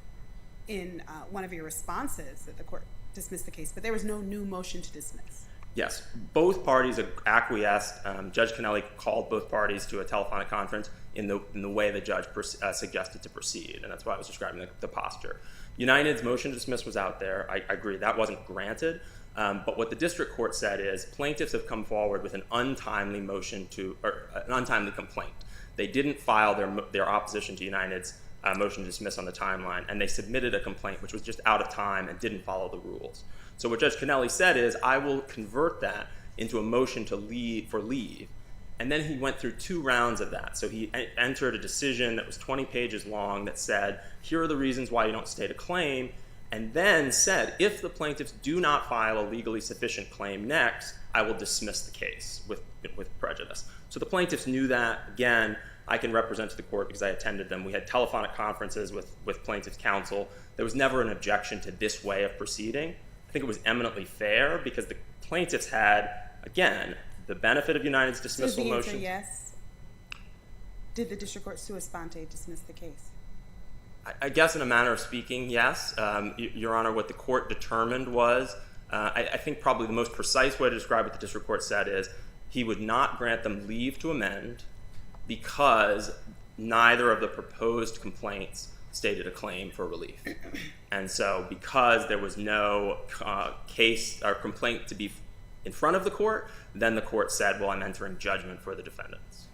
[SPEAKER 1] in one of your responses that the court dismiss the case, but there was no new motion to dismiss.
[SPEAKER 13] Yes, both parties acquiesced. Judge Kennelly called both parties to a telephonic conference in the way the judge suggested to proceed, and that's why I was describing the posture. United's motion to dismiss was out there. I agree, that wasn't granted, but what the district court said is plaintiffs have come forward with an untimely an untimely complaint. They didn't file their opposition to United's motion to dismiss on the timeline, and they submitted a complaint which was just out of time and didn't follow the rules. So what Judge Kennelly said is, I will convert that into a motion for leave, and then he went through 2 rounds of that. So he entered a decision that was 20 pages long that said, here are the reasons why you don't state a claim, and then said, if the plaintiffs do not file a legally sufficient claim next, I will dismiss the case with prejudice. So the plaintiffs knew that. Again, I can represent to the court because I attended them. We had telephonic conferences with plaintiffs' counsel. There was never an objection to this way of proceeding. I think it was eminently fair because the plaintiffs had, again, the benefit of United's dismissal motion.
[SPEAKER 1] So the answer yes? Did the district court sua sponte dismiss the case?
[SPEAKER 13] I guess in a manner of speaking, yes. Your Honor, what the court determined was, I think probably the most precise way to describe what the district court said is, he would not grant them leave to amend because neither of the proposed complaints stated a claim for relief. And so because there was no case or complaint to be in front of the court, then the court said, well, I'm entering judgment for the defendants.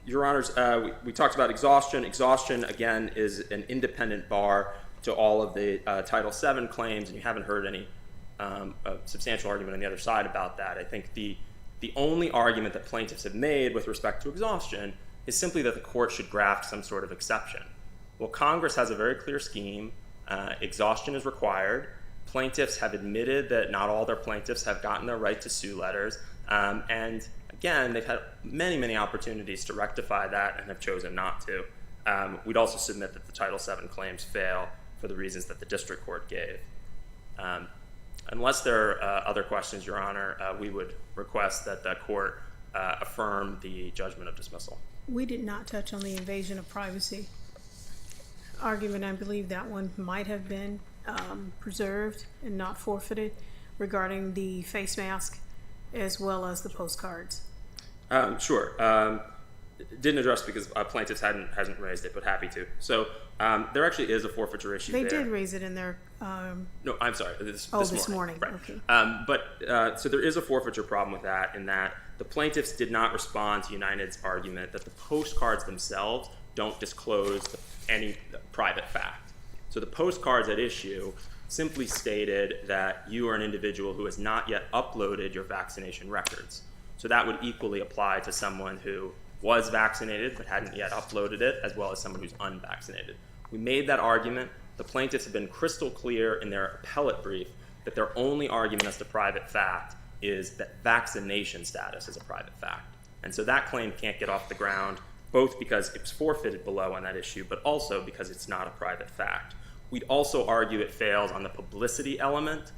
[SPEAKER 13] Your Honors, we talked about exhaustion. Exhaustion, again, is an independent bar to all of the Title VII claims, and you haven't heard any substantial argument on the other side about that. I think the only argument that plaintiffs have made with respect to exhaustion is simply that the court should draft some sort of exception. Well, Congress has a very clear scheme. Exhaustion is required. Plaintiffs have admitted that not all their plaintiffs have gotten their right to sue letters. And again, they've had many, many opportunities to rectify that and have chosen not to. We'd also submit that the Title VII claims fail for the reasons that the district court gave. Unless there are other questions, Your Honor, we would request that the court affirm the judgment of dismissal.
[SPEAKER 3] We did not touch on the invasion of privacy argument. I believe that one might have been preserved and not forfeited regarding the face mask as well as the postcards.
[SPEAKER 13] Sure. Didn't address because plaintiffs hasn't raised it, but happy to. So there actually is a forfeiture issue
[SPEAKER 3] They
[SPEAKER 13] there.
[SPEAKER 3] did raise it in their...
[SPEAKER 13] No, I'm sorry. This
[SPEAKER 3] morning.
[SPEAKER 13] Right.
[SPEAKER 3] Okay.
[SPEAKER 13] So there is a forfeiture problem with that in that the plaintiffs did not respond to United's argument that the postcards themselves don't disclose any private fact. So the postcards at issue simply stated that you are an individual who has not yet uploaded your vaccination records. So that would equally apply to someone who was vaccinated but hadn't yet uploaded it, as well as someone who's unvaccinated. We made that argument. The plaintiffs have been crystal clear in their appellate brief that their only argument as to private fact is that vaccination status is a private fact. And so that claim can't get off the ground, both because it was forfeited below on that issue, but also because it's not a private fact. We'd also argue it fails on the publicity element.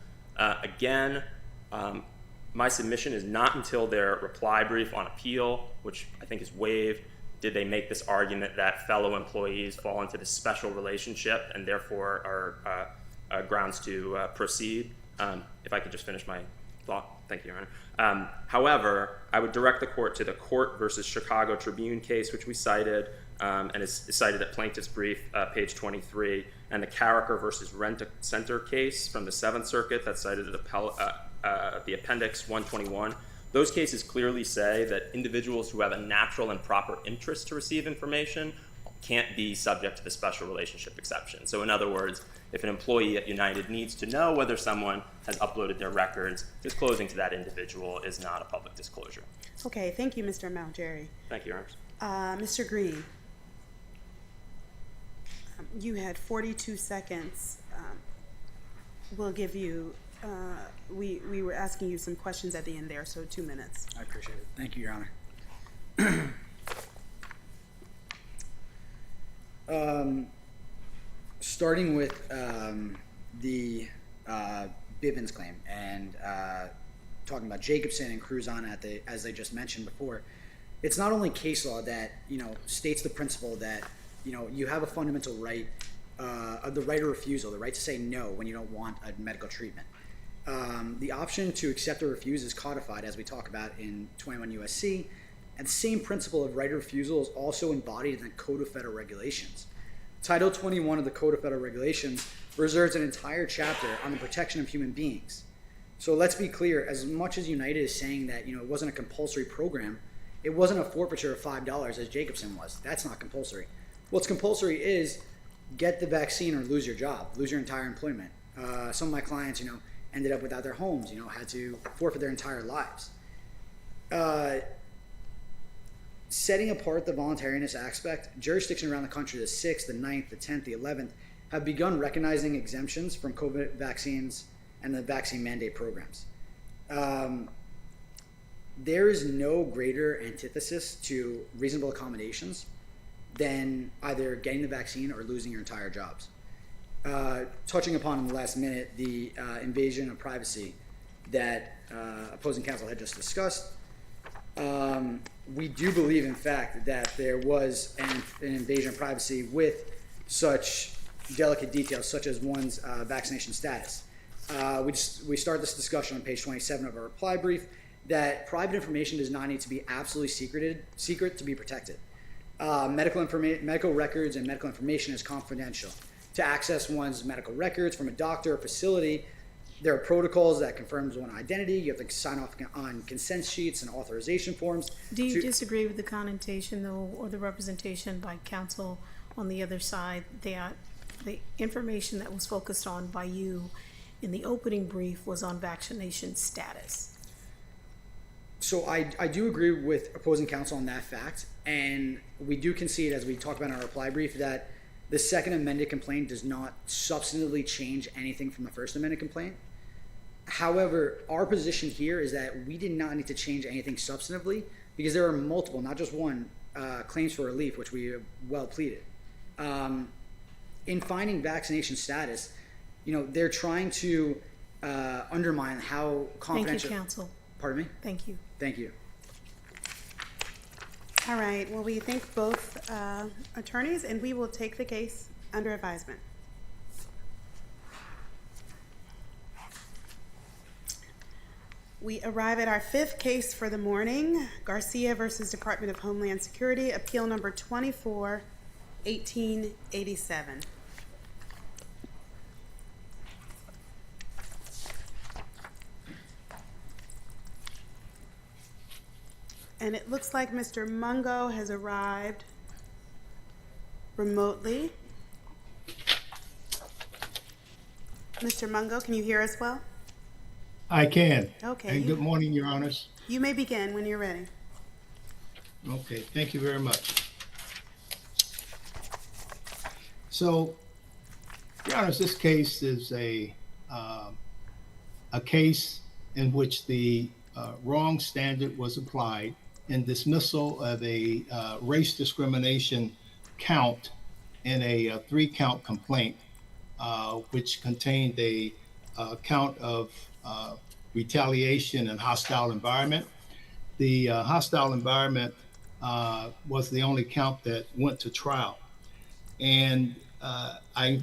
[SPEAKER 13] My submission is not until their reply brief on appeal, which I think is waived, did they make this argument that fellow employees fall into this special relationship and therefore are grounds to proceed. If I could just finish my thought. Thank you, Your Honor. However, I would direct the court to the Court versus Chicago Tribune case, which we cited, and is cited at plaintiff's brief, page 23, and the Carricker versus Rent-A-Center case from the Seventh Circuit that's cited at the appendix 121. Those cases clearly say that individuals who have a natural and proper interest to receive information can't be subject to the special relationship exception. So in other words, if an employee at United needs to know whether someone has uploaded their records, disclosing to that individual is not a public disclosure.
[SPEAKER 1] Okay, thank you, Mr. Malgeri.
[SPEAKER 13] Thank you, Your Honor.
[SPEAKER 1] Mr. Green, you had 42 seconds. We'll give you, we were asking you some questions at the end there, so 2 minutes.
[SPEAKER 12] I appreciate it. Thank you, Your Honor. Starting with the Bivens claim and talking about Jacobson and Cruzon as they just mentioned before, it's not only case law that states the principle that you have a fundamental right of the right of refusal, the right to say no when you don't want a medical treatment. The option to accept or refuse is codified, as we talk about in 21 U.S.C., and the same principle of right of refusal is also embodied in the Code of Federal Regulations. Title 21 of the Code of Federal Regulations reserves an entire chapter on the protection of human beings. So let's be clear, as much as United is saying that it wasn't a compulsory program, it wasn't a forfeiture of $5 as Jacobson was. That's not compulsory. What's compulsory is get the vaccine or lose your job, lose your entire employment. Some of my clients, ended up without their homes, had to forfeit their entire lives. Setting apart the voluntariness aspect, jurisdictions around the country, the 6th, the 9th, the 10th, the 11th, have begun recognizing exemptions from COVID vaccines and the vaccine mandate programs. There is no greater antithesis to reasonable accommodations than either getting the vaccine or losing your entire jobs. Touching upon in the last minute the invasion of privacy that opposing counsel had just discussed, we do believe, in fact, that there was an invasion of privacy with such delicate details, such as one's vaccination status. We start this discussion on page 27 of our reply brief that private information does not need to be absolutely secret to be protected. Medical records and medical information is confidential. To access one's medical records from a doctor or facility, there are protocols that confirms one's identity. You have to sign off on consent sheets and authorization forms.
[SPEAKER 3] Do you disagree with the connotation, though, or the representation by counsel on the other side that the information that was focused on by you in the opening brief was on vaccination status?
[SPEAKER 12] So I do agree with opposing counsel on that fact, and we do concede, as we talked about in our reply brief, that the second amended complaint does not substantively change anything from the first amended complaint. However, our position here is that we did not need to change anything substantively because there are multiple, not just one, claims for relief, which we have well pleaded. In finding vaccination status, they're trying to undermine how confidential...
[SPEAKER 3] Thank you, counsel.
[SPEAKER 12] Pardon me?
[SPEAKER 3] Thank you.
[SPEAKER 12] Thank you.
[SPEAKER 1] All right, well, we thank both attorneys, and we will take the case under advisement. We arrive at our fifth case for the morning, Garcia versus Department of Homeland Security, appeal number 24-1887. And it looks like Mr. Mungo has arrived remotely. Mr. Mungo, can you hear us well?
[SPEAKER 14] I can.
[SPEAKER 1] Okay.
[SPEAKER 14] And good morning, Your Honors.
[SPEAKER 1] You may begin when you're ready.
[SPEAKER 14] Okay, thank you very much. So, Your Honors, this case is a case in which the wrong standard was applied in dismissal of a race discrimination count in a 3-count complaint, which contained a count of retaliation and hostile environment. The hostile environment was the only count that went to trial. And I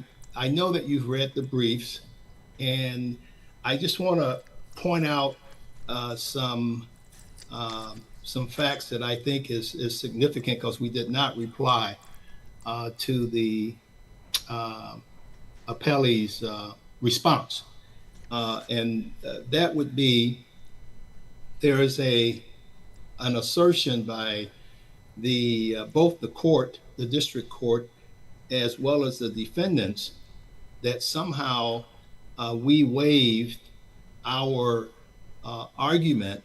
[SPEAKER 14] know that you've read the briefs, and I just want to point out some facts that I think is significant, because we did not reply to the appellee's response. And that would be, there is an assertion by both the court, the district court, as well as the defendants, that somehow we waived our argument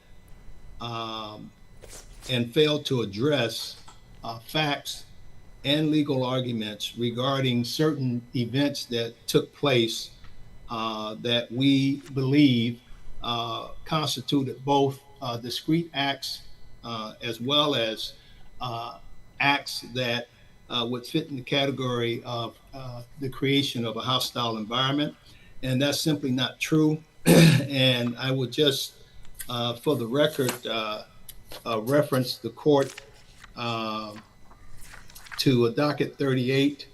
[SPEAKER 14] and failed to address facts and legal arguments regarding certain events that took place that we believe constituted both discrete acts as well as acts that would fit in the category of the creation of a hostile environment. And that's simply not true. And I would just, for the record, reference the court to a docket 38,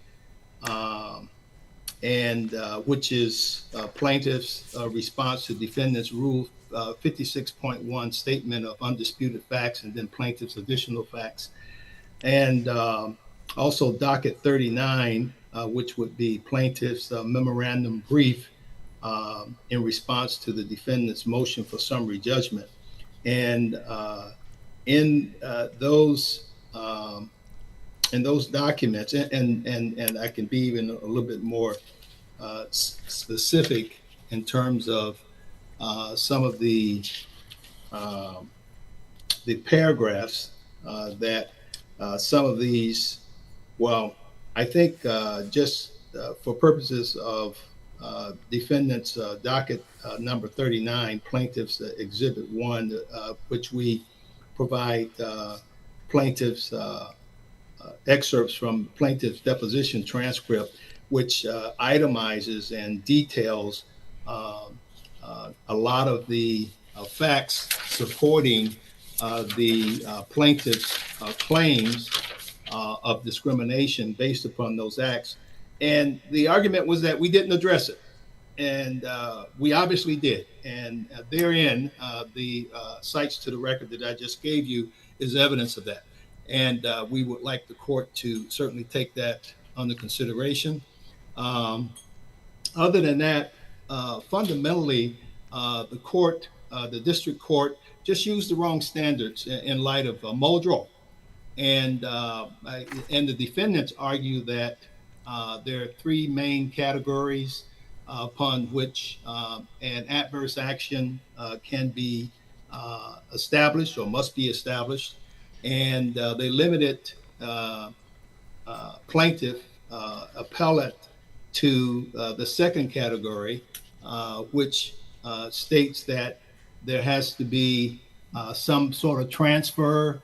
[SPEAKER 14] and which is plaintiff's response to defendant's rule 56.1 statement of undisputed facts, and then plaintiff's additional facts. And also docket 39, which would be plaintiff's memorandum brief in response to the defendant's motion for summary judgment. And in those documents, and I can be even a little bit more specific in terms of some of the paragraphs that some of these, well, I think just for purposes of defendant's docket number 39, plaintiff's exhibit 1, which we provide plaintiff's excerpts from plaintiff's deposition transcript, which itemizes and details a lot of the facts supporting the plaintiff's claims of discrimination based upon those acts. And the argument was that we didn't address it. And we obviously did. And therein, the cites to the record that I just gave you is evidence of that. And we would like the court to certainly take that under consideration. Other than that, fundamentally, the court, the district court, just used the wrong standards in light of Muldrow. And the defendants argue that there are 3 main categories upon which an adverse action can be established or must be established. And they limited plaintiff appellate to the second category, which states that there has to be some sort of transfer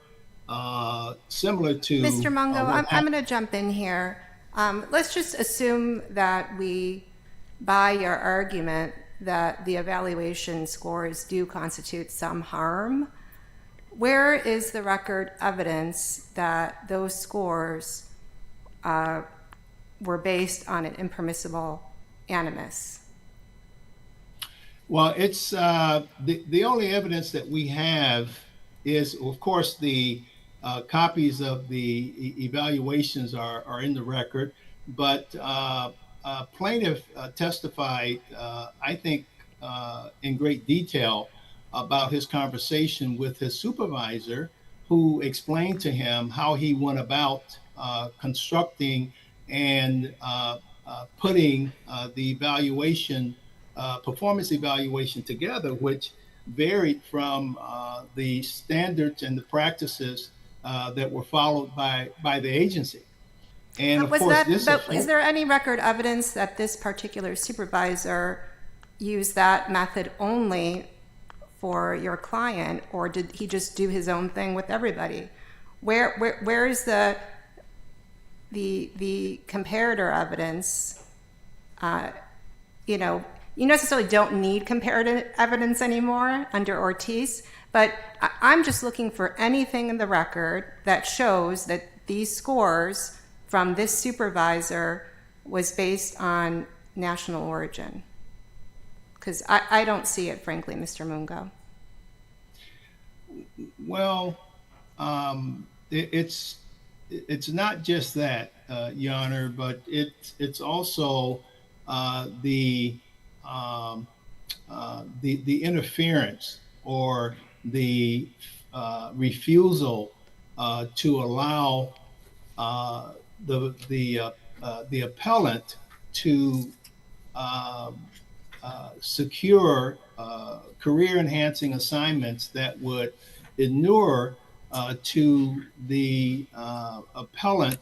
[SPEAKER 14] similar to—
[SPEAKER 4] Mr. Mungo, I'm going to jump in here. Let's just assume that we buy your argument that the evaluation scores do constitute some harm. Where is the record evidence that those scores were based on an impermissible animus?
[SPEAKER 14] Well, it's the only evidence that we have is, of course, the copies of the evaluations are in the record, but plaintiff testified, I think, in great detail about his conversation with his supervisor, who explained to him how he went about constructing and putting the evaluation, performance evaluation together, which varied from the standards and the practices that were followed by the agency. And of course,
[SPEAKER 4] is there any record evidence that this particular supervisor used that method only for your client, or did he just do his own thing with everybody? Where is the comparator evidence? You necessarily don't need comparative evidence anymore under Ortiz, but I'm just looking for anything in the record that shows that these scores from this supervisor was based on national origin. Because I don't see it, frankly, Mr. Mungo.
[SPEAKER 14] Well, it's not just that, Your Honor, but it's also the interference or the refusal to allow the appellant to secure career-enhancing assignments that would inure to the appellant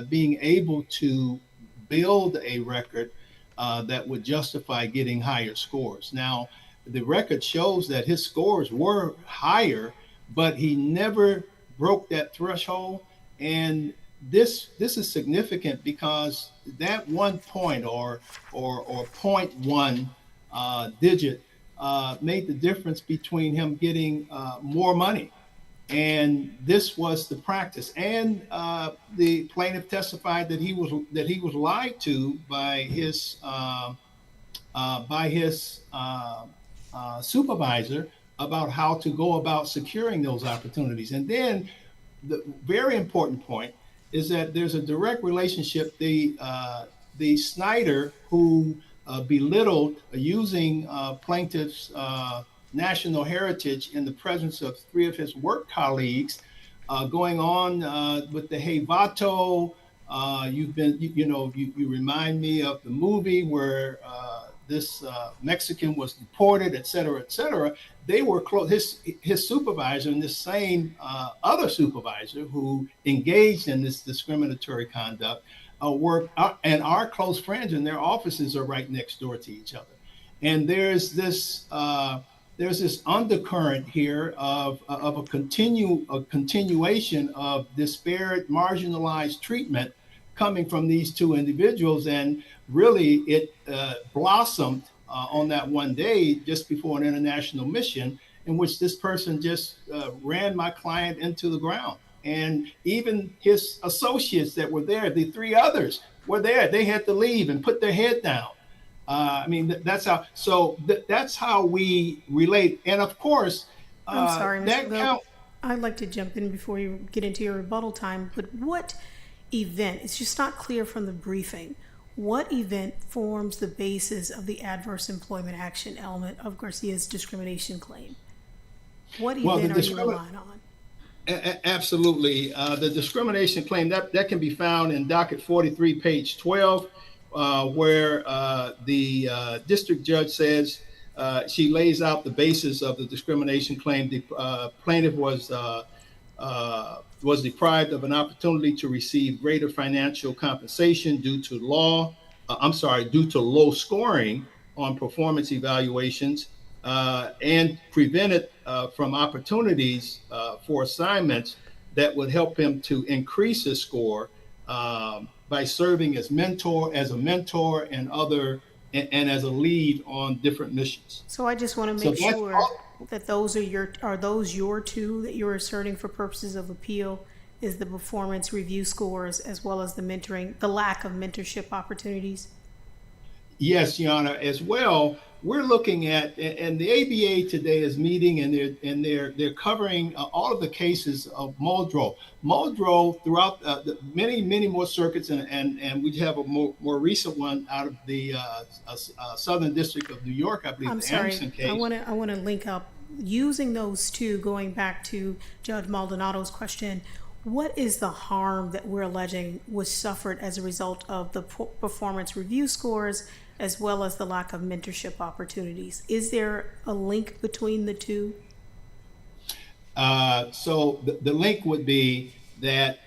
[SPEAKER 14] being able to build a record that would justify getting higher scores. Now, the record shows that his scores were higher, but he never broke that threshold. And this is significant because that 1 point or 0.1 digit made the difference between him getting more money. And this was the practice. And the plaintiff testified that he was lied to by his supervisor about how to go about securing those opportunities. And then the very important point is that there's a direct relationship. The Snyder who belittled using plaintiff's national heritage in the presence of 3 of his work colleagues, going on with the Hey Vato. You remind me of the movie where this Mexican was deported, et cetera, et cetera. They were close. His supervisor and this same other supervisor who engaged in this discriminatory conduct and are close friends, and their offices are right next door to each other. And there's this undercurrent here of a continuation of disparate, marginalized treatment coming from these 2 individuals. And really, it blossomed on that one day just before an international mission in which this person just ran my client into the ground. And even his associates that were there, the 3 others were there. They had to leave and put their head down. I mean, that's how. So that's how we relate. And of course,
[SPEAKER 3] I'm sorry, Mr. Bill. I'd like to jump in before you get into your rebuttal time. But what event? It's just not clear from the briefing. What event forms the basis of the adverse employment action element of Garcia's discrimination claim? What event are you relying on?
[SPEAKER 14] Absolutely. The discrimination claim that can be found in docket 43, page 12, where the district judge says she lays out the basis of the discrimination claim. The plaintiff was deprived of an opportunity to receive greater financial compensation due to low scoring on performance evaluations, and prevented from opportunities for assignments that would help him to increase his score by serving as a mentor and as a lead on different missions.
[SPEAKER 3] So I just want to make sure that those are those your two that you're asserting for purposes of appeal? Is the performance review scores as well as the lack of mentorship opportunities?
[SPEAKER 14] Yes, Your Honor. As well, we're looking at, and the ABA today is meeting, and they're covering all of the cases of Muldrow. Muldrow throughout many more circuits, and we have a more recent one out of the Southern District of New York, I believe.
[SPEAKER 3] I'm
[SPEAKER 14] the
[SPEAKER 3] sorry.
[SPEAKER 14] Anderson case.
[SPEAKER 3] I want to link up using those two. Going back to Judge Maldonado's question, what is the harm that we're alleging was suffered as a result of the performance review scores as well as the lack of mentorship opportunities? Is there a link between the two?
[SPEAKER 14] So the link would be that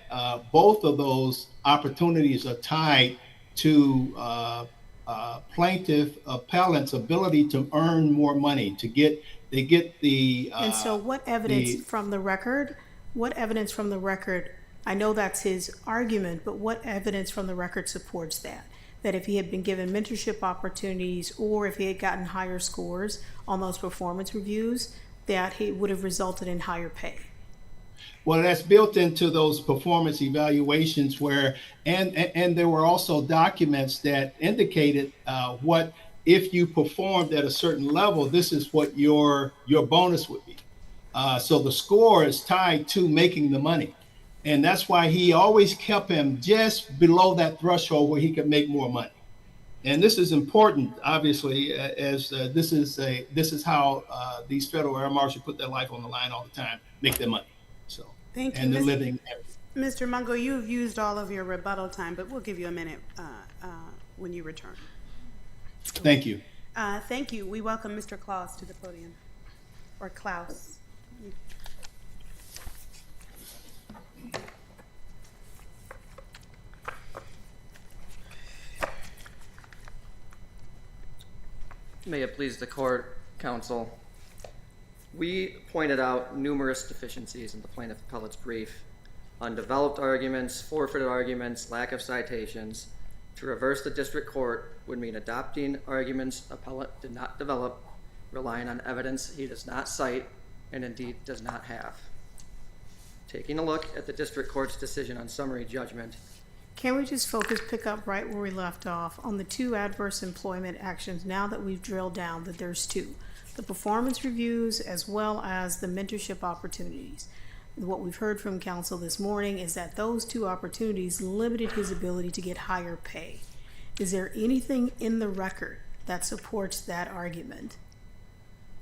[SPEAKER 14] both of those opportunities are tied to plaintiff appellant's ability to earn more money, they get the.
[SPEAKER 3] And so what evidence from the record? What evidence from the record? I know that's his argument, but what evidence from the record supports that? That if he had been given mentorship opportunities or if he had gotten higher scores on those performance reviews, that he would have resulted in higher pay?
[SPEAKER 14] Well, that's built into those performance evaluations where, and there were also documents that indicated what, if you performed at a certain level, this is what your bonus would be. So the score is tied to making the money. And that's why he always kept him just below that threshold where he could make more money. And this is important, obviously, as this is how these federal air marshals put their life on the line all the time, make their money. So
[SPEAKER 1] thank you.
[SPEAKER 14] And they're living.
[SPEAKER 1] Mr. Mungo, you've used all of your rebuttal time, but we'll give you a minute when you return.
[SPEAKER 14] Thank you.
[SPEAKER 1] Thank you. We welcome Mr. Klaus to the podium, or Klaus.
[SPEAKER 15] May it please the court, counsel. We pointed out numerous deficiencies in the plaintiff appellate's brief: undeveloped arguments, forfeited arguments, lack of citations. To reverse the district court would mean adopting arguments appellate did not develop, relying on evidence he does not cite and indeed does not have. Taking a look at the district court's decision on summary judgment.
[SPEAKER 3] Can we just pick up right where we left off on the two adverse employment actions now that we've drilled down that there's two, the performance reviews as well as the mentorship opportunities? What we've heard from counsel this morning is that those two opportunities limited his ability to get higher pay. Is there anything in the record that supports that argument?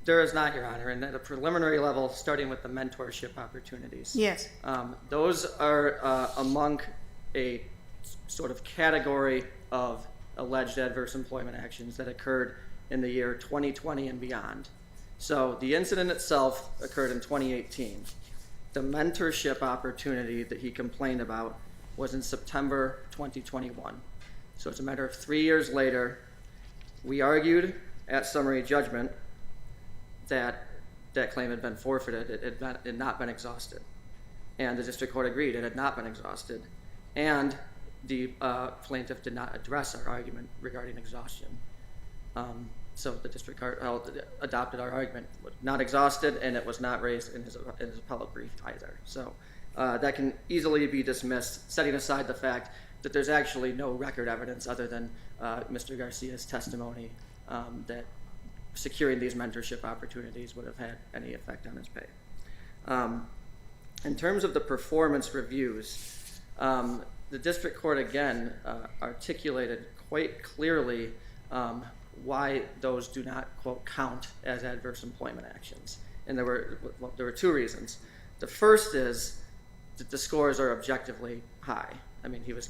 [SPEAKER 15] There is not, Your Honor, and at a preliminary level, starting with the mentorship opportunities.
[SPEAKER 3] Yes.
[SPEAKER 15] Those are among a sort of category of alleged adverse employment actions that occurred in the year 2020 and beyond. So the incident itself occurred in 2018. The mentorship opportunity that he complained about was in September 2021. So it's a matter of 3 years later. We argued at summary judgment that that claim had been forfeited. It had not been exhausted. And the district court agreed it had not been exhausted. And the plaintiff did not address our argument regarding exhaustion. So the district court adopted our argument, not exhausted, and it was not raised in his appellate brief either. So that can easily be dismissed, setting aside the fact that there's actually no record evidence other than Mr. Garcia's testimony that securing these mentorship opportunities would have had any effect on his pay. In terms of the performance reviews, the district court again articulated quite clearly why those do not, quote, count as adverse employment actions. And there were two reasons. The first is that the scores are objectively high. I mean, he was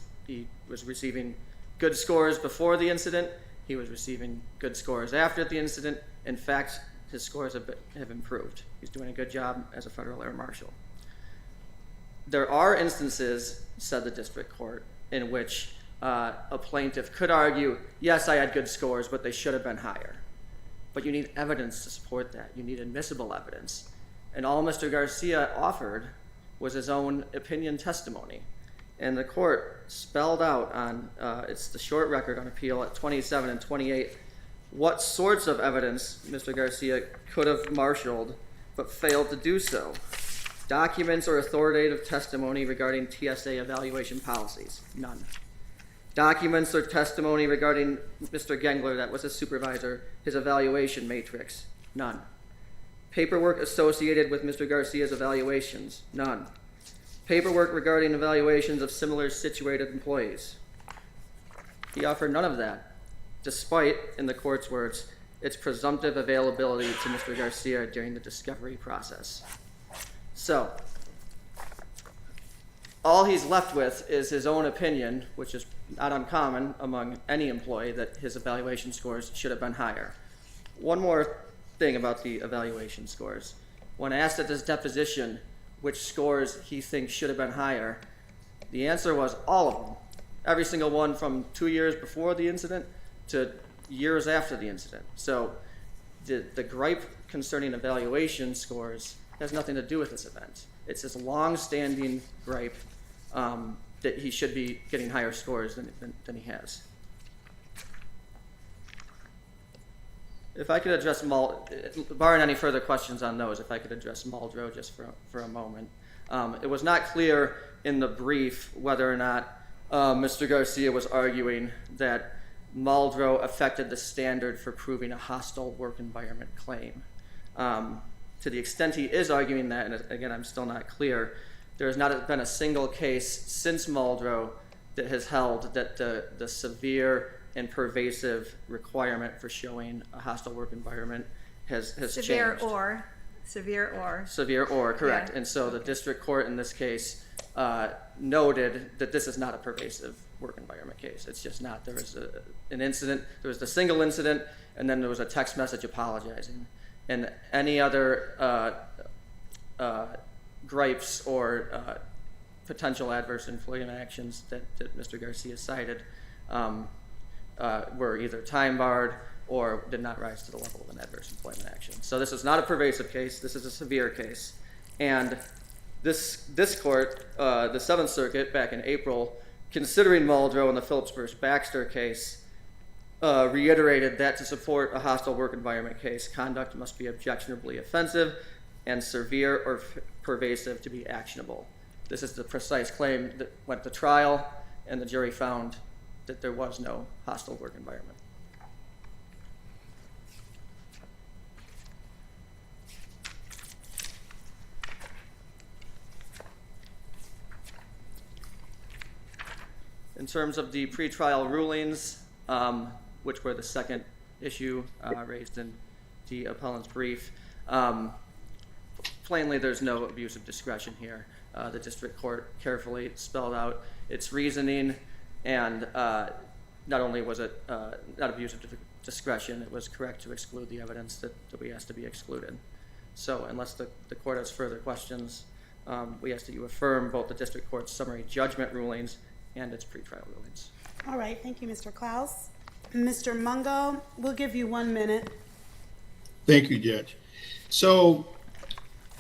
[SPEAKER 15] receiving good scores before the incident. He was receiving good scores after the incident. In fact, his scores have improved. He's doing a good job as a federal air marshal. There are instances, said the district court, in which a plaintiff could argue, yes, I had good scores, but they should have been higher. But you need evidence to support that. You need admissible evidence. And all Mr. Garcia offered was his own opinion testimony. And the court spelled out on, it's the short record on appeal at 27 and 28, what sorts of evidence Mr. Garcia could have marshaled but failed to do so. Documents or authoritative testimony regarding TSA evaluation policies, none. Documents or testimony regarding Mr. Gengler, that was his supervisor, his evaluation matrix, none. Paperwork associated with Mr. Garcia's evaluations, none. Paperwork regarding evaluations of similar situated employees. He offered none of that, despite, in the court's words, its presumptive availability to Mr. Garcia during the discovery process. So, all he's left with is his own opinion, which is not uncommon among any employee, that his evaluation scores should have been higher. One more thing about the evaluation scores. When asked at this deposition which scores he thinks should have been higher, the answer was all of them. Every single one from 2 years before the incident to years after the incident. So the gripe concerning evaluation scores has nothing to do with this event. It's this long-standing gripe that he should be getting higher scores than he has. If I could address barring any further questions on those, if I could address Muldrow just for a moment. It was not clear in the brief whether or not Mr. Garcia was arguing that Muldrow affected the standard for proving a hostile work environment claim. To the extent he is arguing that, and again, I'm still not clear, there has not been a single case since Muldrow that has held that the severe and pervasive requirement for showing a hostile work environment has
[SPEAKER 4] Severe
[SPEAKER 15] changed.
[SPEAKER 4] Severe or,
[SPEAKER 15] correct.
[SPEAKER 4] Yeah.
[SPEAKER 15] And so the district court in this case noted that this is not a pervasive work environment case. It's just not. There was an incident, there was the single incident, and then there was a text message apologizing. And any other gripes or potential adverse employment actions that Mr. Garcia cited were either time barred or did not rise to the level of an adverse employment action. So this is not a pervasive case. This is a severe case. And this court, the Seventh Circuit, back in April, considering Muldrow in the Phillips versus Baxter case, reiterated that to support a hostile work environment case, conduct must be objectionably offensive and severe or pervasive to be actionable. This is the precise claim that went to trial, and the jury found that there was no hostile work environment. In terms of the pretrial rulings, which were the second issue raised in the appellant's brief, plainly there's no abuse of discretion here. The district court carefully spelled out its reasoning, and not only was it not abuse of discretion, it was correct to exclude the evidence that we asked to be excluded. So unless the court has further questions, we ask that you affirm both the district court's summary judgment rulings and its pretrial rulings.
[SPEAKER 1] All right, thank you, Mr. Klaus. Mr. Mungo, we'll give you 1 minute.
[SPEAKER 14] Thank you, Judge. So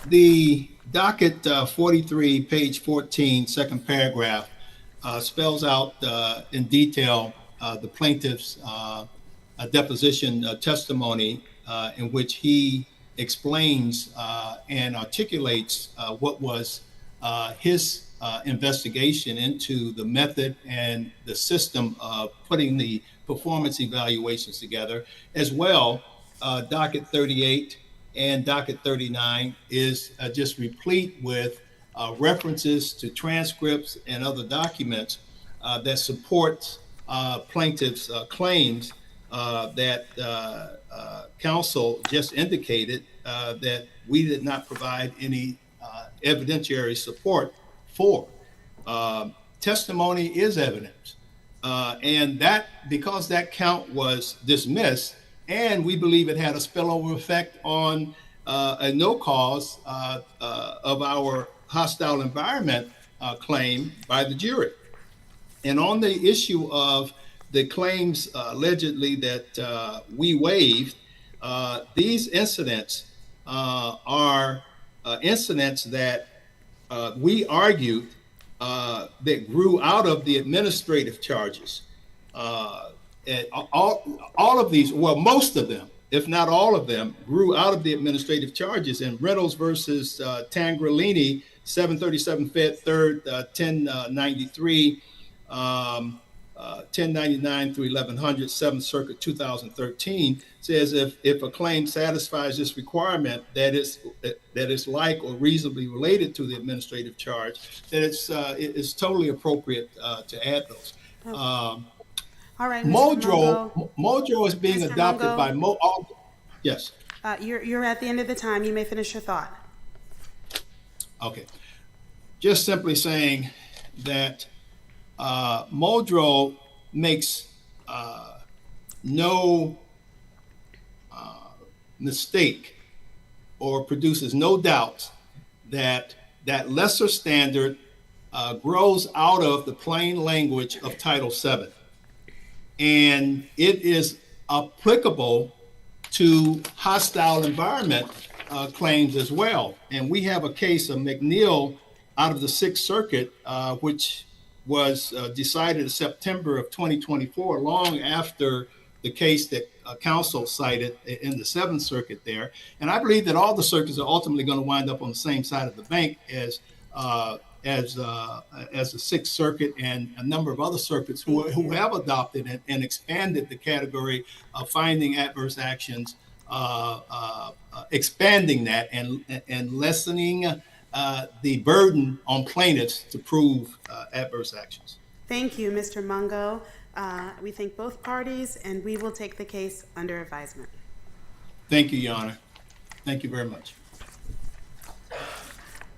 [SPEAKER 14] the docket 43, page 14, second paragraph, spells out in detail the plaintiff's deposition testimony in which he explains and articulates what was his investigation into the method and the system of putting the performance evaluations together. As well, docket 38 and docket 39 is just replete with references to transcripts and other documents that support plaintiff's claims that counsel just indicated that we did not provide any evidentiary support for. Testimony is evidence. And that, because that count was dismissed, and we believe it had a spillover effect on a no cause of our hostile environment claim by the jury. And on the issue of the claims allegedly that we waived, these incidents are incidents that we argued that grew out of the administrative charges. And all all of these, well, most of them, if not all of them, grew out of the administrative charges. In Reynolds versus Tangralini, 737 Fed 3rd, 1093, 1099 through 1100, 7th Circuit, 2013, says if a claim satisfies this requirement that is like or reasonably related to the administrative charge, then it's totally appropriate to add those.
[SPEAKER 1] All right, Mr.
[SPEAKER 14] Mojo is being
[SPEAKER 1] Mr.
[SPEAKER 14] adopted
[SPEAKER 1] Mungo?
[SPEAKER 14] by yes.
[SPEAKER 1] You're at the end of the time. You may finish your thought.
[SPEAKER 14] Okay. Just simply saying that Muldrow makes no mistake or produces no doubt that that lesser standard grows out of the plain language of Title VII. And it is applicable to hostile environment claims as well. And we have a case of McNeil out of the Sixth Circuit, which was decided in September of 2024, long after the case that counsel cited in the Seventh Circuit there. And I believe that all the circuits are ultimately going to wind up on the same side of the bank as the Sixth Circuit and a number of other circuits who have adopted and expanded the category of finding adverse actions, expanding that and lessening the burden on plaintiffs to prove adverse actions.
[SPEAKER 1] Thank you, Mr. Mungo. We thank both parties, and we will take the case under advisement.
[SPEAKER 14] Thank you, Your Honor. Thank you very much.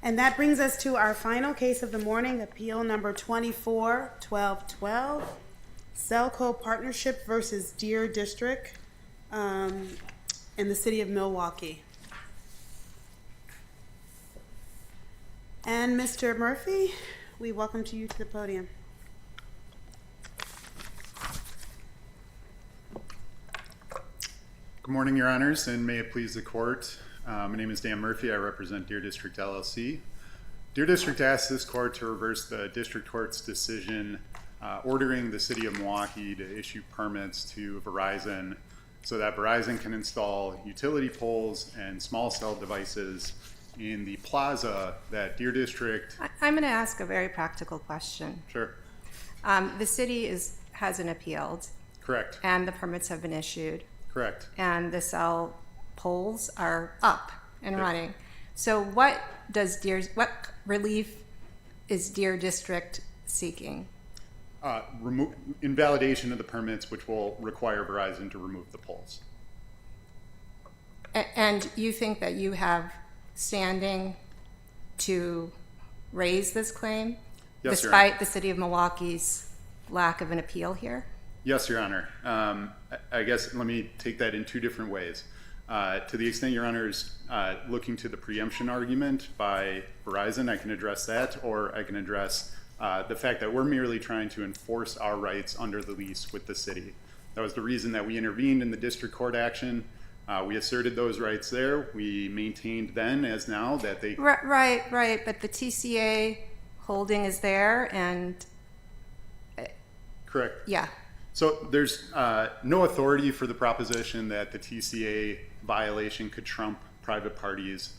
[SPEAKER 1] And that brings us to our final case of the morning, appeal number 24-1212, Celco Partnership versus Deer District in the city of Milwaukee. And Mr. Murphy, we welcome you to the podium.
[SPEAKER 16] Good morning, Your Honors, and may it please the court. My name is Dan Murphy. I represent Deer District LLC. Deer District asks this court to reverse the district court's decision ordering the city of Milwaukee to issue permits to Verizon so that Verizon can install utility poles and small cell devices in the plaza that Deer District...
[SPEAKER 4] I'm going to ask a very practical question.
[SPEAKER 16] Sure.
[SPEAKER 4] The city hasn't appealed.
[SPEAKER 16] Correct.
[SPEAKER 4] And the permits have been issued.
[SPEAKER 16] Correct.
[SPEAKER 4] And the cell poles are up and running. So what relief is Deer District seeking?
[SPEAKER 16] Invalidation of the permits, which will require Verizon to remove the poles.
[SPEAKER 4] And you think that you have standing to raise this claim?
[SPEAKER 16] Yes,
[SPEAKER 4] despite the city of Milwaukee's lack of an appeal here?
[SPEAKER 16] Yes, Your Honor. I guess let me take that in two different ways. To the extent Your Honor's looking to the preemption argument by Verizon, I can address that, or I can address the fact that we're merely trying to enforce our rights under the lease with the city. That was the reason that we intervened in the district court action. We asserted those rights there. We maintained then as now that they...
[SPEAKER 4] Right. But the TCA holding is there and...
[SPEAKER 16] Correct.
[SPEAKER 4] Yeah.
[SPEAKER 16] So there's no authority for the proposition that the TCA violation could trump private parties'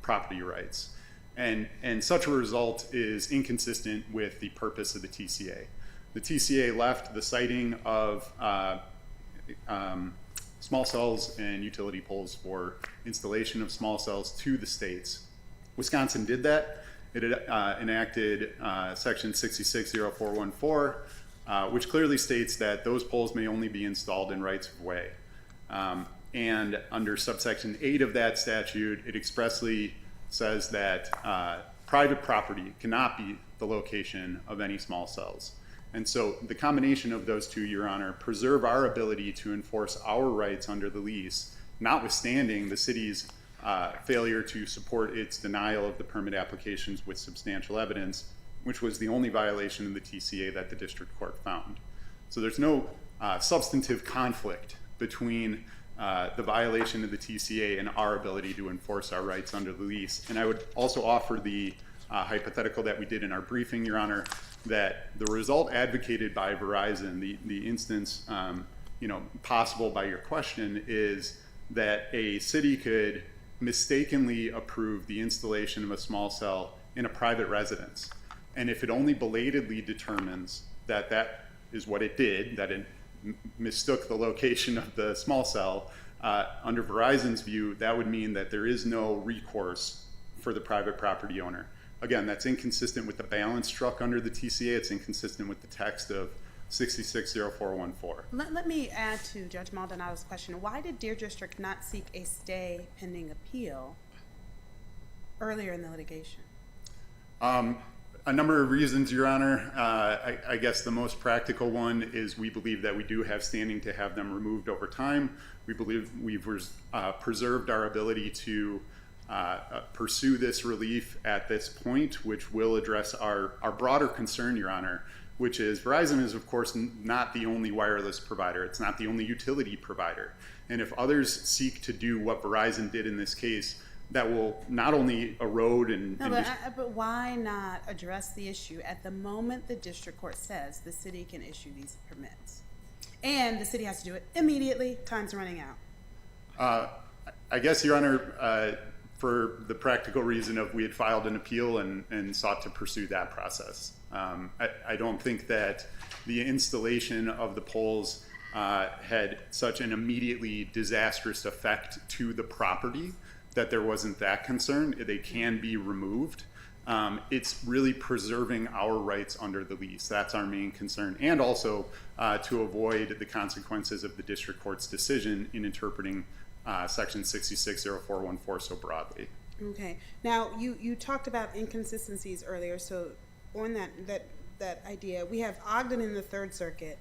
[SPEAKER 16] property rights. And such a result is inconsistent with the purpose of the TCA. The TCA left the siting of small cells and utility poles for installation of small cells to the states. Wisconsin did that. It enacted Section 660414, which clearly states that those poles may only be installed in rights of way. And under subsection 8 of that statute, it expressly says that private property cannot be the location of any small cells. And so the combination of those two, Your Honor, preserve our ability to enforce our rights under the lease, notwithstanding the city's failure to support its denial of the permit applications with substantial evidence, which was the only violation of the TCA that the district court found. So there's no substantive conflict between the violation of the TCA and our ability to enforce our rights under the lease. And I would also offer the hypothetical that we did in our briefing, Your Honor, that the result advocated by Verizon, the instance possible by your question is that a city could mistakenly approve the installation of a small cell in a private residence. And if it only belatedly determines that that is what it did, that it mistook the location of the small cell, under Verizon's view, that would mean that there is no recourse for the private property owner. Again, that's inconsistent with the balance struck under the TCA. It's inconsistent with the text of 660414.
[SPEAKER 1] Let me add to Judge Maldonado's question. Why did Deer District not seek a stay pending appeal earlier in the litigation?
[SPEAKER 16] A number of reasons, Your Honor. I guess the most practical one is we believe that we do have standing to have them removed over time. We believe we've preserved our ability to pursue this relief at this point, which will address our broader concern, Your Honor, which is Verizon is, of course, not the only wireless provider. It's not the only utility provider. And if others seek to do what Verizon did in this case, that will not only erode and...
[SPEAKER 1] No, but why not address the issue at the moment the district court says the city can issue these permits? And the city has to do it immediately. Time's running out.
[SPEAKER 16] I guess, Your Honor, for the practical reason of we had filed an appeal and sought to pursue that process. I don't think that the installation of the poles had such an immediately disastrous effect to the property that there wasn't that concern. They can be removed. It's really preserving our rights under the lease. That's our main concern. And also to avoid the consequences of the district court's decision in interpreting section 660414 so broadly.
[SPEAKER 1] Okay. Now, you talked about inconsistencies earlier. So on that idea, we have Ogden in the Third Circuit,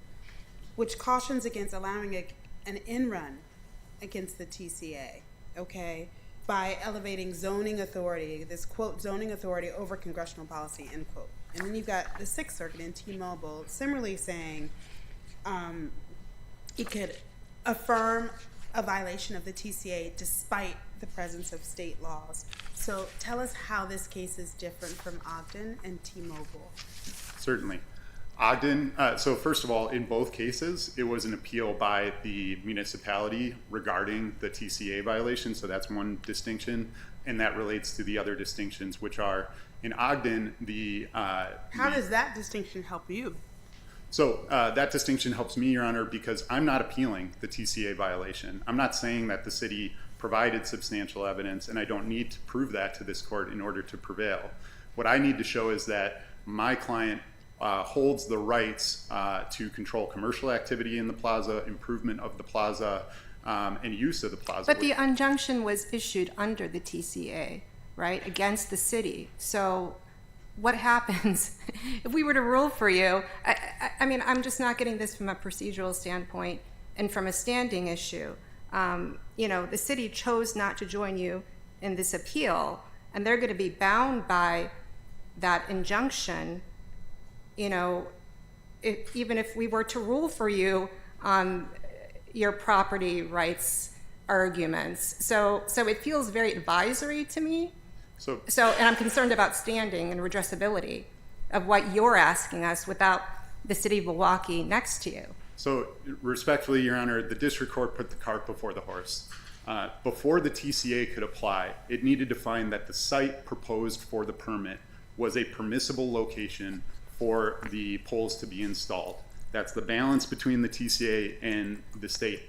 [SPEAKER 1] which cautions against allowing an in-run against the TCA, okay, by elevating zoning authority, this quote, zoning authority over congressional policy, end quote. And then you've got the Sixth Circuit in T-Mobile similarly saying it could affirm a violation of the TCA despite the presence of state laws. So tell us how this case is different from Ogden and T-Mobile.
[SPEAKER 16] Certainly. Ogden, so first of all, in both cases, it was an appeal by the municipality regarding the TCA violation, so that's one distinction, and that relates to the other distinctions, which are, in Ogden,
[SPEAKER 1] How does that distinction help you?
[SPEAKER 16] So that distinction helps me, Your Honor, because I'm not appealing the TCA violation. I'm not saying that the city provided substantial evidence, and I don't need to prove that to this court in order to prevail. What I need to show is that my client holds the rights to control commercial activity in the plaza, improvement of the plaza, and use of the plaza.
[SPEAKER 4] But the injunction was issued under the TCA, right, against the city. So what happens if we were to rule for you? I mean, I'm just not getting this from a procedural standpoint and from a standing issue. The city chose not to join you in this appeal, and they're going to be bound by that injunction, even if we were to rule for you on your property rights arguments. So it feels very advisory to me. And I'm concerned about standing and redressability of what you're asking us without the city of Milwaukee next to you.
[SPEAKER 16] So respectfully, Your Honor, the district court put the cart before the horse. Before the TCA could apply, it needed to find that the site proposed for the permit was a permissible location for the poles to be installed. That's the balance between the TCA and the state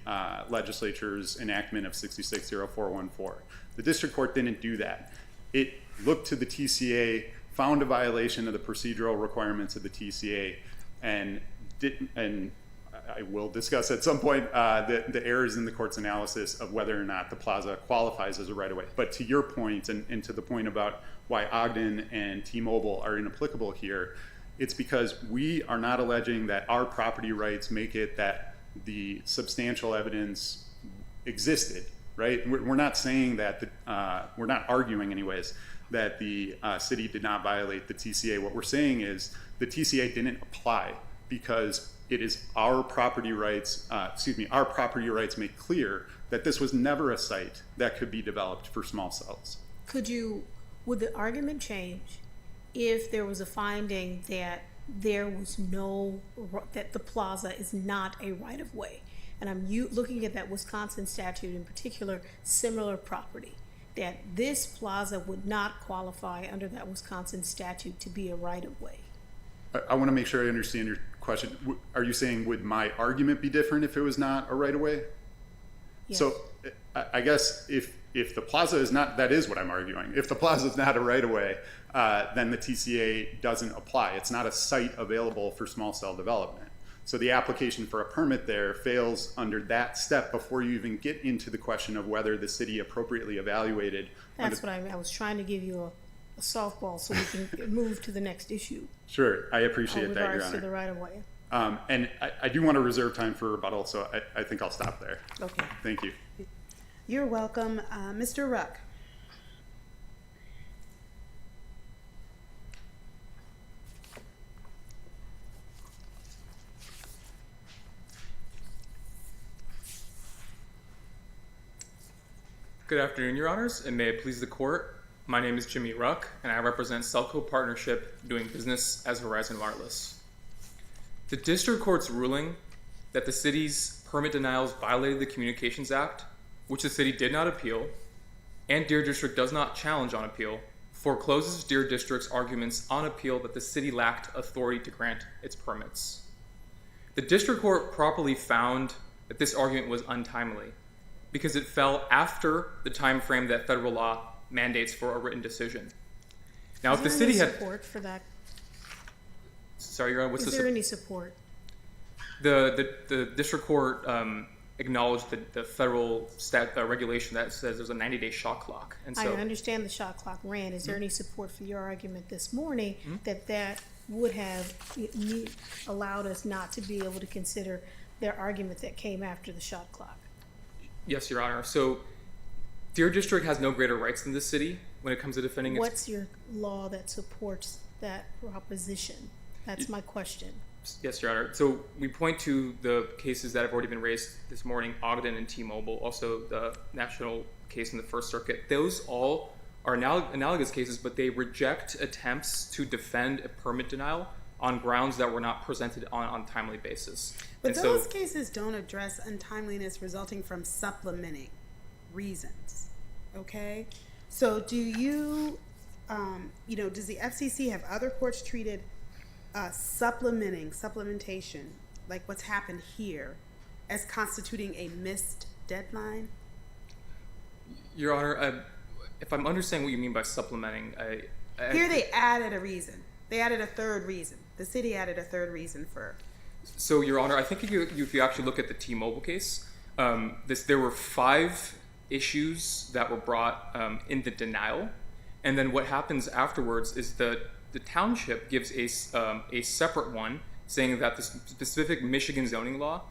[SPEAKER 16] legislature's enactment of 660414. The district court didn't do that. It looked to the TCA, found a violation of the procedural requirements of the TCA, and I will discuss at some point the errors in the court's analysis of whether or not the plaza qualifies as a right-of-way. But to your point, and to the point about why Ogden and T-Mobile are inapplicable here, it's because we are not alleging that our property rights make it that the substantial evidence existed, right? We're not saying that, we're not arguing anyways, that the city did not violate the TCA. What we're saying is the TCA didn't apply because it is our property rights, our property rights make clear that this was never a site that could be developed for small cells.
[SPEAKER 3] Would the argument change if there was a finding that that the plaza is not a right-of-way? and I'm looking at that Wisconsin statute in particular, similar property, that this plaza would not qualify under that Wisconsin statute to be a right-of-way.
[SPEAKER 16] I want to make sure I understand your question. Are you saying would my argument be different if it was not a right-of-way?
[SPEAKER 3] Yes.
[SPEAKER 16] So I guess if the plaza is not, that is what I'm arguing. If the plaza is not a right-of-way, then the TCA doesn't apply. It's not a site available for small cell development. So the application for a permit there fails under that step before you even get into the question of whether the city appropriately evaluated.
[SPEAKER 3] That's what I was trying to give you a softball so we can move to the next issue.
[SPEAKER 16] Sure, I appreciate that, Your
[SPEAKER 3] regards
[SPEAKER 16] Honor.
[SPEAKER 3] to the right-of-way.
[SPEAKER 16] And I do want to reserve time for rebuttal, so I think I'll stop there.
[SPEAKER 1] Okay.
[SPEAKER 16] Thank you.
[SPEAKER 1] You're welcome. Mr. Ruck.
[SPEAKER 17] Good afternoon, Your Honors, and may it please the Court. My name is Jimmy Ruck, and I represent Selco Partnership doing business as Horizon Wireless. The District Court's ruling that the city's permit denials violated the Communications Act, which the city did not appeal, and Deer District does not challenge on appeal, forecloses Deer District's arguments on appeal that the city lacked authority to grant its permits. The District Court properly found that this argument was untimely, because it fell after the time frame that federal law mandates for a written decision. Now, if the city had
[SPEAKER 3] support for that,
[SPEAKER 17] sorry, Your Honor, what's
[SPEAKER 3] is there any support?
[SPEAKER 17] The district court acknowledged the federal regulation that says there's a 90-day shot clock, and so
[SPEAKER 3] I understand the shot clock ran. Is there any support for your argument this morning that would have allowed us not to be able to consider their argument that came after the shot clock?
[SPEAKER 17] Yes, Your Honor. So Deer District has no greater rights than the city when it comes to defending its...
[SPEAKER 3] What's your law that supports that proposition? That's my question.
[SPEAKER 17] Yes, Your Honor. So we point to the cases that have already been raised this morning, Ogden and T-Mobile, also the national case in the First Circuit. Those all are analogous cases, but they reject attempts to defend a permit denial on grounds that were not presented on a timely basis.
[SPEAKER 1] But those cases don't address untimeliness resulting from supplementing reasons, okay? So do you, does the FCC have other courts treated supplementation, like what's happened here, as constituting a missed deadline?
[SPEAKER 17] Your Honor, if I'm understanding what you mean by supplementing,
[SPEAKER 1] Here they added a reason. They added a third reason. The city added a third reason for...
[SPEAKER 17] So, Your Honor, I think if you actually look at the T-Mobile case, there were 5 issues that were brought in the denial, and then what happens afterwards is that the township gives a separate one saying that the specific Michigan zoning law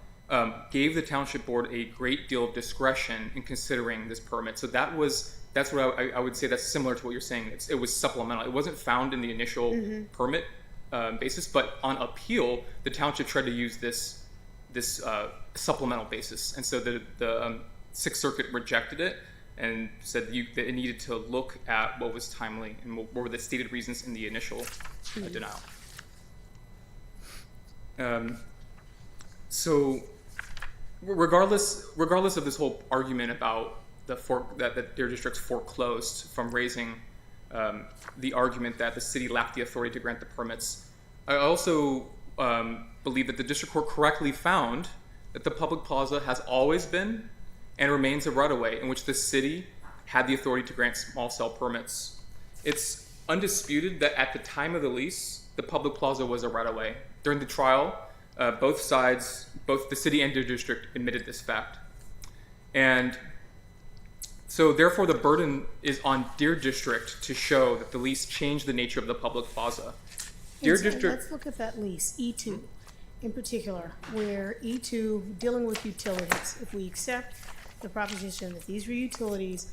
[SPEAKER 17] gave the township board a great deal of discretion in considering this permit. So that's what I would say that's similar to what you're saying. It was supplemental. It wasn't found in the initial permit basis, but on appeal, the township tried to use this supplemental basis, and so the Sixth Circuit rejected it and said that it needed to look at what was timely and what were the stated reasons in the initial denial. So, regardless of this whole argument about that Deer District's foreclosed from raising the argument that the city lacked the authority to grant the permits, I also believe that the district court correctly found that the public plaza has always been and remains a right-of-way in which the city had the authority to grant small cell permits. It's undisputed that at the time of the lease, the public plaza was a right-of-way. During the trial, both sides, both the city and Deer District, admitted this fact. And so therefore the burden is on Deer District to show that the lease changed the nature of the public plaza. Deer District...
[SPEAKER 3] Let's look at that lease, E2 in particular, where E2, dealing with utilities, if we accept the proposition that these were utilities,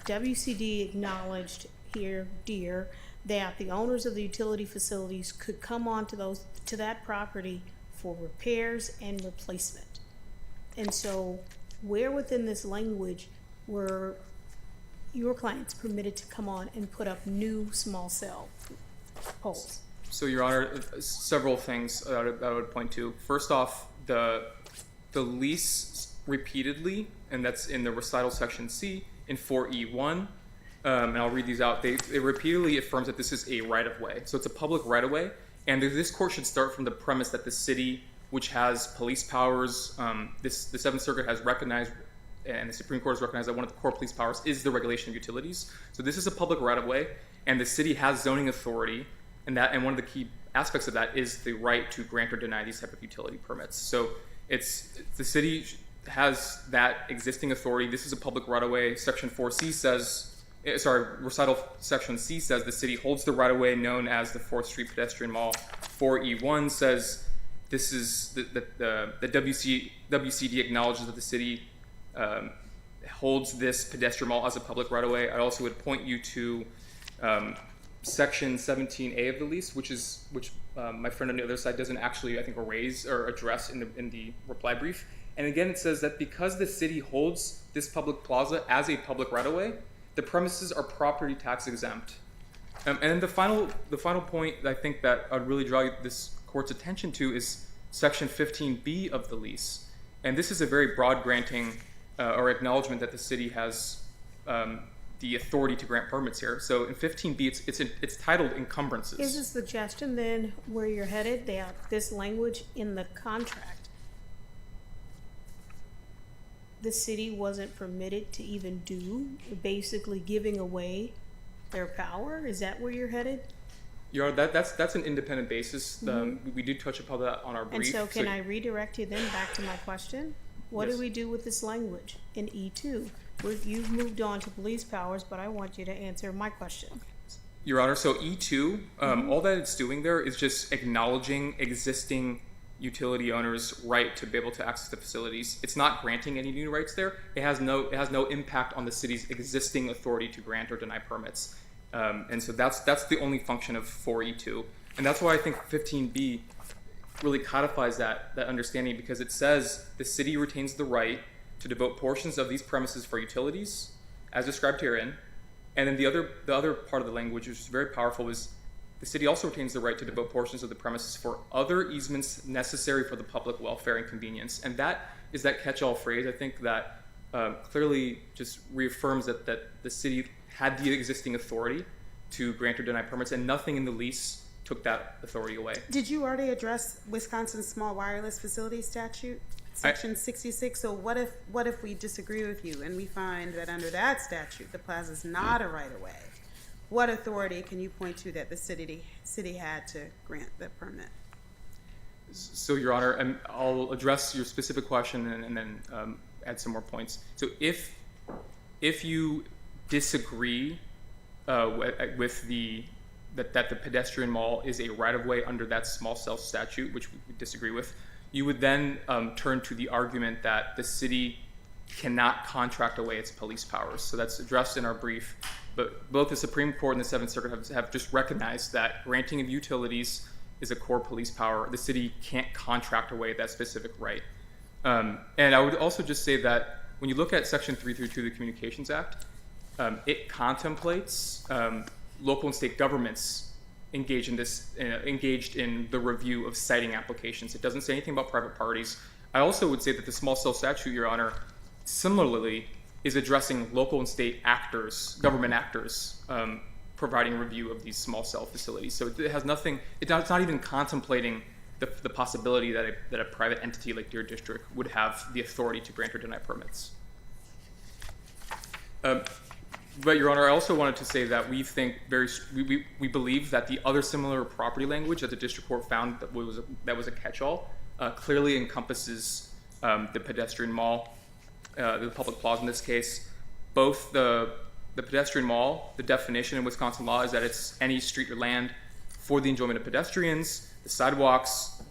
[SPEAKER 3] WCD acknowledged here, Deer, that the owners of the utility facilities could come on to that property for repairs and replacement. And so where within this language were your clients permitted to come on and put up new small cell poles?
[SPEAKER 17] So, Your Honor, several things that I would point to. First off, the the lease repeatedly, and that's in the recital section C in 4E1, and I'll read these out. It repeatedly affirms that this is a right-of-way. So it's a public right-of-way, and this court should start from the premise that the city, which has police powers, the Seventh Circuit has recognized, and the Supreme Court has recognized that one of the core police powers is the regulation of utilities. So this is a public right-of-way, and the city has zoning authority, and one of the key aspects of that is the right to grant or deny these type of utility permits. So the city has that existing authority. This is a public right-of-way. Section 4C says, recital section C says the city holds the right-of-way known as the 4th Street Pedestrian Mall. 4E1 says this is the WCD acknowledges that the city holds this pedestrian mall as a public right-of-way. I also would point you to Section 17A of the lease, which my friend on the other side doesn't actually, I think, erase or address in the reply brief. And again, it says that because the city holds this public plaza as a public right-of-way, the premises are property tax exempt. And then the final point I think that I'd really draw this court's attention to is Section 15B of the lease. And this is a very broad granting or acknowledgement that the city has the authority to grant permits here. So in 15B, it's titled encumbrances.
[SPEAKER 3] Is a suggestion then where you're headed? They have this language in the contract. The city wasn't permitted to even do, basically giving away their power? Is that where you're headed?
[SPEAKER 17] Your Honor, that's an independent basis. We did touch upon that on our brief.
[SPEAKER 3] And so can I redirect you then back to my question? What do we do with this language in E2? You've moved on to police powers, but I want you to answer my question.
[SPEAKER 17] Your Honor, so E2, all that it's doing there is just acknowledging existing utility owners' right to be able to access the facilities. It's not granting any new rights there. It has no impact on the city's existing authority to grant or deny permits. And so that's the only function of 4E2. And that's why I think 15B really codifies that understanding, because it says the city retains the right to devote portions of these premises for utilities, as described herein. And then the other part of the language, which is very powerful, is the city also retains the right to devote portions of the premises for other easements necessary for the public welfare and convenience. And that is that catch-all phrase, I think, that clearly just reaffirms that the city had the existing authority to grant or deny permits, and nothing in the lease took that authority away.
[SPEAKER 1] Did you already address Wisconsin's small wireless facility statute, section 66? So what if we disagree with you and we find that under that statute the plaza is not a right-of-way? What authority can you point to that the city had to grant the permit?
[SPEAKER 17] So, Your Honor, I'll address your specific question and then add some more points. So if you disagree with that the pedestrian mall is a right-of-way under that small cell statute, which we disagree with, you would then turn to the argument that the city cannot contract away its police powers. So that's addressed in our brief. But both the Supreme Court and the Seventh Circuit have just recognized that granting of utilities is a core police power. The city can't contract away that specific right. And I would also just say that when you look at Section 332 of the Communications Act, it contemplates local and state governments engaged in the review of citing applications. It doesn't say anything about private parties. I also would say that the small cell statute, Your Honor, similarly is addressing local and state actors, government actors, providing review of these small cell facilities. So it has nothing. It's not even contemplating the possibility that a private entity like your district would have the authority to grant or deny permits. But Your Honor, I also wanted to say that we believe that the other similar property language that the district court found that was a catch-all clearly encompasses the pedestrian mall, the public plaza in this case. Both the pedestrian mall, the definition in Wisconsin law is that it's any street or land for the enjoyment of pedestrians. The sidewalks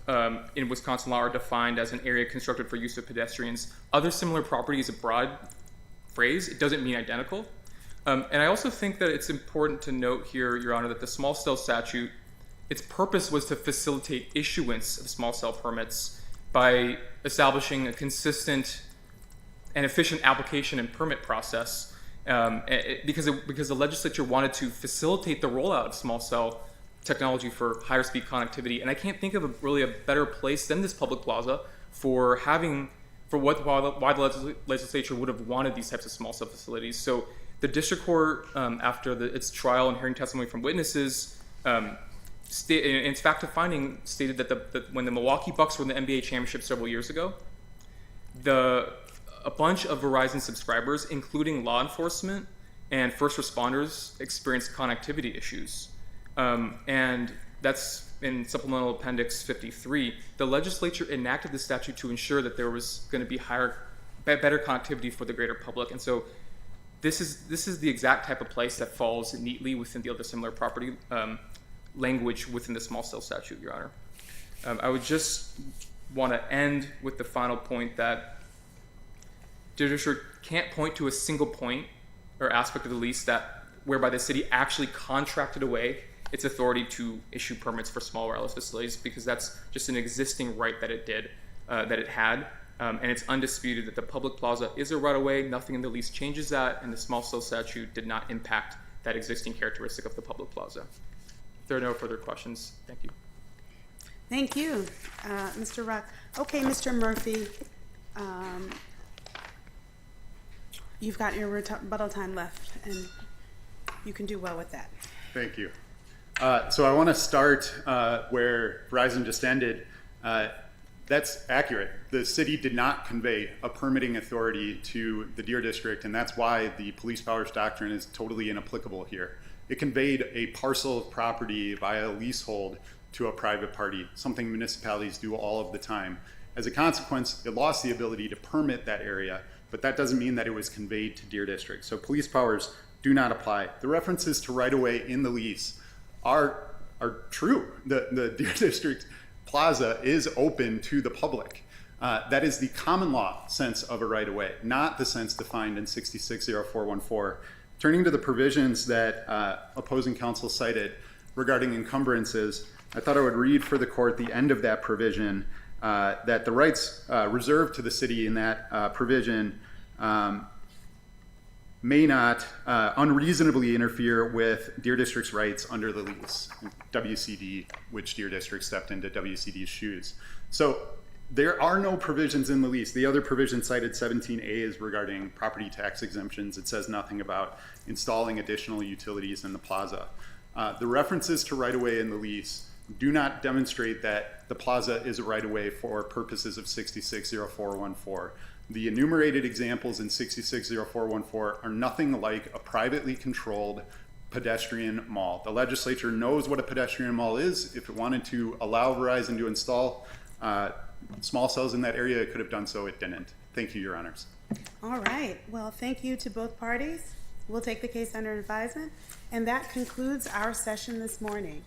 [SPEAKER 17] in Wisconsin law are defined as an area constructed for use of pedestrians. Other similar property is a broad phrase. It doesn't mean identical. And I also think that it's important to note here, Your Honor, that the small cell statute, its purpose was to facilitate issuance of small cell permits by establishing a consistent and efficient application and permit process, because the legislature wanted to facilitate the rollout of small cell technology for higher speed connectivity. And I can't think of really a better place than this public plaza for having for why the legislature would have wanted these types of small cell facilities. So the district court, after its trial and hearing testimony from witnesses, in its fact of finding, stated that when the Milwaukee Bucks were in the NBA championship several years ago, a bunch of Verizon subscribers, including law enforcement and first responders, experienced connectivity issues. And that's in Supplemental Appendix 53. The legislature enacted the statute to ensure that there was going to be better connectivity for the greater public. And so this is the exact type of place that falls neatly within the other similar property language within the small cell statute, Your Honor. I would just want to end with the final point that the district can't point to a single point or aspect of the lease whereby the city actually contracted away its authority to issue permits for small wireless facilities, because that's just an existing right that it had. And it's undisputed that the public plaza is a right-of-way. Nothing in the lease changes that, and the small cell statute did not impact that existing characteristic of the public plaza. If there are no further questions, thank you.
[SPEAKER 1] Thank you, Mr. Rock. Okay, Mr. Murphy, you've got your rebuttal time left, and you can do well with that.
[SPEAKER 16] Thank you. So I want to start where Verizon just ended. That's accurate. The city did not convey a permitting authority to the Deer District, and that's why the police powers doctrine is totally inapplicable here. It conveyed a parcel of property via a leasehold to a private party, something municipalities do all of the time. As a consequence, it lost the ability to permit that area, but that doesn't mean that it was conveyed to Deer District. So police powers do not apply. The references to right-of-way in the lease are true. The Deer District Plaza is open to the public. That is the common law sense of a right-of-way, not the sense defined in 660414. Turning to the provisions that opposing counsel cited regarding encumbrances, I thought I would read for the court the end of that provision, that the rights reserved to the city in that provision may not unreasonably interfere with Deer District's rights under the lease, WCD, which Deer District stepped into WCD's shoes. So there are no provisions in the lease. The other provision cited, 17A, is regarding property tax exemptions. It says nothing about installing additional utilities in the plaza. The references to right-of-way in the lease do not demonstrate that the plaza is a right-of-way for purposes of 660414. The enumerated examples in 660414 are nothing like a privately controlled pedestrian mall. The legislature knows what a pedestrian mall is. If it wanted to allow Verizon to install small cells in that area, it could have done so. It didn't. Thank you, Your Honors.
[SPEAKER 1] All right. Well, thank you to both parties. We'll take the case under advisement. And that concludes our session this morning.